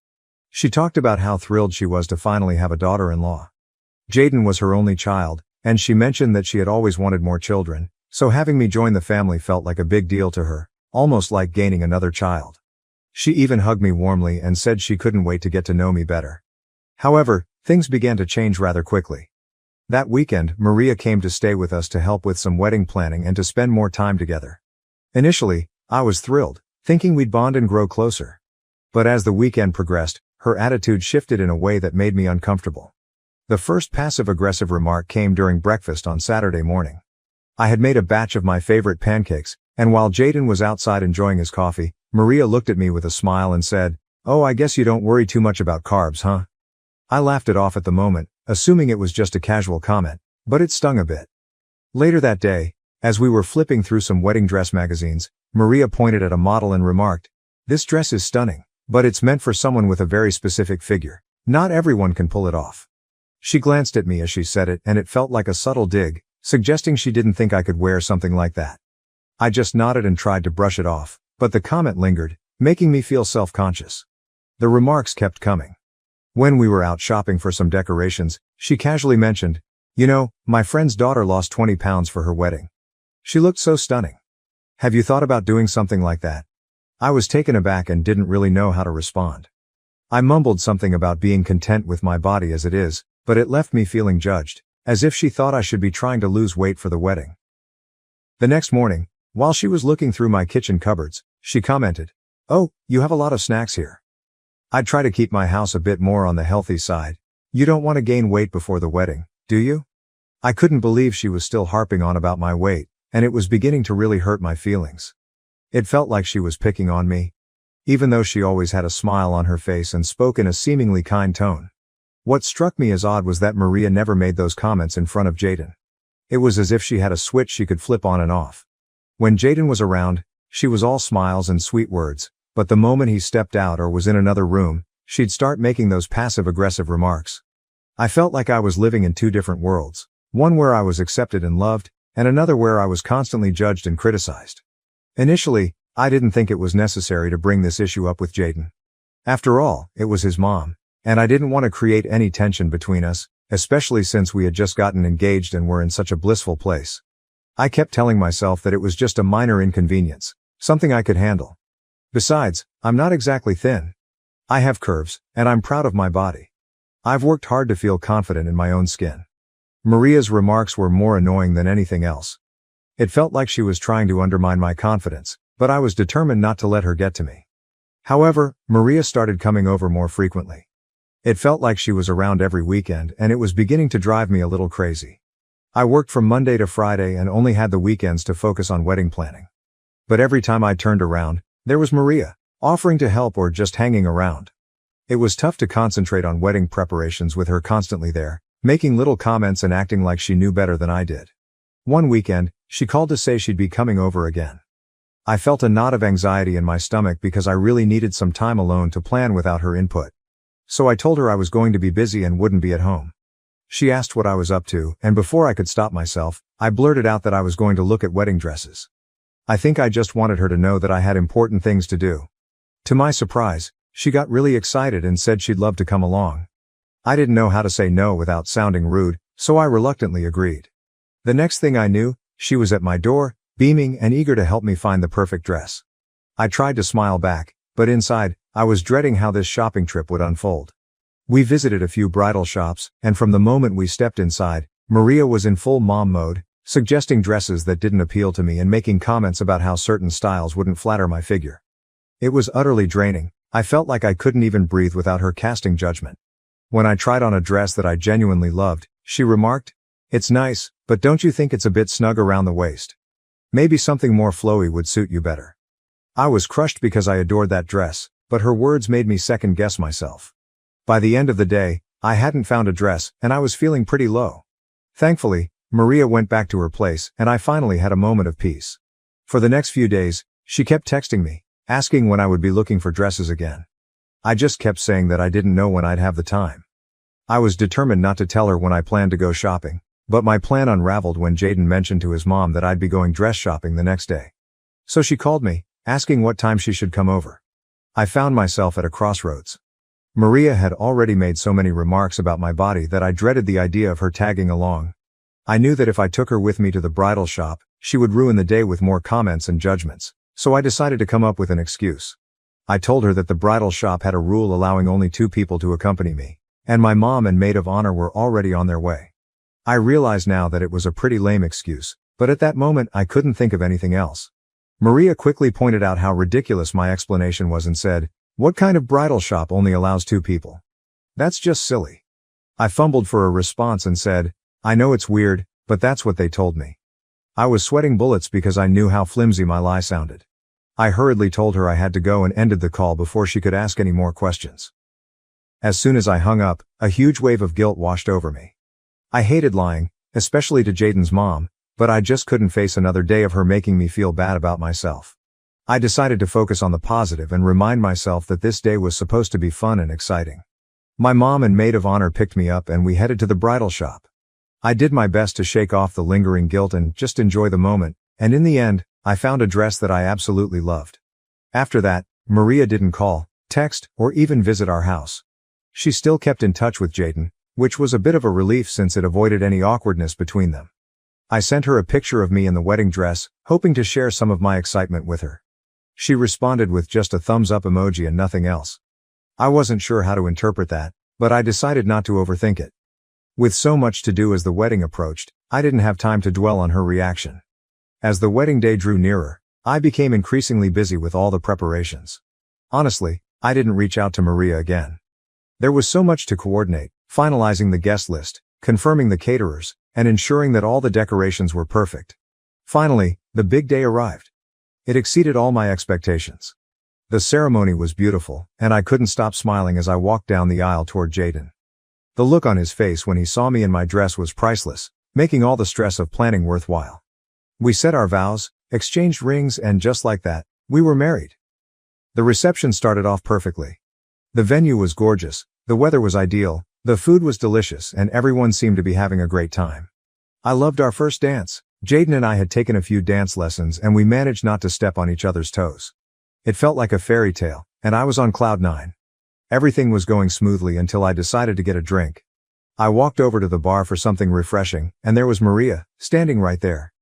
She talked about how thrilled she was to finally have a daughter-in-law. Jaden was her only child, and she mentioned that she had always wanted more children, so having me join the family felt like a big deal to her, almost like gaining another child. She even hugged me warmly and said she couldn't wait to get to know me better. However, things began to change rather quickly. That weekend, Maria came to stay with us to help with some wedding planning and to spend more time together. Initially, I was thrilled, thinking we'd bond and grow closer. But as the weekend progressed, her attitude shifted in a way that made me uncomfortable. The first passive-aggressive remark came during breakfast on Saturday morning. I had made a batch of my favorite pancakes, and while Jaden was outside enjoying his coffee, Maria looked at me with a smile and said, "Oh, I guess you don't worry too much about carbs, huh?" I laughed it off at the moment, assuming it was just a casual comment, but it stung a bit. Later that day, as we were flipping through some wedding dress magazines, Maria pointed at a model and remarked, "This dress is stunning, but it's meant for someone with a very specific figure. Not everyone can pull it off." She glanced at me as she said it, and it felt like a subtle dig, suggesting she didn't think I could wear something like that. I just nodded and tried to brush it off, but the comment lingered, making me feel self-conscious. The remarks kept coming. When we were out shopping for some decorations, she casually mentioned, "You know, my friend's daughter lost 20 pounds for her wedding. She looked so stunning. Have you thought about doing something like that?" I was taken aback and didn't really know how to respond. I mumbled something about being content with my body as it is, but it left me feeling judged, as if she thought I should be trying to lose weight for the wedding. The next morning, while she was looking through my kitchen cupboards, she commented, "Oh, you have a lot of snacks here. I'd try to keep my house a bit more on the healthy side. You don't want to gain weight before the wedding, do you?" I couldn't believe she was still harping on about my weight, and it was beginning to really hurt my feelings. It felt like she was picking on me, even though she always had a smile on her face and spoke in a seemingly kind tone. What struck me as odd was that Maria never made those comments in front of Jaden. It was as if she had a switch she could flip on and off. When Jaden was around, she was all smiles and sweet words, but the moment he stepped out or was in another room, she'd start making those passive-aggressive remarks. I felt like I was living in two different worlds, one where I was accepted and loved, and another where I was constantly judged and criticized. Initially, I didn't think it was necessary to bring this issue up with Jaden. After all, it was his mom, and I didn't want to create any tension between us, especially since we had just gotten engaged and were in such a blissful place. I kept telling myself that it was just a minor inconvenience, something I could handle. Besides, I'm not exactly thin. I have curves, and I'm proud of my body. I've worked hard to feel confident in my own skin. Maria's remarks were more annoying than anything else. It felt like she was trying to undermine my confidence, but I was determined not to let her get to me. However, Maria started coming over more frequently. It felt like she was around every weekend, and it was beginning to drive me a little crazy. I worked from Monday to Friday and only had the weekends to focus on wedding planning. But every time I turned around, there was Maria, offering to help or just hanging around. It was tough to concentrate on wedding preparations with her constantly there, making little comments and acting like she knew better than I did. One weekend, she called to say she'd be coming over again. I felt a knot of anxiety in my stomach because I really needed some time alone to plan without her input. So I told her I was going to be busy and wouldn't be at home. She asked what I was up to, and before I could stop myself, I blurted out that I was going to look at wedding dresses. I think I just wanted her to know that I had important things to do. To my surprise, she got really excited and said she'd love to come along. I didn't know how to say no without sounding rude, so I reluctantly agreed. The next thing I knew, she was at my door, beaming and eager to help me find the perfect dress. I tried to smile back, but inside, I was dreading how this shopping trip would unfold. We visited a few bridal shops, and from the moment we stepped inside, Maria was in full mom mode, suggesting dresses that didn't appeal to me and making comments about how certain styles wouldn't flatter my figure. It was utterly draining. I felt like I couldn't even breathe without her casting judgment. When I tried on a dress that I genuinely loved, she remarked, "It's nice, but don't you think it's a bit snug around the waist? Maybe something more flowy would suit you better." I was crushed because I adored that dress, but her words made me second-guess myself. By the end of the day, I hadn't found a dress, and I was feeling pretty low. Thankfully, Maria went back to her place, and I finally had a moment of peace. For the next few days, she kept texting me, asking when I would be looking for dresses again. I just kept saying that I didn't know when I'd have the time. I was determined not to tell her when I planned to go shopping, but my plan unraveled when Jaden mentioned to his mom that I'd be going dress shopping the next day. So she called me, asking what time she should come over. I found myself at a crossroads. Maria had already made so many remarks about my body that I dreaded the idea of her tagging along. I knew that if I took her with me to the bridal shop, she would ruin the day with more comments and judgments, so I decided to come up with an excuse. I told her that the bridal shop had a rule allowing only 2 people to accompany me, and my mom and maid of honor were already on their way. I realize now that it was a pretty lame excuse, but at that moment I couldn't think of anything else. Maria quickly pointed out how ridiculous my explanation was and said, "What kind of bridal shop only allows 2 people? That's just silly." I fumbled for a response and said, "I know it's weird, but that's what they told me." I was sweating bullets because I knew how flimsy my lie sounded. I hurriedly told her I had to go and ended the call before she could ask any more questions. As soon as I hung up, a huge wave of guilt washed over me. I hated lying, especially to Jaden's mom, but I just couldn't face another day of her making me feel bad about myself. I decided to focus on the positive and remind myself that this day was supposed to be fun and exciting. My mom and maid of honor picked me up and we headed to the bridal shop. I did my best to shake off the lingering guilt and just enjoy the moment, and in the end, I found a dress that I absolutely loved. After that, Maria didn't call, text, or even visit our house. She still kept in touch with Jaden, which was a bit of a relief since it avoided any awkwardness between them. I sent her a picture of me in the wedding dress, hoping to share some of my excitement with her. She responded with just a thumbs up emoji and nothing else. I wasn't sure how to interpret that, but I decided not to overthink it. With so much to do as the wedding approached, I didn't have time to dwell on her reaction. As the wedding day drew nearer, I became increasingly busy with all the preparations. Honestly, I didn't reach out to Maria again. There was so much to coordinate, finalizing the guest list, confirming the caterers, and ensuring that all the decorations were perfect. Finally, the big day arrived. It exceeded all my expectations. The ceremony was beautiful, and I couldn't stop smiling as I walked down the aisle toward Jaden. The look on his face when he saw me in my dress was priceless, making all the stress of planning worthwhile. We said our vows, exchanged rings, and just like that, we were married. The reception started off perfectly. The venue was gorgeous, the weather was ideal, the food was delicious, and everyone seemed to be having a great time. I loved our first dance. Jaden and I had taken a few dance lessons and we managed not to step on each other's toes. It felt like a fairy tale, and I was on cloud 9. Everything was going smoothly until I decided to get a drink. I walked over to the bar for something refreshing, and there was Maria, standing right there.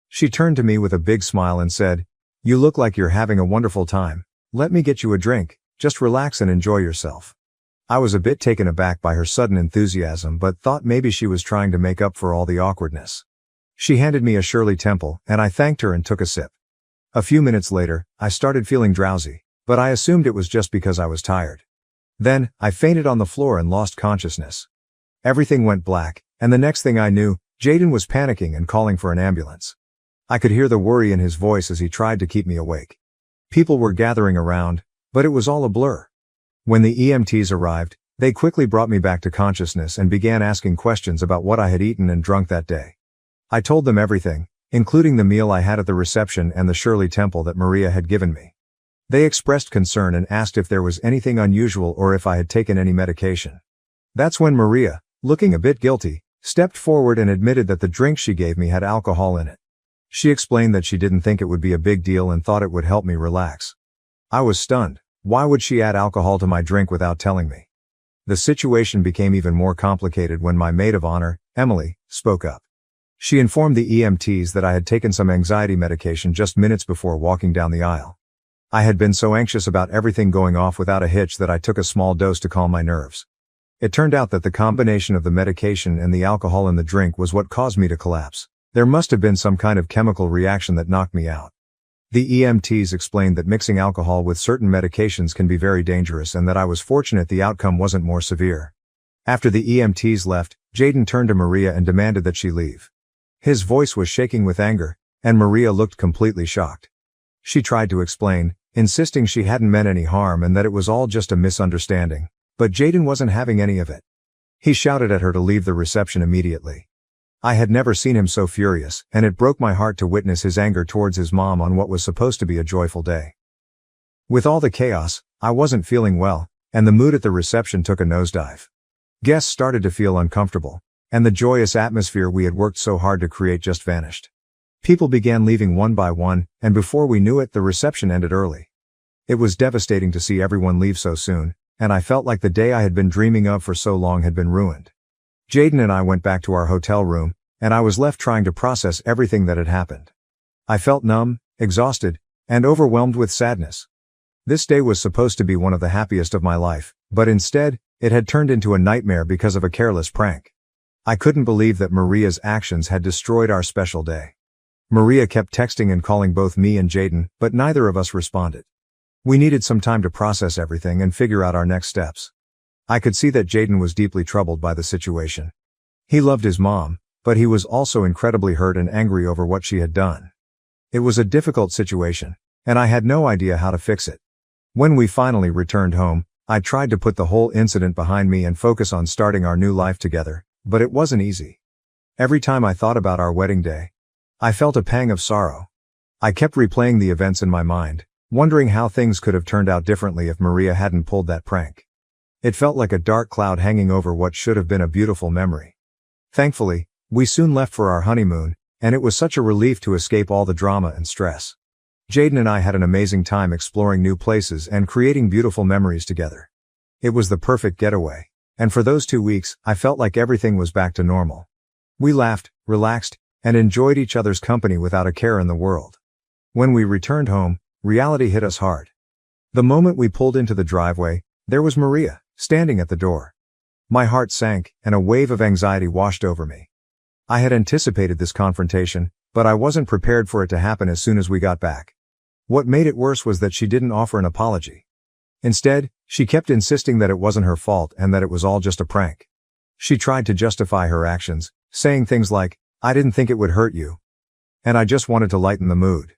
She turned to me with a big smile and said, "You look like you're having a wonderful time. Let me get you a drink, just relax and enjoy yourself." I was a bit taken aback by her sudden enthusiasm but thought maybe she was trying to make up for all the awkwardness. She handed me a Shirley Temple, and I thanked her and took a sip. A few minutes later, I started feeling drowsy, but I assumed it was just because I was tired. Then, I fainted on the floor and lost consciousness. Everything went black, and the next thing I knew, Jaden was panicking and calling for an ambulance. I could hear the worry in his voice as he tried to keep me awake. People were gathering around, but it was all a blur. When the EMTs arrived, they quickly brought me back to consciousness and began asking questions about what I had eaten and drunk that day. I told them everything, including the meal I had at the reception and the Shirley Temple that Maria had given me. They expressed concern and asked if there was anything unusual or if I had taken any medication. That's when Maria, looking a bit guilty, stepped forward and admitted that the drink she gave me had alcohol in it. She explained that she didn't think it would be a big deal and thought it would help me relax. I was stunned. Why would she add alcohol to my drink without telling me? The situation became even more complicated when my maid of honor, Emily, spoke up. She informed the EMTs that I had taken some anxiety medication just minutes before walking down the aisle. I had been so anxious about everything going off without a hitch that I took a small dose to calm my nerves. It turned out that the combination of the medication and the alcohol in the drink was what caused me to collapse. There must have been some kind of chemical reaction that knocked me out. The EMTs explained that mixing alcohol with certain medications can be very dangerous and that I was fortunate the outcome wasn't more severe. After the EMTs left, Jaden turned to Maria and demanded that she leave. His voice was shaking with anger, and Maria looked completely shocked. She tried to explain, insisting she hadn't meant any harm and that it was all just a misunderstanding, but Jaden wasn't having any of it. He shouted at her to leave the reception immediately. I had never seen him so furious, and it broke my heart to witness his anger towards his mom on what was supposed to be a joyful day. With all the chaos, I wasn't feeling well, and the mood at the reception took a nosedive. Guests started to feel uncomfortable, and the joyous atmosphere we had worked so hard to create just vanished. People began leaving one by one, and before we knew it, the reception ended early. It was devastating to see everyone leave so soon, and I felt like the day I had been dreaming of for so long had been ruined. Jaden and I went back to our hotel room, and I was left trying to process everything that had happened. I felt numb, exhausted, and overwhelmed with sadness. This day was supposed to be one of the happiest of my life, but instead, it had turned into a nightmare because of a careless prank. I couldn't believe that Maria's actions had destroyed our special day. Maria kept texting and calling both me and Jaden, but neither of us responded. We needed some time to process everything and figure out our next steps. I could see that Jaden was deeply troubled by the situation. He loved his mom, but he was also incredibly hurt and angry over what she had done. It was a difficult situation, and I had no idea how to fix it. When we finally returned home, I tried to put the whole incident behind me and focus on starting our new life together, but it wasn't easy. Every time I thought about our wedding day, I felt a pang of sorrow. I kept replaying the events in my mind, wondering how things could have turned out differently if Maria hadn't pulled that prank. It felt like a dark cloud hanging over what should have been a beautiful memory. Thankfully, we soon left for our honeymoon, And it was such a relief to escape all the drama and stress. Jaden and I had an amazing time exploring new places and creating beautiful memories together. It was the perfect getaway. And for those 2 weeks, I felt like everything was back to normal. We laughed, relaxed, and enjoyed each other's company without a care in the world. When we returned home, reality hit us hard. The moment we pulled into the driveway, there was Maria, standing at the door. My heart sank, and a wave of anxiety washed over me. I had anticipated this confrontation, but I wasn't prepared for it to happen as soon as we got back. What made it worse was that she didn't offer an apology. Instead, she kept insisting that it wasn't her fault and that it was all just a prank. She tried to justify her actions, saying things like, "I didn't think it would hurt you. And I just wanted to lighten the mood."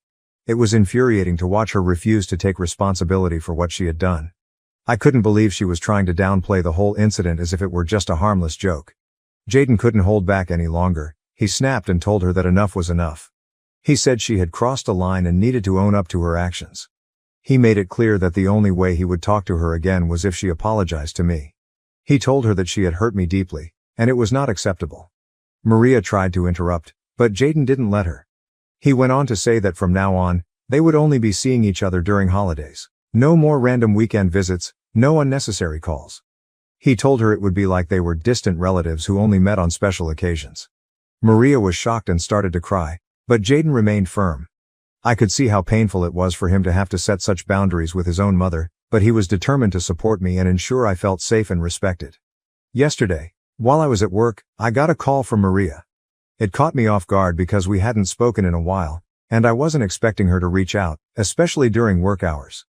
It was infuriating to watch her refuse to take responsibility for what she had done. I couldn't believe she was trying to downplay the whole incident as if it were just a harmless joke. Jaden couldn't hold back any longer. He snapped and told her that enough was enough. He said she had crossed a line and needed to own up to her actions. He made it clear that the only way he would talk to her again was if she apologized to me. He told her that she had hurt me deeply, and it was not acceptable. Maria tried to interrupt, but Jaden didn't let her. He went on to say that from now on, they would only be seeing each other during holidays. No more random weekend visits, no unnecessary calls. He told her it would be like they were distant relatives who only met on special occasions. Maria was shocked and started to cry, but Jaden remained firm. I could see how painful it was for him to have to set such boundaries with his own mother, but he was determined to support me and ensure I felt safe and respected. Yesterday, while I was at work, I got a call from Maria. It caught me off guard because we hadn't spoken in a while, and I wasn't expecting her to reach out, especially during work hours.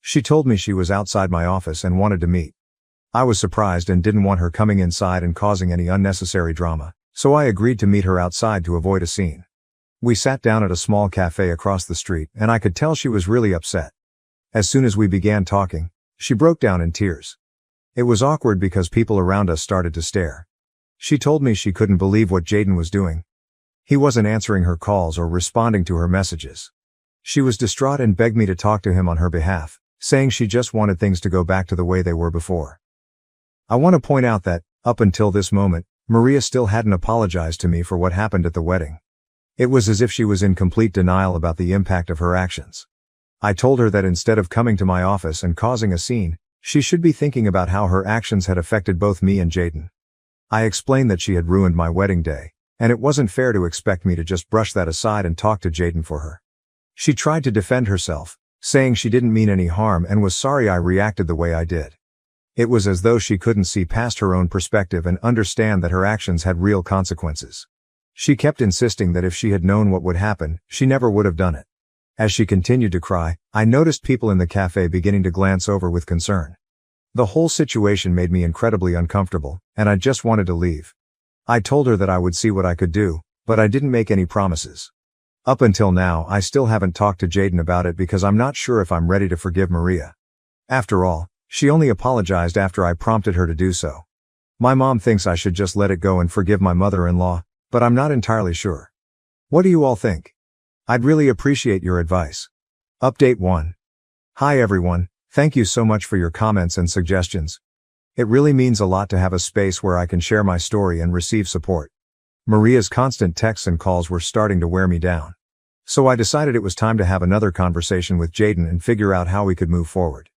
She told me she was outside my office and wanted to meet. I was surprised and didn't want her coming inside and causing any unnecessary drama, so I agreed to meet her outside to avoid a scene. We sat down at a small cafe across the street, and I could tell she was really upset. As soon as we began talking, she broke down in tears. It was awkward because people around us started to stare. She told me she couldn't believe what Jaden was doing. He wasn't answering her calls or responding to her messages. She was distraught and begged me to talk to him on her behalf, saying she just wanted things to go back to the way they were before. I want to point out that, up until this moment, Maria still hadn't apologized to me for what happened at the wedding. It was as if she was in complete denial about the impact of her actions. I told her that instead of coming to my office and causing a scene, she should be thinking about how her actions had affected both me and Jaden. I explained that she had ruined my wedding day, and it wasn't fair to expect me to just brush that aside and talk to Jaden for her. She tried to defend herself, saying she didn't mean any harm and was sorry I reacted the way I did. It was as though she couldn't see past her own perspective and understand that her actions had real consequences. She kept insisting that if she had known what would happen, she never would have done it. As she continued to cry, I noticed people in the cafe beginning to glance over with concern. The whole situation made me incredibly uncomfortable, and I just wanted to leave. I told her that I would see what I could do, but I didn't make any promises. Up until now, I still haven't talked to Jaden about it because I'm not sure if I'm ready to forgive Maria. After all, she only apologized after I prompted her to do so. My mom thinks I should just let it go and forgive my mother-in-law, but I'm not entirely sure. What do you all think? I'd really appreciate your advice. Update 1. Hi everyone, thank you so much for your comments and suggestions. It really means a lot to have a space where I can share my story and receive support. Maria's constant texts and calls were starting to wear me down. So I decided it was time to have another conversation with Jaden and figure out how we could move forward.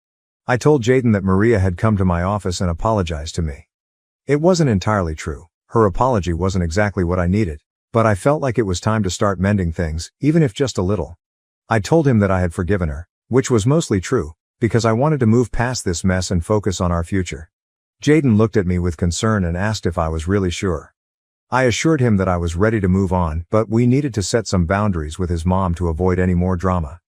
I told Jaden that Maria had come to my office and apologized to me. It wasn't entirely true. Her apology wasn't exactly what I needed, but I felt like it was time to start mending things, even if just a little. I told him that I had forgiven her, which was mostly true, because I wanted to move past this mess and focus on our future. Jaden looked at me with concern and asked if I was really sure. I assured him that I was ready to move on, but we needed to set some boundaries with his mom to avoid any more drama.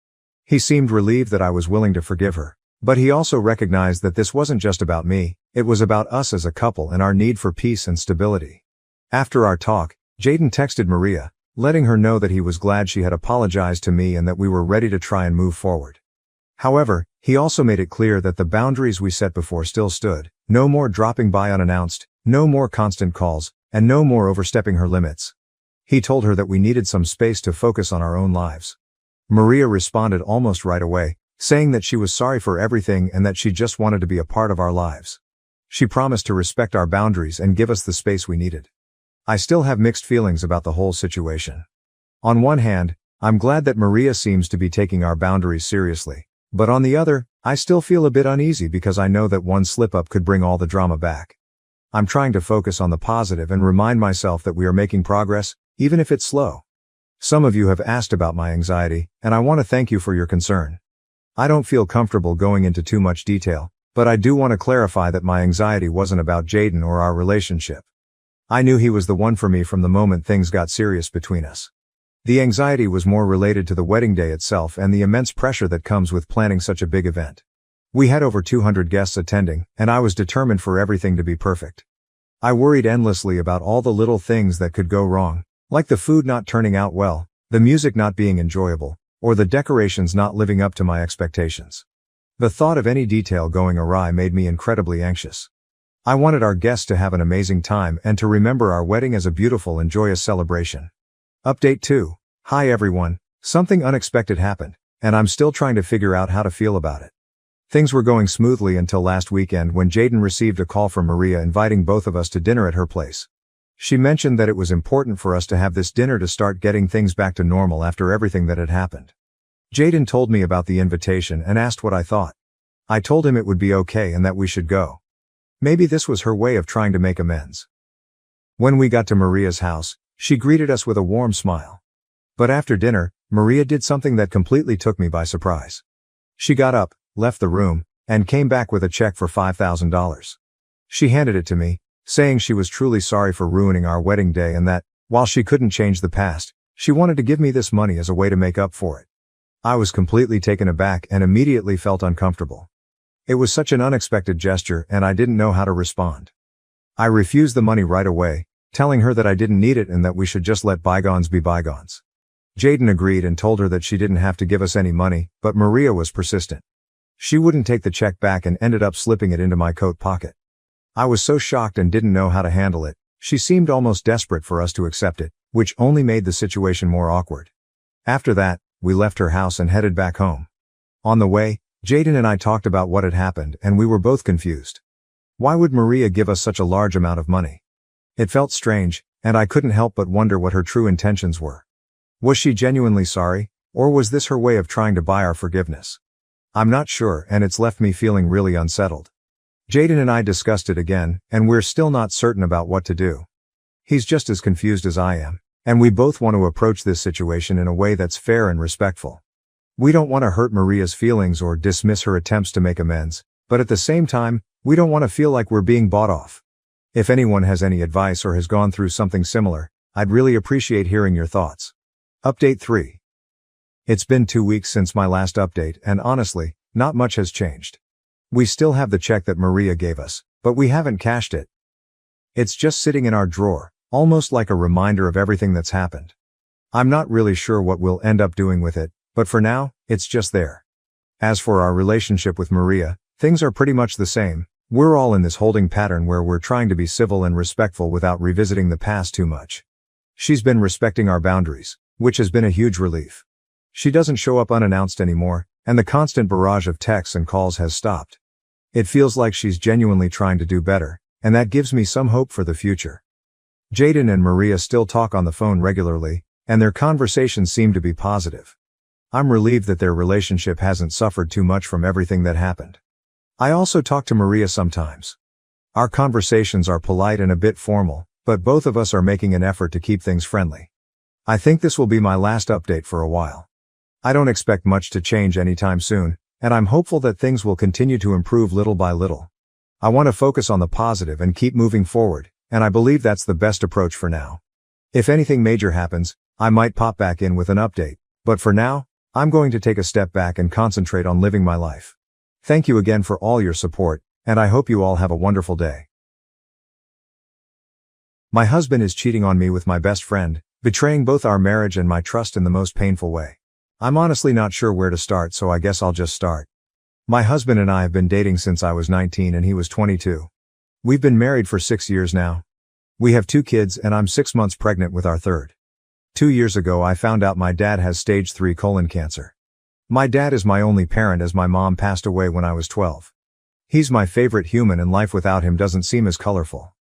He seemed relieved that I was willing to forgive her, but he also recognized that this wasn't just about me, it was about us as a couple and our need for peace and stability. After our talk, Jaden texted Maria, letting her know that he was glad she had apologized to me and that we were ready to try and move forward. However, he also made it clear that the boundaries we set before still stood: no more dropping by unannounced, no more constant calls, and no more overstepping her limits. He told her that we needed some space to focus on our own lives. Maria responded almost right away, saying that she was sorry for everything and that she just wanted to be a part of our lives. She promised to respect our boundaries and give us the space we needed. I still have mixed feelings about the whole situation. On one hand, I'm glad that Maria seems to be taking our boundaries seriously. But on the other, I still feel a bit uneasy because I know that one slip-up could bring all the drama back. I'm trying to focus on the positive and remind myself that we are making progress, even if it's slow. Some of you have asked about my anxiety, and I want to thank you for your concern. I don't feel comfortable going into too much detail, but I do want to clarify that my anxiety wasn't about Jaden or our relationship. I knew he was the one for me from the moment things got serious between us. The anxiety was more related to the wedding day itself and the immense pressure that comes with planning such a big event. We had over 200 guests attending, and I was determined for everything to be perfect. I worried endlessly about all the little things that could go wrong, like the food not turning out well, the music not being enjoyable, or the decorations not living up to my expectations. The thought of any detail going awry made me incredibly anxious. I wanted our guests to have an amazing time and to remember our wedding as a beautiful and joyous celebration. Update 2. Hi everyone, something unexpected happened, and I'm still trying to figure out how to feel about it. Things were going smoothly until last weekend when Jaden received a call from Maria inviting both of us to dinner at her place. She mentioned that it was important for us to have this dinner to start getting things back to normal after everything that had happened. Jaden told me about the invitation and asked what I thought. I told him it would be okay and that we should go. Maybe this was her way of trying to make amends. When we got to Maria's house, she greeted us with a warm smile. But after dinner, Maria did something that completely took me by surprise. She got up, left the room, and came back with a check for $5,000. She handed it to me, saying she was truly sorry for ruining our wedding day and that, while she couldn't change the past, she wanted to give me this money as a way to make up for it. I was completely taken aback and immediately felt uncomfortable. It was such an unexpected gesture and I didn't know how to respond. I refused the money right away, telling her that I didn't need it and that we should just let bygones be bygones. Jaden agreed and told her that she didn't have to give us any money, but Maria was persistent. She wouldn't take the check back and ended up slipping it into my coat pocket. I was so shocked and didn't know how to handle it. She seemed almost desperate for us to accept it, which only made the situation more awkward. After that, we left her house and headed back home. On the way, Jaden and I talked about what had happened and we were both confused. Why would Maria give us such a large amount of money? It felt strange, and I couldn't help but wonder what her true intentions were. Was she genuinely sorry, or was this her way of trying to buy our forgiveness? I'm not sure, and it's left me feeling really unsettled. Jaden and I discussed it again, and we're still not certain about what to do. He's just as confused as I am, and we both want to approach this situation in a way that's fair and respectful. We don't want to hurt Maria's feelings or dismiss her attempts to make amends, but at the same time, we don't want to feel like we're being bought off. If anyone has any advice or has gone through something similar, I'd really appreciate hearing your thoughts. Update 3. It's been 2 weeks since my last update, and honestly, not much has changed. We still have the check that Maria gave us, but we haven't cashed it. It's just sitting in our drawer, almost like a reminder of everything that's happened. I'm not really sure what we'll end up doing with it, but for now, it's just there. As for our relationship with Maria, things are pretty much the same. We're all in this holding pattern where we're trying to be civil and respectful without revisiting the past too much. She's been respecting our boundaries, which has been a huge relief. She doesn't show up unannounced anymore, and the constant barrage of texts and calls has stopped. It feels like she's genuinely trying to do better, and that gives me some hope for the future. Jaden and Maria still talk on the phone regularly, and their conversations seem to be positive. I'm relieved that their relationship hasn't suffered too much from everything that happened. I also talk to Maria sometimes. Our conversations are polite and a bit formal, but both of us are making an effort to keep things friendly. I think this will be my last update for a while. I don't expect much to change anytime soon, and I'm hopeful that things will continue to improve little by little. I want to focus on the positive and keep moving forward, and I believe that's the best approach for now. If anything major happens, I might pop back in with an update, but for now, I'm going to take a step back and concentrate on living my life. Thank you again for all your support, and I hope you all have a wonderful day. My husband is cheating on me with my best friend, betraying both our marriage and my trust in the most painful way. I'm honestly not sure where to start, so I guess I'll just start. My husband and I have been dating since I was 19 and he was 22. We've been married for 6 years now. We have 2 kids and I'm 6 months pregnant with our third. 2 years ago I found out my dad has stage 3 colon cancer. My dad is my only parent as my mom passed away when I was 12. He's my favorite human and life without him doesn't seem as colorful.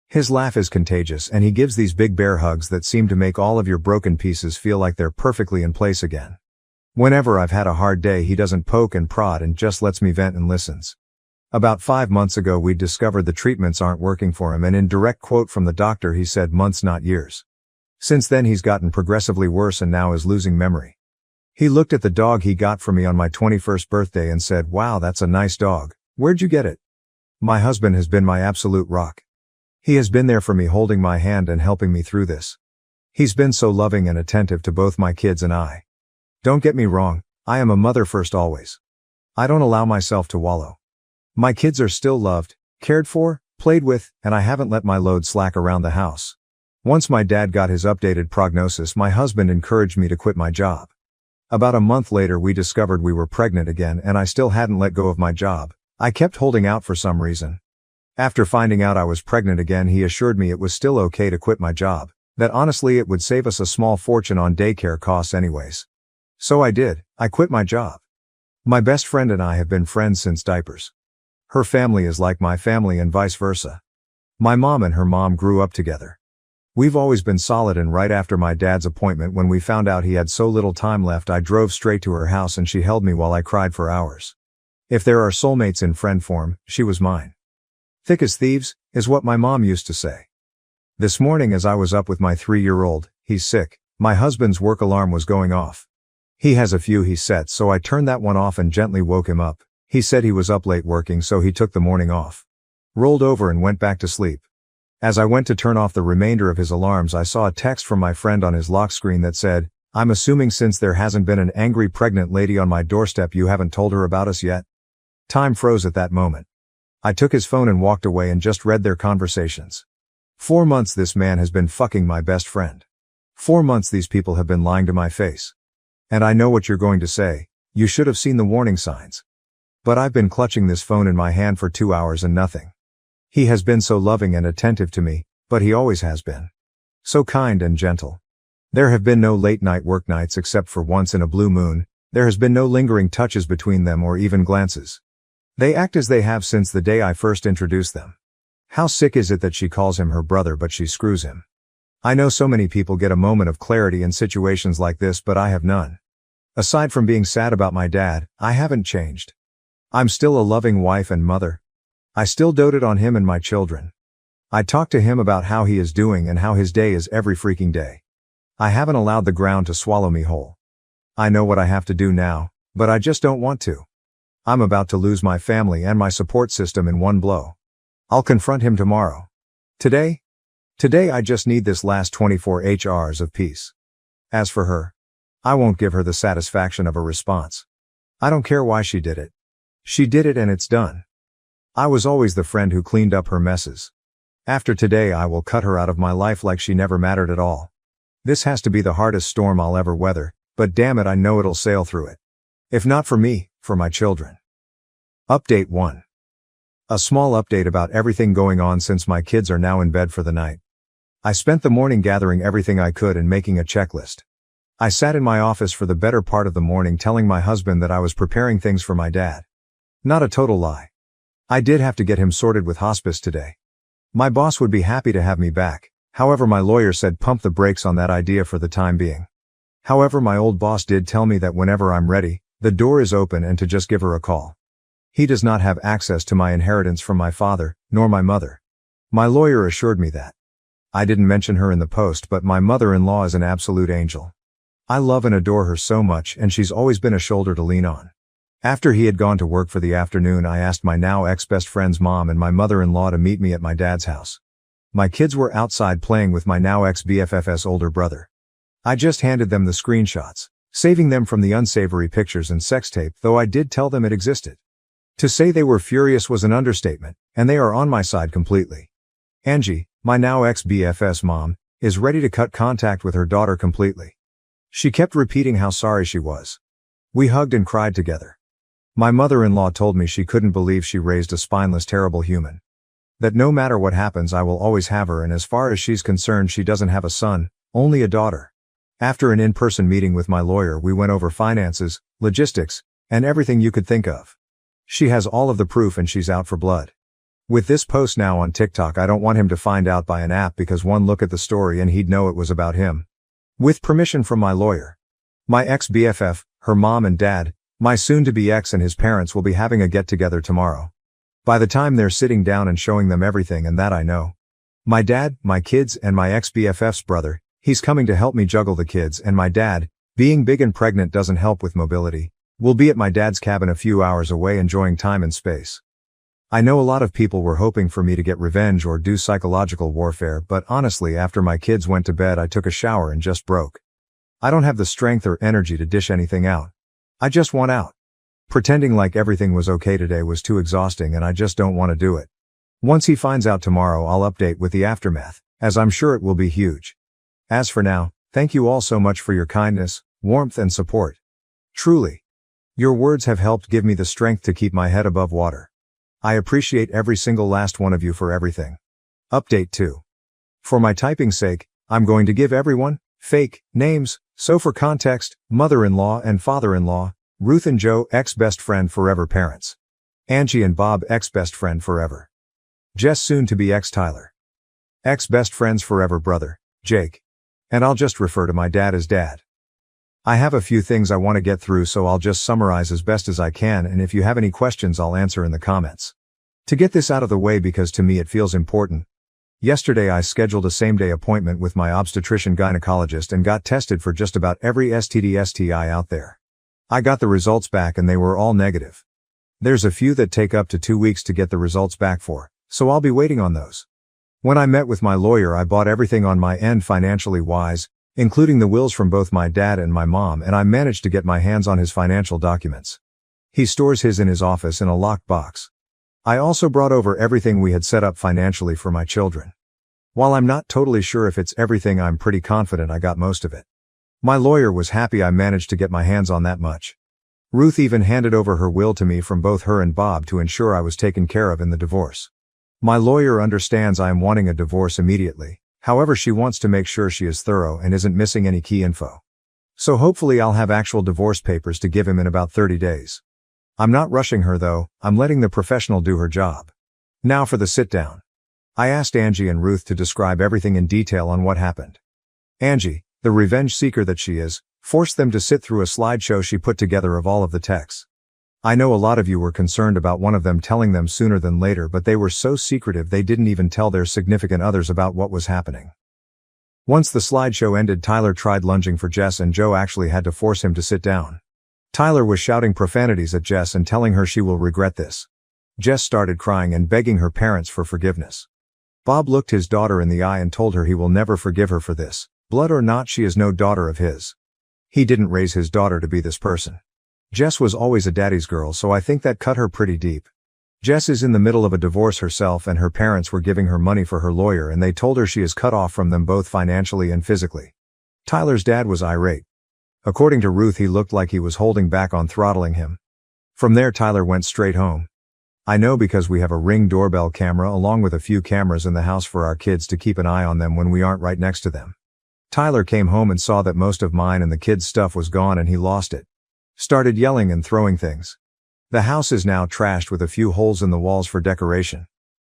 His laugh is contagious and he gives these big bear hugs that seem to make all of your broken pieces feel like they're perfectly in place again. Whenever I've had a hard day, he doesn't poke and prod and just lets me vent and listens. About 5 months ago we discovered the treatments aren't working for him, and in direct quote from the doctor he said months not years. Since then he's gotten progressively worse and now is losing memory. He looked at the dog he got for me on my 21st birthday and said, "Wow, that's a nice dog. Where'd you get it?" My husband has been my absolute rock. He has been there for me, holding my hand and helping me through this. He's been so loving and attentive to both my kids and I. Don't get me wrong, I am a mother first always. I don't allow myself to wallow. My kids are still loved, cared for, played with, and I haven't let my load slack around the house. Once my dad got his updated prognosis, my husband encouraged me to quit my job. About a month later we discovered we were pregnant again, and I still hadn't let go of my job. I kept holding out for some reason. After finding out I was pregnant again, he assured me it was still okay to quit my job, that honestly it would save us a small fortune on daycare costs anyways. So I did. I quit my job. My best friend and I have been friends since diapers. Her family is like my family and vice versa. My mom and her mom grew up together. We've always been solid, and right after my dad's appointment, when we found out he had so little time left, I drove straight to her house and she held me while I cried for hours. If there are soulmates in friend form, she was mine. Thick as thieves, is what my mom used to say. This morning as I was up with my 3-year-old, he's sick, my husband's work alarm was going off. He has a few he sets, so I turned that one off and gently woke him up. He said he was up late working, so he took the morning off. Rolled over and went back to sleep. As I went to turn off the remainder of his alarms, I saw a text from my friend on his lock screen that said, "I'm assuming since there hasn't been an angry pregnant lady on my doorstep, you haven't told her about us yet?" Time froze at that moment. I took his phone and walked away and just read their conversations. 4 months this man has been fucking my best friend. 4 months these people have been lying to my face. And I know what you're going to say, you should have seen the warning signs. But I've been clutching this phone in my hand for 2 hours and nothing. He has been so loving and attentive to me, but he always has been. So kind and gentle. There have been no late night work nights except for once in a blue moon. There has been no lingering touches between them or even glances. They act as they have since the day I first introduced them. How sick is it that she calls him her brother but she screws him? I know so many people get a moment of clarity in situations like this, but I have none. Aside from being sad about my dad, I haven't changed. I'm still a loving wife and mother. I still doted on him and my children. I talk to him about how he is doing and how his day is every freaking day. I haven't allowed the ground to swallow me whole. I know what I have to do now, but I just don't want to. I'm about to lose my family and my support system in one blow. I'll confront him tomorrow. Today I just need this last 24 hours of peace. As for her, I won't give her the satisfaction of a response. I don't care why she did it. She did it and it's done. I was always the friend who cleaned up her messes. After today I will cut her out of my life like she never mattered at all. This has to be the hardest storm I'll ever weather, but damn it, I know it'll sail through it. If not for me, for my children. Update 1. A small update about everything going on since my kids are now in bed for the night. I spent the morning gathering everything I could and making a checklist. I sat in my office for the better part of the morning telling my husband that I was preparing things for my dad. Not a total lie. I did have to get him sorted with hospice today. My boss would be happy to have me back, however my lawyer said pump the brakes on that idea for the time being. However, my old boss did tell me that whenever I'm ready, the door is open and to just give her a call. He does not have access to my inheritance from my father, nor my mother. My lawyer assured me that. I didn't mention her in the post, but my mother-in-law is an absolute angel. I love and adore her so much, and she's always been a shoulder to lean on. After he had gone to work for the afternoon, I asked my now ex-best friend's mom and my mother-in-law to meet me at my dad's house. My kids were outside playing with my now ex-BFF's older brother. I just handed them the screenshots, saving them from the unsavory pictures and sex tape, though I did tell them it existed. To say they were furious was an understatement, and they are on my side completely. Angie, my now ex-BFF's mom, is ready to cut contact with her daughter completely. She kept repeating how sorry she was. We hugged and cried together. My mother-in-law told me she couldn't believe she raised a spineless, terrible human. That no matter what happens I will always have her, and as far as she's concerned she doesn't have a son, only a daughter. After an in-person meeting with my lawyer we went over finances, logistics, and everything you could think of. She has all of the proof and she's out for blood. With this post now on TikTok, I don't want him to find out by an app because one look at the story and he'd know it was about him. With permission from my lawyer. My ex-BFF, her mom and dad, my soon-to-be ex and his parents will be having a get-together tomorrow. By the time they're sitting down and showing them everything and that I know. My dad, my kids, and my ex-BFF's brother, he's coming to help me juggle the kids, and my dad, being big and pregnant doesn't help with mobility, will be at my dad's cabin a few hours away enjoying time and space. I know a lot of people were hoping for me to get revenge or do psychological warfare, but honestly after my kids went to bed I took a shower and just broke. I don't have the strength or energy to dish anything out. I just want out. Pretending like everything was okay today was too exhausting and I just don't want to do it. Once he finds out tomorrow I'll update with the aftermath, as I'm sure it will be huge. As for now, thank you all so much for your kindness, warmth and support. Truly. Your words have helped give me the strength to keep my head above water. I appreciate every single last one of you for everything. Update 2. For my typing's sake, I'm going to give everyone fake names, so for context, mother-in-law and father-in-law, Ruth and Joe ex-best friend forever parents. Angie and Bob ex-best friend forever. Jess soon-to-be ex-Tyler. Ex-best friends forever brother, Jake. And I'll just refer to my dad as Dad. I have a few things I want to get through so I'll just summarize as best as I can, and if you have any questions I'll answer in the comments. To get this out of the way because to me it feels important. Yesterday I scheduled a same-day appointment with my obstetrician gynecologist and got tested for just about every STD/STI out there. I got the results back and they were all negative. There's a few that take up to 2 weeks to get the results back for, so I'll be waiting on those. When I met with my lawyer I bought everything on my end financially wise, including the wills from both my dad and my mom, and I managed to get my hands on his financial documents. He stores his in his office in a locked box. I also brought over everything we had set up financially for my children. While I'm not totally sure if it's everything, I'm pretty confident I got most of it. My lawyer was happy I managed to get my hands on that much. Ruth even handed over her will to me from both her and Bob to ensure I was taken care of in the divorce. My lawyer understands I am wanting a divorce immediately, however she wants to make sure she is thorough and isn't missing any key info. So hopefully I'll have actual divorce papers to give him in about 30 days. I'm not rushing her though, I'm letting the professional do her job. Now for the sit down. I asked Angie and Ruth to describe everything in detail on what happened. Angie, the revenge seeker that she is, forced them to sit through a slideshow she put together of all of the texts. I know a lot of you were concerned about one of them telling them sooner than later, but they were so secretive they didn't even tell their significant others about what was happening. Once the slideshow ended, Tyler tried lunging for Jess and Joe actually had to force him to sit down. Tyler was shouting profanities at Jess and telling her she will regret this. Jess started crying and begging her parents for forgiveness. Bob looked his daughter in the eye and told her he will never forgive her for this. Blood or not, she is no daughter of his. He didn't raise his daughter to be this person. Jess was always a daddy's girl, so I think that cut her pretty deep. Jess is in the middle of a divorce herself and her parents were giving her money for her lawyer and they told her she is cut off from them both financially and physically. Tyler's dad was irate. According to Ruth, he looked like he was holding back on throttling him. From there Tyler went straight home. I know because we have a Ring doorbell camera along with a few cameras in the house for our kids to keep an eye on them when we aren't right next to them. Tyler came home and saw that most of mine and the kids' stuff was gone and he lost it. Started yelling and throwing things. The house is now trashed with a few holes in the walls for decoration.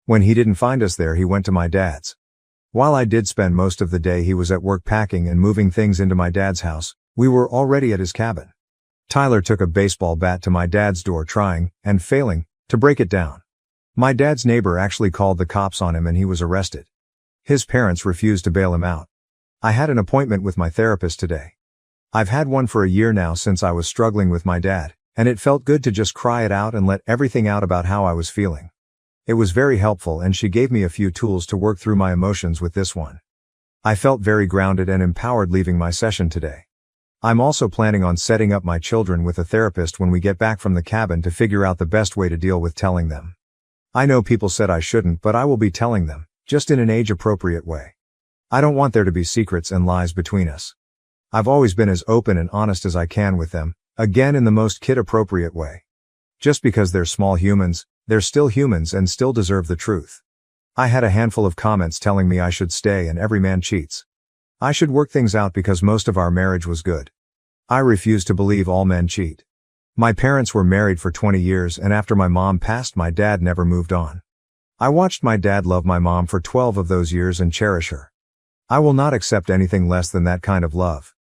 When he didn't find us there, he went to my dad's. While I did spend most of the day, he was at work packing and moving things into my dad's house. We were already at his cabin. Tyler took a baseball bat to my dad's door trying, and failing, to break it down. My dad's neighbor actually called the cops on him and he was arrested. His parents refused to bail him out. I had an appointment with my therapist today. I've had one for a year now since I was struggling with my dad, and it felt good to just cry it out and let everything out about how I was feeling. It was very helpful and she gave me a few tools to work through my emotions with this one. I felt very grounded and empowered leaving my session today. I'm also planning on setting up my children with a therapist when we get back from the cabin to figure out the best way to deal with telling them. I know people said I shouldn't, but I will be telling them, just in an age-appropriate way. I don't want there to be secrets and lies between us. I've always been as open and honest as I can with them, again in the most kid-appropriate way. Just because they're small humans, they're still humans and still deserve the truth. I had a handful of comments telling me I should stay and every man cheats. I should work things out because most of our marriage was good. I refuse to believe all men cheat. My parents were married for 20 years and after my mom passed, my dad never moved on. I watched my dad love my mom for 12 of those years and cherish her. I will not accept anything less than that kind of love.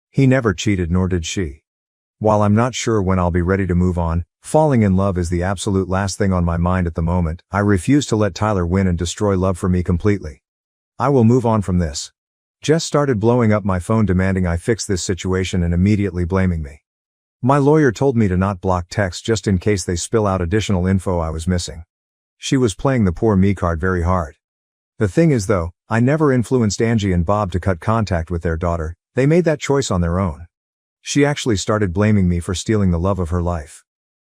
He never cheated, nor did she. While I'm not sure when I'll be ready to move on, falling in love is the absolute last thing on my mind at the moment. I refuse to let Tyler win and destroy love for me completely. I will move on from this. Jess started blowing up my phone demanding I fix this situation and immediately blaming me. My lawyer told me to not block texts just in case they spill out additional info I was missing. She was playing the poor me card very hard. The thing is though, I never influenced Angie and Bob to cut contact with their daughter. They made that choice on their own. She actually started blaming me for stealing the love of her life.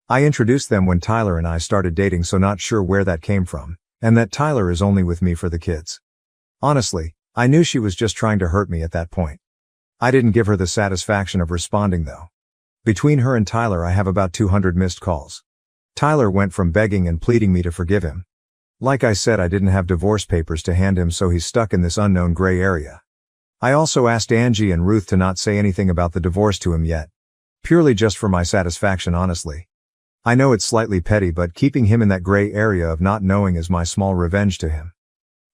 I introduced them when Tyler and I started dating, so not sure where that came from, and that Tyler is only with me for the kids. Honestly, I knew she was just trying to hurt me at that point. I didn't give her the satisfaction of responding though. Between her and Tyler I have about 200 missed calls. Tyler went from begging and pleading me to forgive him. Like I said, I didn't have divorce papers to hand him, so he's stuck in this unknown gray area. I also asked Angie and Ruth to not say anything about the divorce to him yet. Purely just for my satisfaction, honestly. I know it's slightly petty, but keeping him in that gray area of not knowing is my small revenge to him.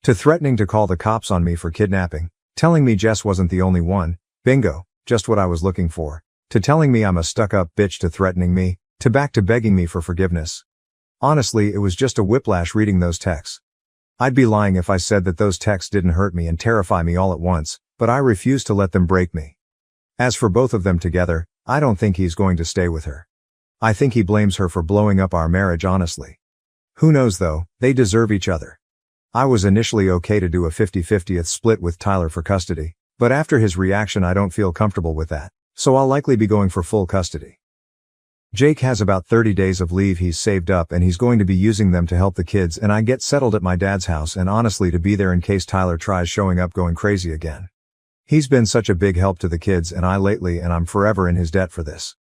To threatening to call the cops on me for kidnapping, telling me Jess wasn't the only one, bingo, just what I was looking for, to telling me I'm a stuck-up bitch, to threatening me, to back to begging me for forgiveness. Honestly, it was just a whiplash reading those texts. I'd be lying if I said that those texts didn't hurt me and terrify me all at once, but I refuse to let them break me. As for both of them together, I don't think he's going to stay with her. I think he blames her for blowing up our marriage, honestly. Who knows though, they deserve each other. I was initially okay to do a 50-50th split with Tyler for custody, but after his reaction I don't feel comfortable with that, so I'll likely be going for full custody. Jake has about 30 days of leave he's saved up, and he's going to be using them to help the kids and I get settled at my dad's house, and honestly to be there in case Tyler tries showing up going crazy again. He's been such a big help to the kids and I lately, and I'm forever in his debt for this.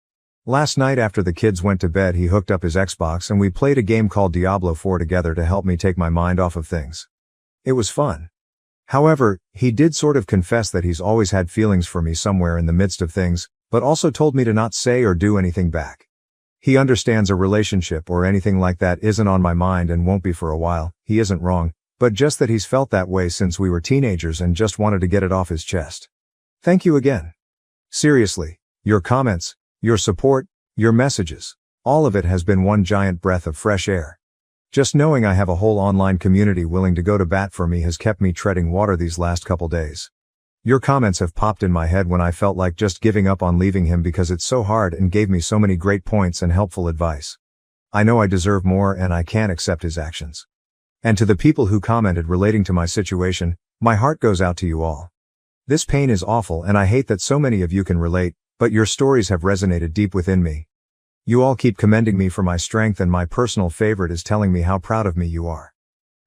Last night after the kids went to bed he hooked up his Xbox and we played a game called Diablo 4 together to help me take my mind off of things. It was fun. However, he did sort of confess that he's always had feelings for me somewhere in the midst of things, but also told me to not say or do anything back. He understands a relationship or anything like that isn't on my mind and won't be for a while. He isn't wrong, but just that he's felt that way since we were teenagers and just wanted to get it off his chest. Thank you again. Seriously, your comments, your support, your messages, all of it has been one giant breath of fresh air. Just knowing I have a whole online community willing to go to bat for me has kept me treading water these last couple days. Your comments have popped in my head when I felt like just giving up on leaving him because it's so hard, and gave me so many great points and helpful advice. I know I deserve more and I can't accept his actions. And to the people who commented relating to my situation, my heart goes out to you all. This pain is awful and I hate that so many of you can relate, but your stories have resonated deep within me. You all keep commending me for my strength, and my personal favorite is telling me how proud of me you are.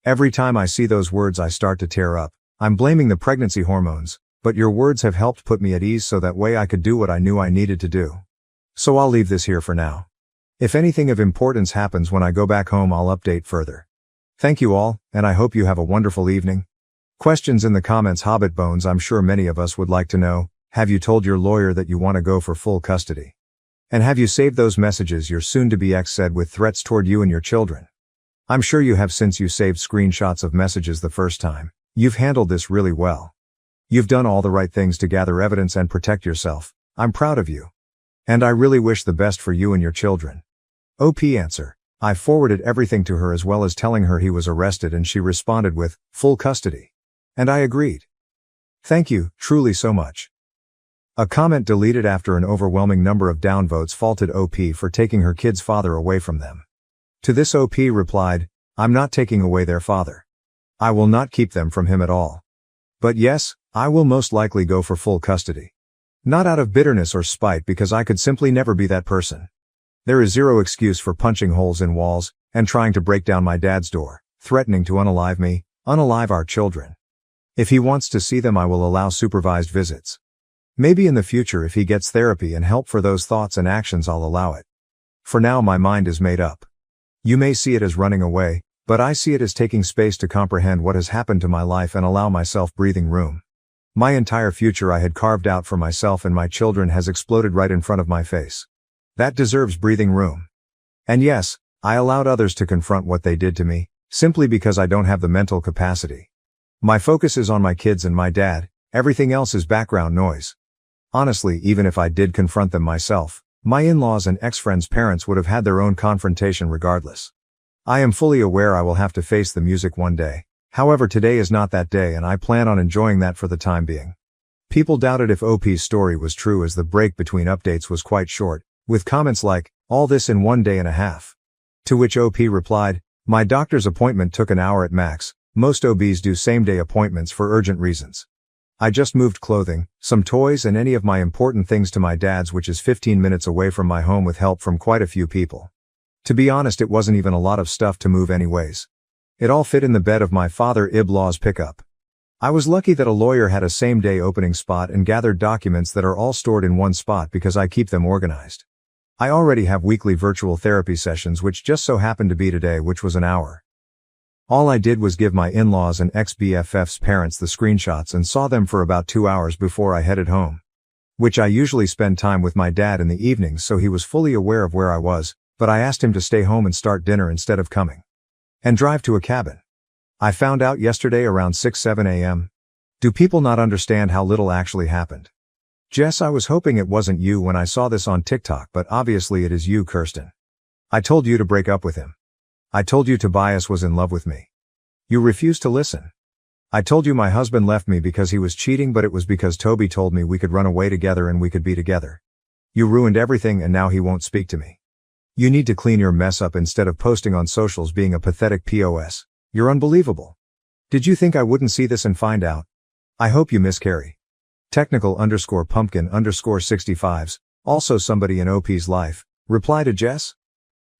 Every time I see those words I start to tear up. I'm blaming the pregnancy hormones, but your words have helped put me at ease so that way I could do what I knew I needed to do. So I'll leave this here for now. If anything of importance happens when I go back home I'll update further. Thank you all, and I hope you have a wonderful evening. Questions in the comments. Hobbit Bones. I'm sure many of us would like to know, have you told your lawyer that you want to go for full custody? And have you saved those messages your soon-to-be ex said with threats toward you and your children? I'm sure you have, since you saved screenshots of messages the first time. You've handled this really well. You've done all the right things to gather evidence and protect yourself. I'm proud of you. And I really wish the best for you and your children. OP answer. I forwarded everything to her as well as telling her he was arrested, and she responded with, full custody. And I agreed. Thank you, truly so much. A comment deleted after an overwhelming number of downvotes faulted OP for taking her kid's father away from them. To this OP replied, I'm not taking away their father. I will not keep them from him at all. But yes, I will most likely go for full custody. Not out of bitterness or spite, because I could simply never be that person. There is zero excuse for punching holes in walls, and trying to break down my dad's door, threatening to unalive me, unalive our children. If he wants to see them I will allow supervised visits. Maybe in the future if he gets therapy and help for those thoughts and actions I'll allow it. For now my mind is made up. You may see it as running away, but I see it as taking space to comprehend what has happened to my life and allow myself breathing room. My entire future I had carved out for myself and my children has exploded right in front of my face. That deserves breathing room. And yes, I allowed others to confront what they did to me, Simply because I don't have the mental capacity. My focus is on my kids and my dad, everything else is background noise. Honestly, even if I did confront them myself, my in-laws and ex-friends' parents would have had their own confrontation regardless. I am fully aware I will have to face the music one day. However, today is not that day and I plan on enjoying that for the time being. People doubted if OP's story was true as the break between updates was quite short, with comments like, all this in 1 day and a half. To which OP replied, my doctor's appointment took an hour at max, most OBs do same-day appointments for urgent reasons. I just moved clothing, some toys and any of my important things to my dad's, which is 15 minutes away from my home with help from quite a few people. To be honest, it wasn't even a lot of stuff to move anyways. It all fit in the bed of my father-in-law's pickup. I was lucky that a lawyer had a same-day opening spot and gathered documents that are all stored in one spot because I keep them organized. I already have weekly virtual therapy sessions which just so happened to be today, which was an hour. All I did was give my in-laws and ex-BFF's parents the screenshots and saw them for about 2 hours before I headed home. Which I usually spend time with my dad in the evenings, so he was fully aware of where I was, but I asked him to stay home and start dinner instead of coming and drive to a cabin. I found out yesterday around 6-7 a.m. Do people not understand how little actually happened? Jess, I was hoping it wasn't you when I saw this on TikTok, but obviously it is you, Kirsten. I told you to break up with him. I told you Tobias was in love with me. You refused to listen. I told you my husband left me because he was cheating, but it was because Toby told me we could run away together and we could be together. You ruined everything and now he won't speak to me. You need to clean your mess up instead of posting on socials being a pathetic POS. You're unbelievable. Did you think I wouldn't see this and find out? I hope you miscarry. Technical_pumpkin_65s, also somebody in OP's life, reply to Jess?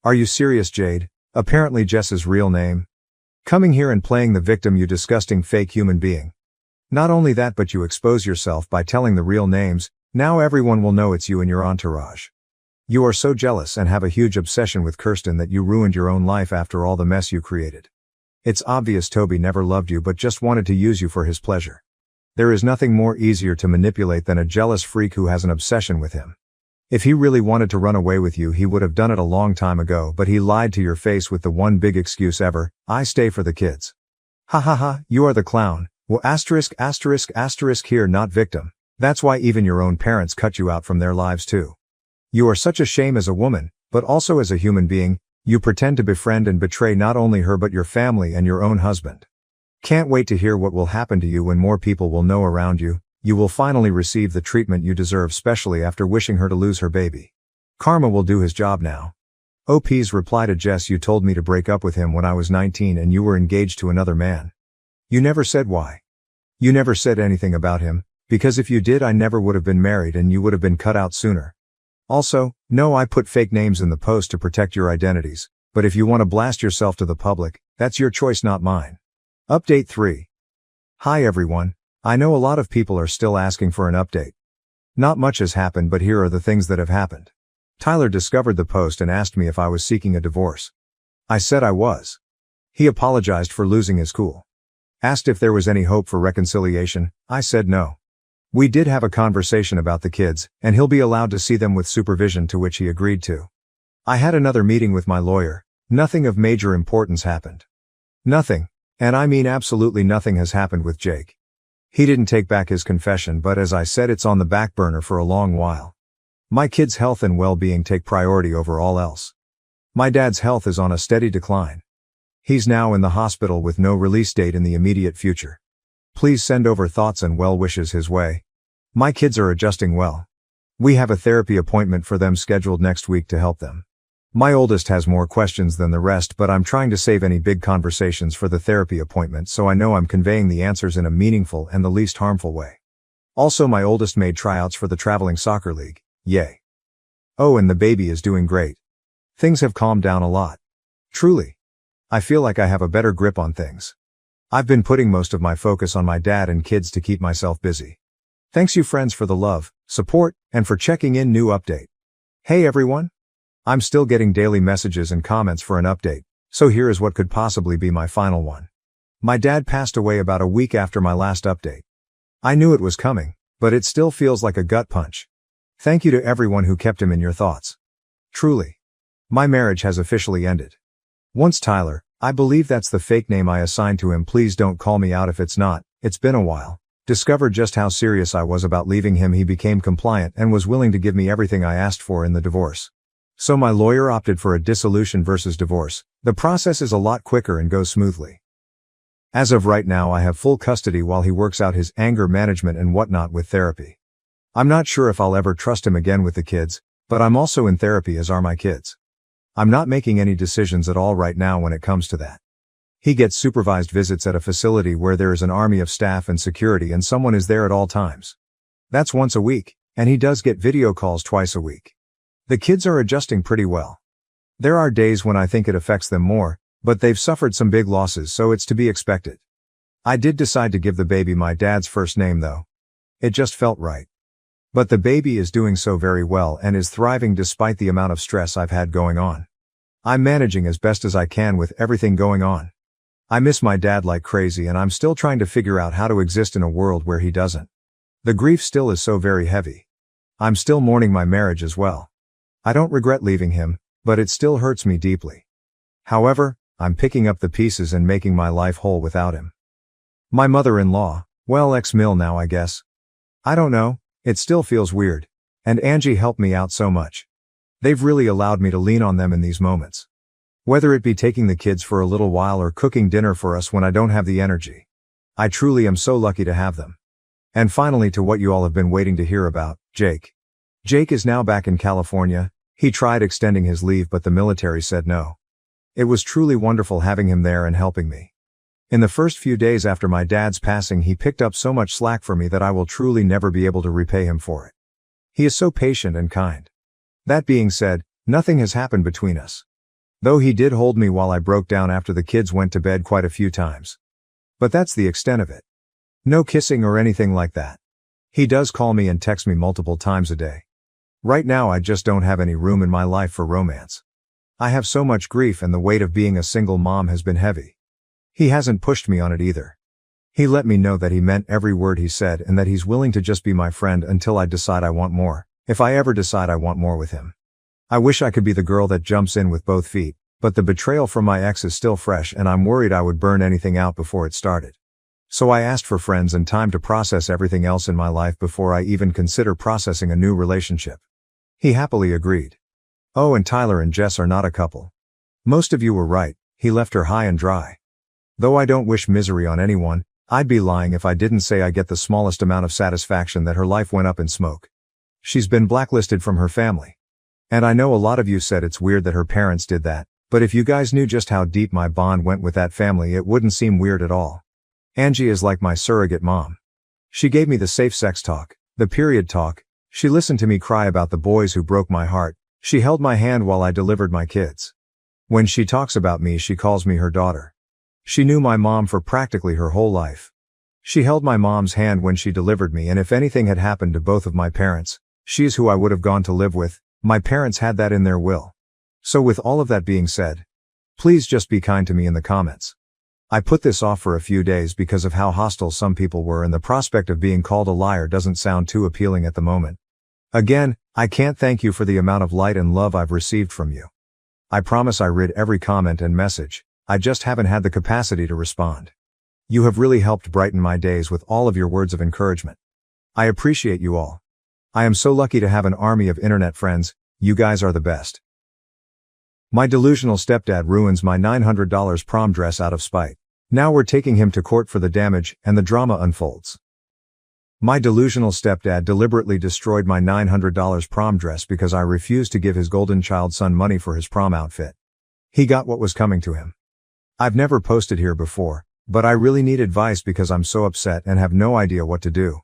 Are you serious, Jade? Apparently Jess's real name. Coming here and playing the victim, you disgusting fake human being. Not only that, but you expose yourself by telling the real names. Now everyone will know it's you and your entourage. You are so jealous and have a huge obsession with Kirsten that you ruined your own life after all the mess you created. It's obvious Toby never loved you but just wanted to use you for his pleasure. There is nothing more easier to manipulate than a jealous freak who has an obsession with him. If he really wanted to run away with you, he would have done it a long time ago, but he lied to your face with the one big excuse ever, I stay for the kids. Ha ha ha, you are the clown. Well, **** here, not victim. That's why even your own parents cut you out from their lives too. You are such a shame as a woman, but also as a human being. You pretend to befriend and betray not only her but your family and your own husband. Can't wait to hear what will happen to you when more people will know around you. You will finally receive the treatment you deserve, especially after wishing her to lose her baby. Karma will do his job now. OP's reply to Jess, you told me to break up with him when I was 19 and you were engaged to another man. You never said why. You never said anything about him, because if you did I never would have been married and you would have been cut out sooner. Also, no, I put fake names in the post to protect your identities, but if you want to blast yourself to the public, that's your choice, not mine. Update 3. Hi everyone. I know a lot of people are still asking for an update. Not much has happened, but here are the things that have happened. Tyler discovered the post and asked me if I was seeking a divorce. I said I was. He apologized for losing his cool. Asked if there was any hope for reconciliation. I said no. We did have a conversation about the kids, and he'll be allowed to see them with supervision, to which he agreed to. I had another meeting with my lawyer. Nothing of major importance happened. Nothing, and I mean absolutely nothing, has happened with Jake. He didn't take back his confession, but as I said, it's on the back burner for a long while. My kids' health and well-being take priority over all else. My dad's health is on a steady decline. He's now in the hospital with no release date in the immediate future. Please send over thoughts and well wishes his way. My kids are adjusting well. We have a therapy appointment for them scheduled next week to help them. My oldest has more questions than the rest, but I'm trying to save any big conversations for the therapy appointment, so I know I'm conveying the answers in a meaningful and the least harmful way. Also, my oldest made tryouts for the traveling soccer league. Yay. Oh, and the baby is doing great. Things have calmed down a lot. Truly. I feel like I have a better grip on things. I've been putting most of my focus on my dad and kids to keep myself busy. Thanks you friends for the love, support, and for checking in. New update. Hey everyone. I'm still getting daily messages and comments for an update, so here is what could possibly be my final one. My dad passed away about a week after my last update. I knew it was coming, but it still feels like a gut punch. Thank you to everyone who kept him in your thoughts. Truly. My marriage has officially ended. Once Tyler, I believe that's the fake name I assigned to him. Please don't call me out if it's not. It's been a while. Discovered just how serious I was about leaving him. He became compliant and was willing to give me everything I asked for in the divorce. So my lawyer opted for a dissolution versus divorce. The process is a lot quicker and goes smoothly. As of right now, I have full custody while he works out his anger management and whatnot with therapy. I'm not sure if I'll ever trust him again with the kids, but I'm also in therapy, as are my kids. I'm not making any decisions at all right now when it comes to that. He gets supervised visits at a facility where there is an army of staff and security and someone is there at all times. That's once a week, and he does get video calls twice a week. The kids are adjusting pretty well. There are days when I think it affects them more, but they've suffered some big losses, so it's to be expected. I did decide to give the baby my dad's first name though. It just felt right. But the baby is doing so very well and is thriving despite the amount of stress I've had going on. I'm managing as best as I can with everything going on. I miss my dad like crazy and I'm still trying to figure out how to exist in a world where he doesn't. The grief still is so very heavy. I'm still mourning my marriage as well. I don't regret leaving him, but it still hurts me deeply. However, I'm picking up the pieces and making my life whole without him. My mother-in-law, well, ex-mill now I guess. I don't know, it still feels weird. And Angie helped me out so much. They've really allowed me to lean on them in these moments. Whether it be taking the kids for a little while or cooking dinner for us when I don't have the energy. I truly am so lucky to have them. And finally, to what you all have been waiting to hear about, Jake. Jake is now back in California. He tried extending his leave but the military said no. It was truly wonderful having him there and helping me. In the first few days after my dad's passing, he picked up so much slack for me that I will truly never be able to repay him for it. He is so patient and kind. That being said, nothing has happened between us. Though he did hold me while I broke down after the kids went to bed quite a few times. But that's the extent of it. No kissing or anything like that. He does call me and text me multiple times a day. Right now I just don't have any room in my life for romance. I have so much grief and the weight of being a single mom has been heavy. He hasn't pushed me on it either. He let me know that he meant every word he said and that he's willing to just be my friend until I decide I want more, if I ever decide I want more with him. I wish I could be the girl that jumps in with both feet, but the betrayal from my ex is still fresh and I'm worried I would burn anything out before it started. So I asked for friends and time to process everything else in my life before I even consider processing a new relationship. He happily agreed. Oh, and Tyler and Jess are not a couple. Most of you were right, he left her high and dry. Though I don't wish misery on anyone, I'd be lying if I didn't say I get the smallest amount of satisfaction that her life went up in smoke. She's been blacklisted from her family. And I know a lot of you said it's weird that her parents did that, but if you guys knew just how deep my bond went with that family, it wouldn't seem weird at all. Angie is like my surrogate mom. She gave me the safe sex talk, the period talk, she listened to me cry about the boys who broke my heart, she held my hand while I delivered my kids. When she talks about me, she calls me her daughter. She knew my mom for practically her whole life. She held my mom's hand when she delivered me, and if anything had happened to both of my parents, she's who I would have gone to live with. My parents had that in their will. So with all of that being said, please just be kind to me in the comments. I put this off for a few days because of how hostile some people were, and the prospect of being called a liar doesn't sound too appealing at the moment. Again, I can't thank you for the amount of light and love I've received from you. I promise I read every comment and message, I just haven't had the capacity to respond. You have really helped brighten my days with all of your words of encouragement. I appreciate you all. I am so lucky to have an army of internet friends, you guys are the best. My delusional stepdad ruins my $900 prom dress out of spite. Now we're taking him to court for the damage, and the drama unfolds. My delusional stepdad deliberately destroyed my $900 prom dress because I refused to give his golden child son money for his prom outfit. He got what was coming to him. I've never posted here before, but I really need advice because I'm so upset and have no idea what to do.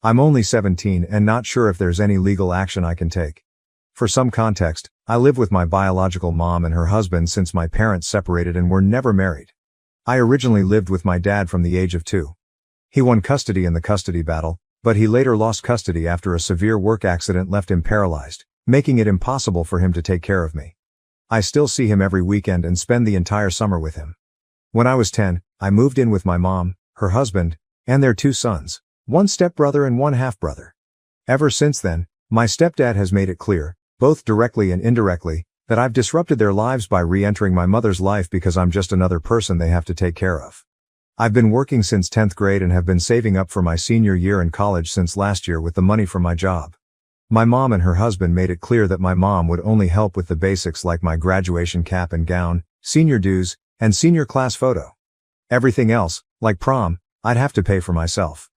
I'm only 17 and not sure if there's any legal action I can take. For some context, I live with my biological mom and her husband since my parents separated and were never married. I originally lived with my dad from the age of 2. He won custody in the custody battle, but he later lost custody after a severe work accident left him paralyzed, making it impossible for him to take care of me. I still see him every weekend and spend the entire summer with him. When I was 10, I moved in with my mom, her husband, and their 2 sons, one stepbrother and one half-brother. Ever since then, my stepdad has made it clear, both directly and indirectly, that I've disrupted their lives by re-entering my mother's life because I'm just another person they have to take care of. I've been working since 10th grade and have been saving up for my senior year in college since last year with the money from my job. My mom and her husband made it clear that my mom would only help with the basics like my graduation cap and gown, senior dues, and senior class photo. Everything else, like prom, I'd have to pay for myself.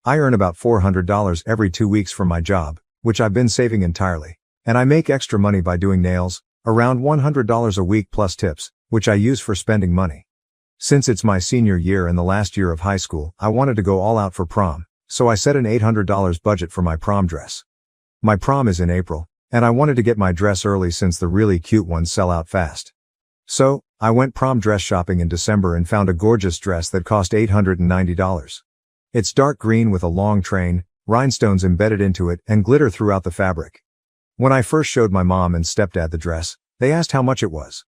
I earn about $400 every 2 weeks from my job, which I've been saving entirely. And I make extra money by doing nails, around $100 a week plus tips, which I use for spending money. Since it's my senior year and the last year of high school, I wanted to go all out for prom, so I set an $800 budget for my prom dress. My prom is in April, and I wanted to get my dress early since the really cute ones sell out fast. So, I went prom dress shopping in December and found a gorgeous dress that cost $890. It's dark green with a long train, rhinestones embedded into it, and glitter throughout the fabric. When I first showed my mom and stepdad the dress, they asked how much it was.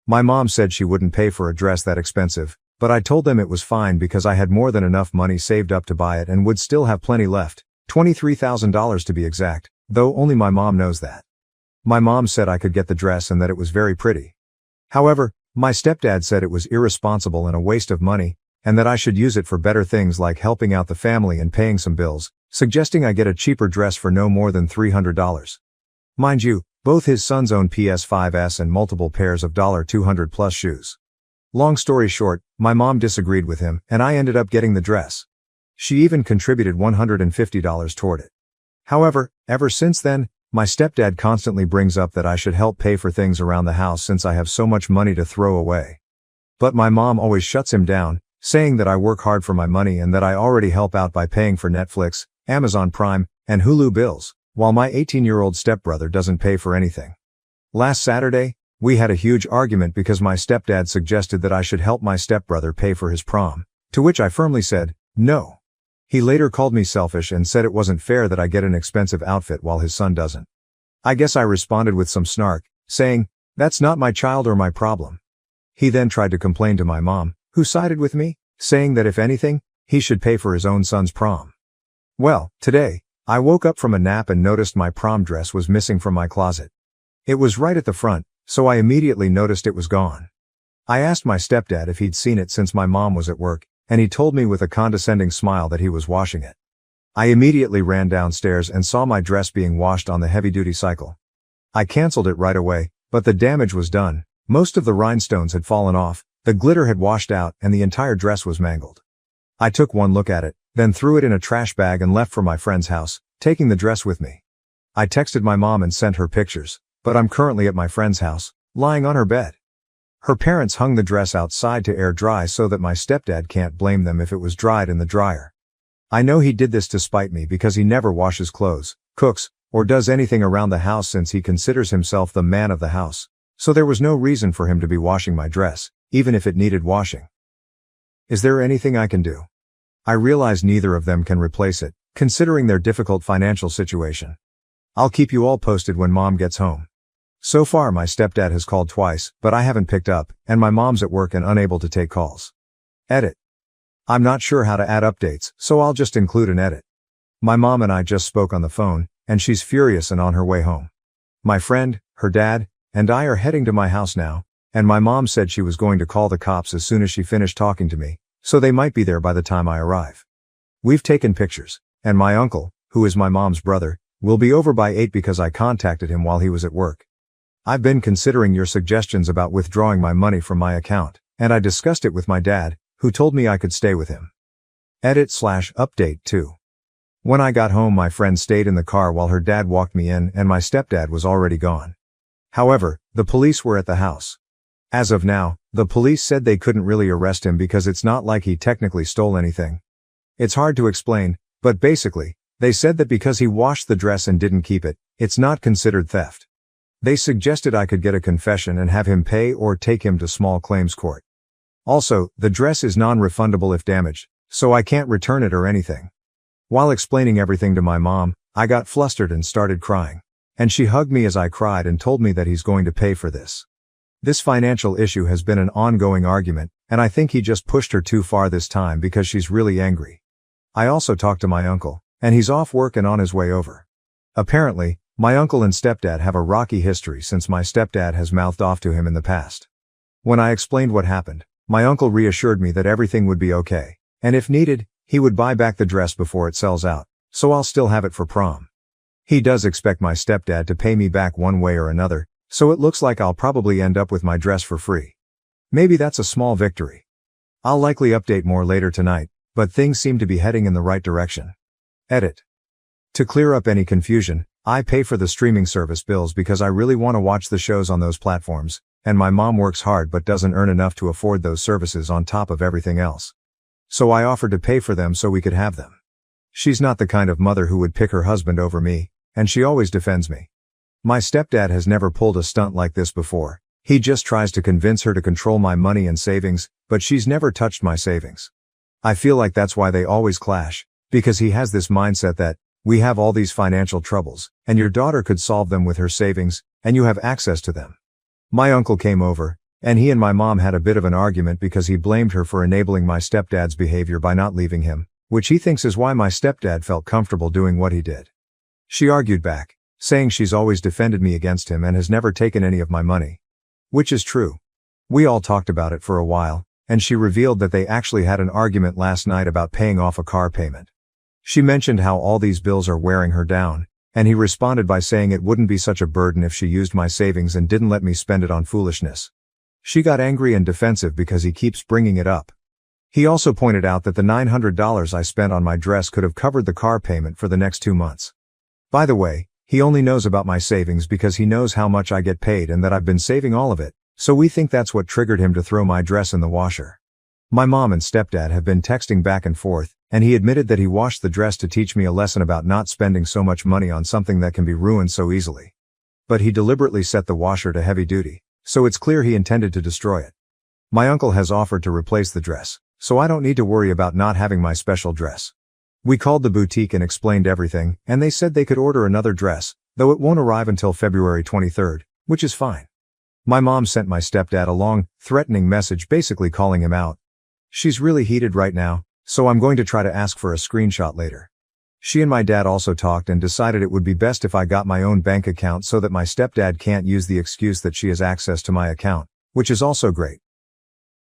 My mom said she wouldn't pay for a dress that expensive, but I told them it was fine because I had more than enough money saved up to buy it and would still have plenty left, $23,000 to be exact, though only my mom knows that. My mom said I could get the dress and that it was very pretty. However, my stepdad said it was irresponsible and a waste of money, and that I should use it for better things like helping out the family and paying some bills, suggesting I get a cheaper dress for no more than $300. Mind you, both his sons own PS5s and multiple pairs of $200 plus shoes. Long story short, my mom disagreed with him, and I ended up getting the dress. She even contributed $150 toward it. However, ever since then, my stepdad constantly brings up that I should help pay for things around the house since I have so much money to throw away. But my mom always shuts him down, saying that I work hard for my money and that I already help out by paying for Netflix, Amazon Prime, and Hulu bills, while my 18-year-old stepbrother doesn't pay for anything. Last Saturday, we had a huge argument because my stepdad suggested that I should help my stepbrother pay for his prom, to which I firmly said, no. He later called me selfish and said it wasn't fair that I get an expensive outfit while his son doesn't. I guess I responded with some snark, saying, that's not my child or my problem. He then tried to complain to my mom, who sided with me, saying that if anything, he should pay for his own son's prom. Well, today, I woke up from a nap and noticed my prom dress was missing from my closet. It was right at the front, so I immediately noticed it was gone. I asked my stepdad if he'd seen it since my mom was at work, and he told me with a condescending smile that he was washing it. I immediately ran downstairs and saw my dress being washed on the heavy-duty cycle. I canceled it right away, but the damage was done. Most of the rhinestones had fallen off, the glitter had washed out, and the entire dress was mangled. I took one look at it, then threw it in a trash bag and left for my friend's house, taking the dress with me. I texted my mom and sent her pictures, but I'm currently at my friend's house, lying on her bed. Her parents hung the dress outside to air dry so that my stepdad can't blame them if it was dried in the dryer. I know he did this to spite me because he never washes clothes, cooks, or does anything around the house since he considers himself the man of the house, so there was no reason for him to be washing my dress, even if it needed washing. Is there anything I can do? I realize neither of them can replace it, considering their difficult financial situation. I'll keep you all posted when mom gets home. So far my stepdad has called twice, but I haven't picked up, and my mom's at work and unable to take calls. Edit. I'm not sure how to add updates, so I'll just include an edit. My mom and I just spoke on the phone, and she's furious and on her way home. My friend, her dad, and I are heading to my house now, and my mom said she was going to call the cops as soon as she finished talking to me, so they might be there by the time I arrive. We've taken pictures, and my uncle, who is my mom's brother, will be over by 8 because I contacted him while he was at work. I've been considering your suggestions about withdrawing my money from my account, and I discussed it with my dad, who told me I could stay with him. Edit/update 2. When I got home my friend stayed in the car while her dad walked me in and my stepdad was already gone. However, the police were at the house. As of now, the police said they couldn't really arrest him because it's not like he technically stole anything. It's hard to explain, but basically, they said that because he washed the dress and didn't keep it, it's not considered theft. They suggested I could get a confession and have him pay or take him to small claims court. Also, the dress is non-refundable if damaged, so I can't return it or anything. While explaining everything to my mom, I got flustered and started crying. And she hugged me as I cried and told me that he's going to pay for this. This financial issue has been an ongoing argument, and I think he just pushed her too far this time because she's really angry. I also talked to my uncle, and he's off work and on his way over. Apparently, My uncle and stepdad have a rocky history since my stepdad has mouthed off to him in the past. When I explained what happened, my uncle reassured me that everything would be okay, and if needed, he would buy back the dress before it sells out, so I'll still have it for prom. He does expect my stepdad to pay me back one way or another, so it looks like I'll probably end up with my dress for free. Maybe that's a small victory. I'll likely update more later tonight, but things seem to be heading in the right direction. Edit. To clear up any confusion, I pay for the streaming service bills because I really want to watch the shows on those platforms, and my mom works hard but doesn't earn enough to afford those services on top of everything else. So I offered to pay for them so we could have them. She's not the kind of mother who would pick her husband over me, and she always defends me. My stepdad has never pulled a stunt like this before. He just tries to convince her to control my money and savings, but she's never touched my savings. I feel like that's why they always clash, because he has this mindset that, we have all these financial troubles, and your daughter could solve them with her savings, and you have access to them. My uncle came over, and he and my mom had a bit of an argument because he blamed her for enabling my stepdad's behavior by not leaving him, which he thinks is why my stepdad felt comfortable doing what he did. She argued back, saying she's always defended me against him and has never taken any of my money. Which is true. We all talked about it for a while, and she revealed that they actually had an argument last night about paying off a car payment. She mentioned how all these bills are wearing her down, and he responded by saying it wouldn't be such a burden if she used my savings and didn't let me spend it on foolishness. She got angry and defensive because he keeps bringing it up. He also pointed out that the $900 I spent on my dress could have covered the car payment for the next 2 months. By the way, he only knows about my savings because he knows how much I get paid and that I've been saving all of it, so we think that's what triggered him to throw my dress in the washer. My mom and stepdad have been texting back and forth, and he admitted that he washed the dress to teach me a lesson about not spending so much money on something that can be ruined so easily. But he deliberately set the washer to heavy duty, so it's clear he intended to destroy it. My uncle has offered to replace the dress, so I don't need to worry about not having my special dress. We called the boutique and explained everything, and they said they could order another dress, though it won't arrive until February 23rd, which is fine. My mom sent my stepdad a long, threatening message basically calling him out. She's really heated right now, so I'm going to try to ask for a screenshot later. She and my dad also talked and decided it would be best if I got my own bank account so that my stepdad can't use the excuse that she has access to my account, which is also great.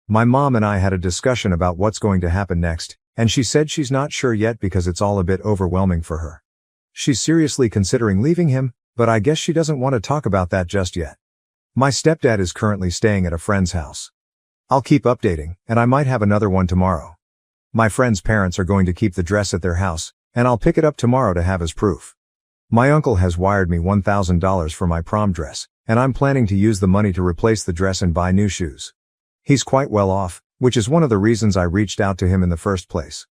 My mom and I had a discussion about what's going to happen next, and she said she's not sure yet because it's all a bit overwhelming for her. She's seriously considering leaving him, but I guess she doesn't want to talk about that just yet. My stepdad is currently staying at a friend's house. I'll keep updating, and I might have another one tomorrow. My friend's parents are going to keep the dress at their house, and I'll pick it up tomorrow to have as proof. My uncle has wired me $1,000 for my prom dress, and I'm planning to use the money to replace the dress and buy new shoes. He's quite well off, which is one of the reasons I reached out to him in the first place.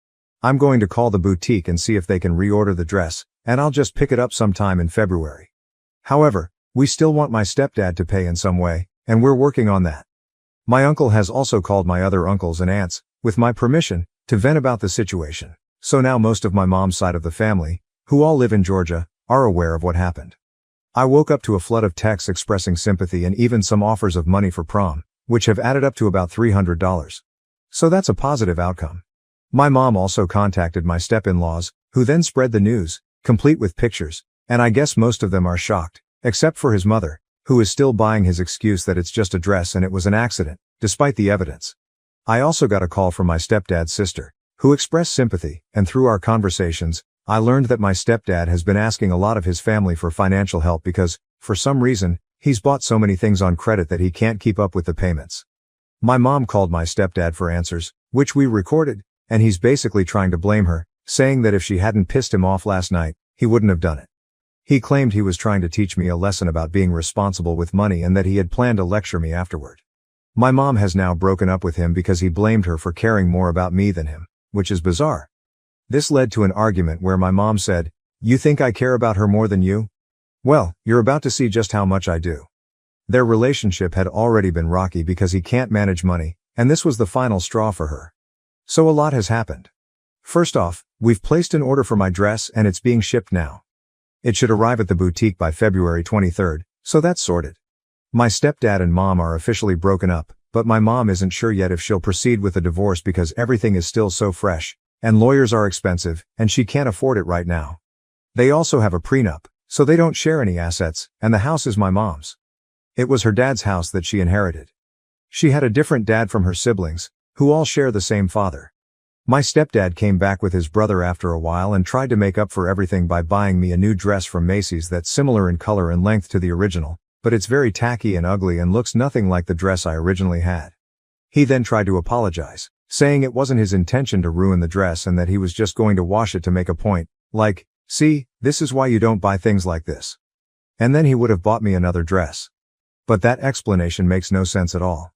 I'm going to call the boutique and see if they can reorder the dress, and I'll just pick it up sometime in February. However, we still want my stepdad to pay in some way, and we're working on that. My uncle has also called my other uncles and aunts, with my permission, to vent about the situation, so now most of my mom's side of the family, who all live in Georgia, are aware of what happened. I woke up to a flood of texts expressing sympathy and even some offers of money for prom, which have added up to about $300. So that's a positive outcome. My mom also contacted my step-in-laws, who then spread the news, complete with pictures, and I guess most of them are shocked, except for his mother, who is still buying his excuse that it's just a dress and it was an accident, despite the evidence. I also got a call from my stepdad's sister, who expressed sympathy, and through our conversations, I learned that my stepdad has been asking a lot of his family for financial help because, for some reason, he's bought so many things on credit that he can't keep up with the payments. My mom called my stepdad for answers, which we recorded, and he's basically trying to blame her, saying that if she hadn't pissed him off last night, he wouldn't have done it. He claimed he was trying to teach me a lesson about being responsible with money and that he had planned to lecture me afterward. My mom has now broken up with him because he blamed her for caring more about me than him, which is bizarre. This led to an argument where my mom said, "You think I care about her more than you? Well, you're about to see just how much I do." Their relationship had already been rocky because he can't manage money, and this was the final straw for her. So a lot has happened. First off, we've placed an order for my dress and it's being shipped now. It should arrive at the boutique by February 23rd, so that's sorted. My stepdad and mom are officially broken up, but my mom isn't sure yet if she'll proceed with the divorce because everything is still so fresh, and lawyers are expensive, and she can't afford it right now. They also have a prenup, So they don't share any assets, and the house is my mom's. It was her dad's house that she inherited. She had a different dad from her siblings, who all share the same father. My stepdad came back with his brother after a while and tried to make up for everything by buying me a new dress from Macy's that's similar in color and length to the original, but it's very tacky and ugly and looks nothing like the dress I originally had. He then tried to apologize, saying it wasn't his intention to ruin the dress and that he was just going to wash it to make a point, like, "See, this is why you don't buy things like this." And then he would have bought me another dress. But that explanation makes no sense at all.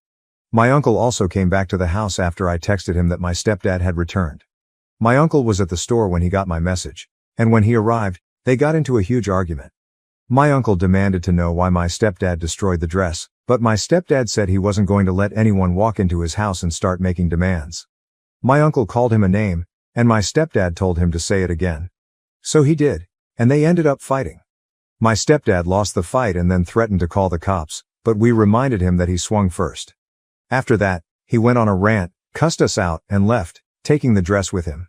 My uncle also came back to the house after I texted him that my stepdad had returned. My uncle was at the store when he got my message, and when he arrived, they got into a huge argument. My uncle demanded to know why my stepdad destroyed the dress, but my stepdad said he wasn't going to let anyone walk into his house and start making demands. My uncle called him a name, and my stepdad told him to say it again. So he did, and they ended up fighting. My stepdad lost the fight and then threatened to call the cops, but we reminded him that he swung first. After that, he went on a rant, cussed us out, and left, taking the dress with him.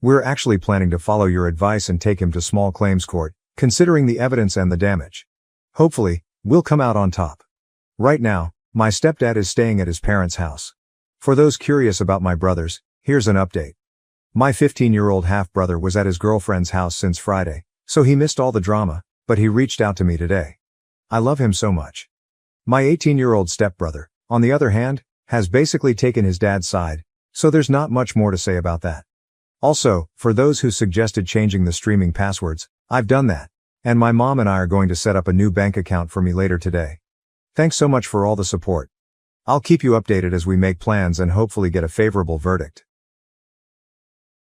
We're actually planning to follow your advice and take him to small claims court, considering the evidence and the damage. Hopefully, we'll come out on top. Right now, my stepdad is staying at his parents' house. For those curious about my brothers, here's an update. My 15-year-old half-brother was at his girlfriend's house since Friday, so he missed all the drama, but he reached out to me today. I love him so much. My 18-year-old stepbrother, on the other hand, has basically taken his dad's side, so there's not much more to say about that. Also, for those who suggested changing the streaming passwords, I've done that, and my mom and I are going to set up a new bank account for me later today. Thanks so much for all the support. I'll keep you updated as we make plans and hopefully get a favorable verdict.